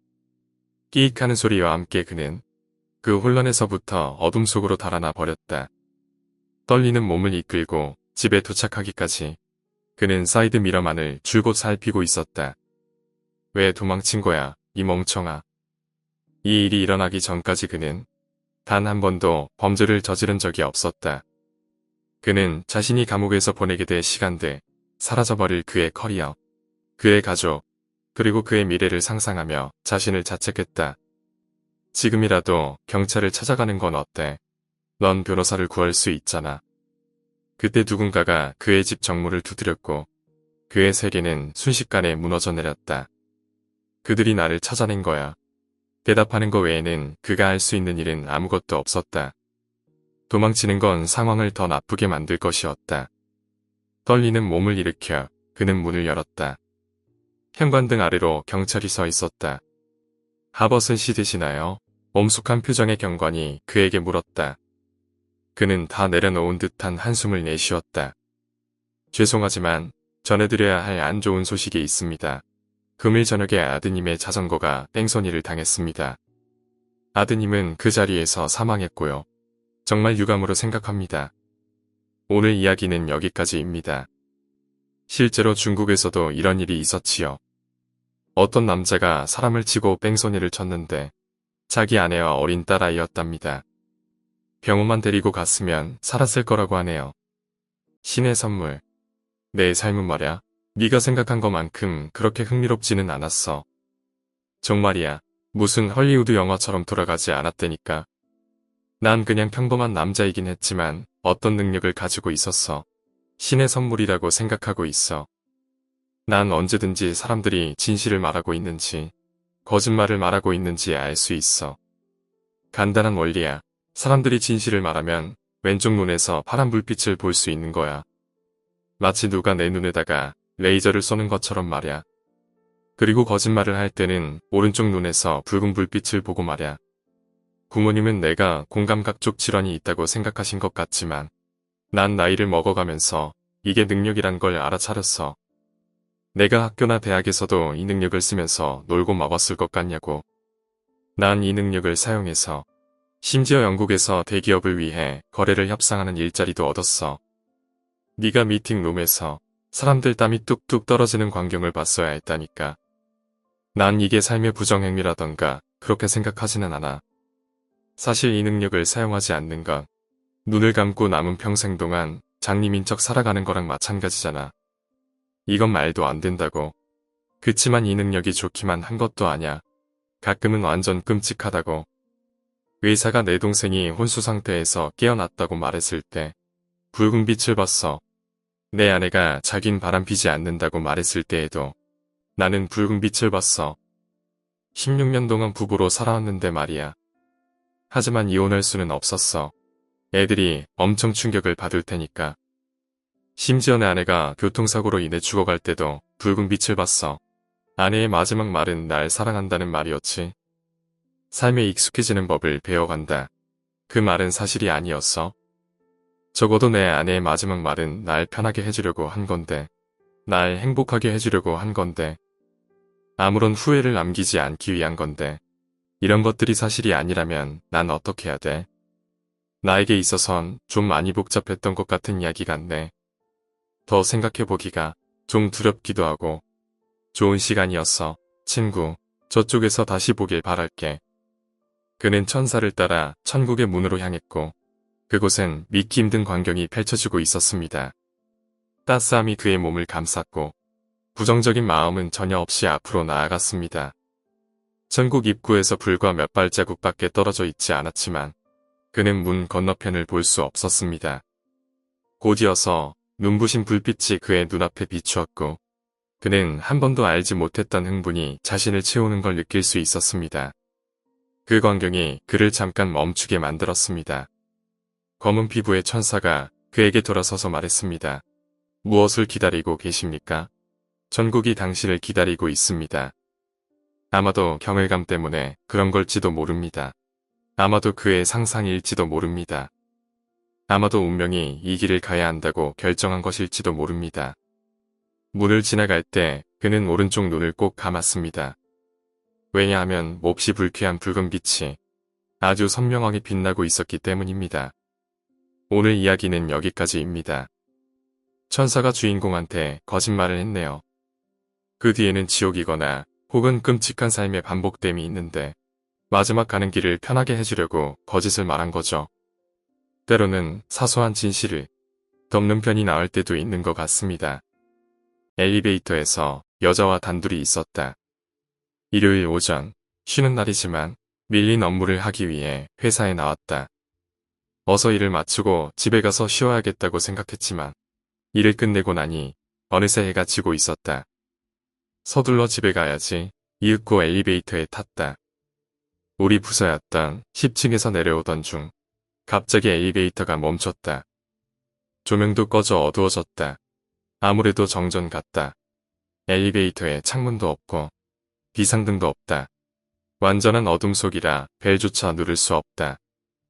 끼익하는 소리와 함께 그는 그 혼란에서부터 어둠 속으로 달아나 버렸다. 떨리는 몸을 이끌고 집에 도착하기까지 그는 사이드 미러만을 줄곧 살피고 있었다. 왜 도망친 거야, 이 멍청아. 이 일이 일어나기 전까지 그는 단 한 번도 범죄를 저지른 적이 없었다. 그는 자신이 감옥에서 보내게 될 시간들, 사라져버릴 그의 커리어, 그의 가족, 그리고 그의 미래를 상상하며 자신을 자책했다. 지금이라도 경찰을 찾아가는 건 어때? 넌 변호사를 구할 수 있잖아. 그때 누군가가 그의 집 정문을 두드렸고 그의 세계는 순식간에 무너져 내렸다. 그들이 나를 찾아낸 거야. 대답하는 거 외에는 그가 할 수 있는 일은 아무것도 없었다. 도망치는 건 상황을 더 나쁘게 만들 것이었다. 떨리는 몸을 일으켜 그는 문을 열었다. 현관등 아래로 경찰이 서 있었다. 하버슨 씨 되시나요? 엄숙한 표정의 경관이 그에게 물었다. 그는 다 내려놓은 듯한 한숨을 내쉬었다. 죄송하지만 전해드려야 할 안 좋은 소식이 있습니다. 금일 저녁에 아드님의 자전거가 뺑소니를 당했습니다. 아드님은 그 자리에서 사망했고요. 정말 유감으로 생각합니다. 오늘 이야기는 여기까지입니다. 실제로 중국에서도 이런 일이 있었지요. 어떤 남자가 사람을 치고 뺑소니를 쳤는데 자기 아내와 어린 딸아이였답니다. 병원만 데리고 갔으면 살았을 거라고 하네요. 신의 선물. 내 삶은 말야. 네가 생각한 것만큼 그렇게 흥미롭지는 않았어. 정말이야. 무슨 헐리우드 영화처럼 돌아가지 않았다니까. 난 그냥 평범한 남자이긴 했지만 어떤 능력을 가지고 있었어. 신의 선물이라고 생각하고 있어. 난 언제든지 사람들이 진실을 말하고 있는지 거짓말을 말하고 있는지 알 수 있어. 간단한 원리야. 사람들이 진실을 말하면 왼쪽 눈에서 파란 불빛을 볼 수 있는 거야. 마치 누가 내 눈에다가 레이저를 쏘는 것처럼 말야. 그리고 거짓말을 할 때는 오른쪽 눈에서 붉은 불빛을 보고 말야. 부모님은 내가 공감각 쪽 질환이 있다고 생각하신 것 같지만 난 나이를 먹어가면서 이게 능력이란 걸 알아차렸어. 내가 학교나 대학에서도 이 능력을 쓰면서 놀고 먹었을 것 같냐고. 난 이 능력을 사용해서 심지어 영국에서 대기업을 위해 거래를 협상하는 일자리도 얻었어. 네가 미팅룸에서 사람들 땀이 뚝뚝 떨어지는 광경을 봤어야 했다니까. 난 이게 삶의 부정행위라던가 그렇게 생각하지는 않아. 사실 이 능력을 사용하지 않는 건 눈을 감고 남은 평생 동안 장님인 척 살아가는 거랑 마찬가지잖아. 이건 말도 안 된다고. 그치만 이 능력이 좋기만 한 것도 아냐. 가끔은 완전 끔찍하다고. 의사가 내 동생이 혼수 상태에서 깨어났다고 말했을 때 붉은 빛을 봤어. 내 아내가 자긴 바람피지 않는다고 말했을 때에도 나는 붉은 빛을 봤어. 16년 동안 부부로 살아왔는데 말이야. 하지만 이혼할 수는 없었어. 애들이 엄청 충격을 받을 테니까. 심지어 내 아내가 교통사고로 인해 죽어갈 때도 붉은 빛을 봤어. 아내의 마지막 말은 날 사랑한다는 말이었지. 삶에 익숙해지는 법을 배워간다. 그 말은 사실이 아니었어. 적어도 내 아내의 마지막 말은 날 편하게 해주려고 한 건데, 날 행복하게 해주려고 한 건데, 아무런 후회를 남기지 않기 위한 건데, 이런 것들이 사실이 아니라면 난 어떻게 해야 돼? 나에게 있어선 좀 많이 복잡했던 것 같은 이야기 같네. 더 생각해보기가 좀 두렵기도 하고. 좋은 시간이었어. 친구, 저쪽에서 다시 보길 바랄게. 그는 천사를 따라 천국의 문으로 향했고 그곳엔 믿기 힘든 광경이 펼쳐지고 있었습니다. 따스함이 그의 몸을 감쌌고 부정적인 마음은 전혀 없이 앞으로 나아갔습니다. 천국 입구에서 불과 몇 발자국밖에 떨어져 있지 않았지만 그는 문 건너편을 볼 수 없었습니다. 곧이어서 눈부신 불빛이 그의 눈앞에 비추었고 그는 한 번도 알지 못했던 흥분이 자신을 채우는 걸 느낄 수 있었습니다. 그 광경이 그를 잠깐 멈추게 만들었습니다. 검은 피부의 천사가 그에게 돌아서서 말했습니다. 무엇을 기다리고 계십니까? 천국이 당신을 기다리고 있습니다. 아마도 경외감 때문에 그런 걸지도 모릅니다. 아마도 그의 상상일지도 모릅니다. 아마도 운명이 이 길을 가야 한다고 결정한 것일지도 모릅니다. 문을 지나갈 때 그는 오른쪽 눈을 꼭 감았습니다. 왜냐하면 몹시 불쾌한 붉은 빛이 아주 선명하게 빛나고 있었기 때문입니다. 오늘 이야기는 여기까지입니다. 천사가 주인공한테 거짓말을 했네요. 그 뒤에는 지옥이거나 혹은 끔찍한 삶의 반복됨이 있는데 마지막 가는 길을 편하게 해주려고 거짓을 말한 거죠. 때로는 사소한 진실을 덮는 편이 나을 때도 있는 것 같습니다. 엘리베이터에서 여자와 단둘이 있었다. 일요일 오전, 쉬는 날이지만 밀린 업무를 하기 위해 회사에 나왔다. 어서 일을 마치고 집에 가서 쉬어야겠다고 생각했지만 일을 끝내고 나니 어느새 해가 지고 있었다. 서둘러 집에 가야지 이윽고 엘리베이터에 탔다. 우리 부서였던 10층에서 내려오던 중 갑자기 엘리베이터가 멈췄다. 조명도 꺼져 어두워졌다. 아무래도 정전 같다. 엘리베이터에 창문도 없고 비상등도 없다. 완전한 어둠 속이라 벨조차 누를 수 없다.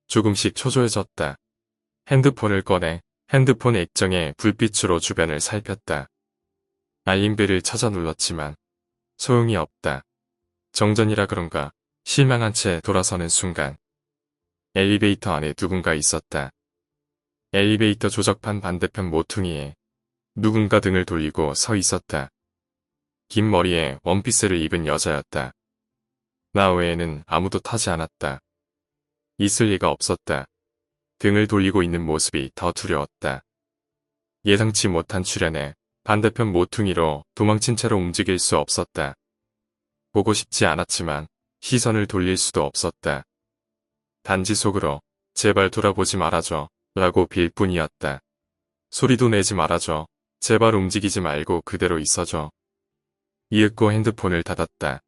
조금씩 초조해졌다. 핸드폰을 꺼내 핸드폰 액정의 불빛으로 주변을 살폈다. 알림벨을 찾아 눌렀지만 소용이 없다. 정전이라 그런가 실망한 채 돌아서는 순간 엘리베이터 안에 누군가 있었다. 엘리베이터 조작판 반대편 모퉁이에 누군가 등을 돌리고 서 있었다. 긴 머리에 원피스를 입은 여자였다. 나 외에는 아무도 타지 않았다. 있을 리가 없었다. 등을 돌리고 있는 모습이 더 두려웠다. 예상치 못한 출현에 반대편 모퉁이로 도망친 채로 움직일 수 없었다. 보고 싶지 않았지만 시선을 돌릴 수도 없었다. 단지 속으로 제발 돌아보지 말아줘 라고 빌 뿐이었다. 소리도 내지 말아줘. 제발 움직이지 말고 그대로 있어줘. 이윽고 핸드폰을 닫았다.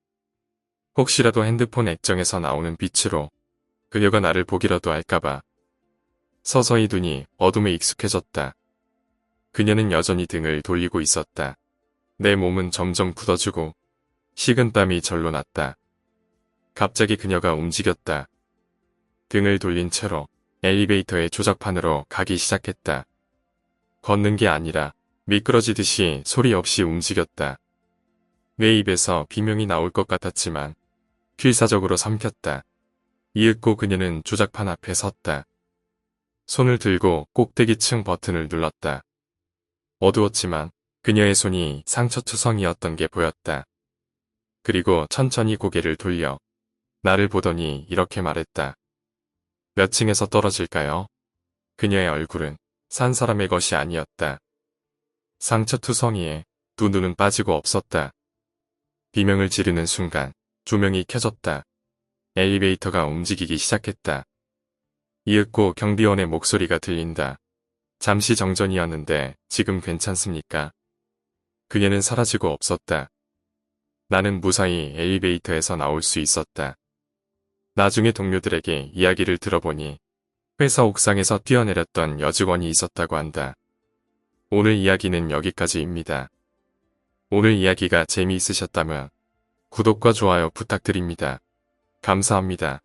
혹시라도 핸드폰 액정에서 나오는 빛으로 그녀가 나를 보기라도 할까봐. 서서히 눈이 어둠에 익숙해졌다. 그녀는 여전히 등을 돌리고 있었다. 내 몸은 점점 굳어지고 식은땀이 절로 났다. 갑자기 그녀가 움직였다. 등을 돌린 채로 엘리베이터의 조작판으로 가기 시작했다. 걷는 게 아니라 미끄러지듯이 소리 없이 움직였다. 내 입에서 비명이 나올 것 같았지만 필사적으로 삼켰다. 이윽고 그녀는 조작판 앞에 섰다. 손을 들고 꼭대기층 버튼을 눌렀다. 어두웠지만 그녀의 손이 상처투성이었던 게 보였다. 그리고 천천히 고개를 돌려 나를 보더니 이렇게 말했다. 몇 층에서 떨어질까요? 그녀의 얼굴은 산 사람의 것이 아니었다. 상처투성이에 두 눈은 빠지고 없었다. 비명을 지르는 순간 조명이 켜졌다. 엘리베이터가 움직이기 시작했다. 이윽고 경비원의 목소리가 들린다. 잠시 정전이었는데 지금 괜찮습니까? 그녀는 사라지고 없었다. 나는 무사히 엘리베이터에서 나올 수 있었다. 나중에 동료들에게 이야기를 들어보니 회사 옥상에서 뛰어내렸던 여직원이 있었다고 한다. 오늘 이야기는 여기까지입니다. 오늘 이야기가 재미있으셨다면 구독과 좋아요 부탁드립니다. 감사합니다.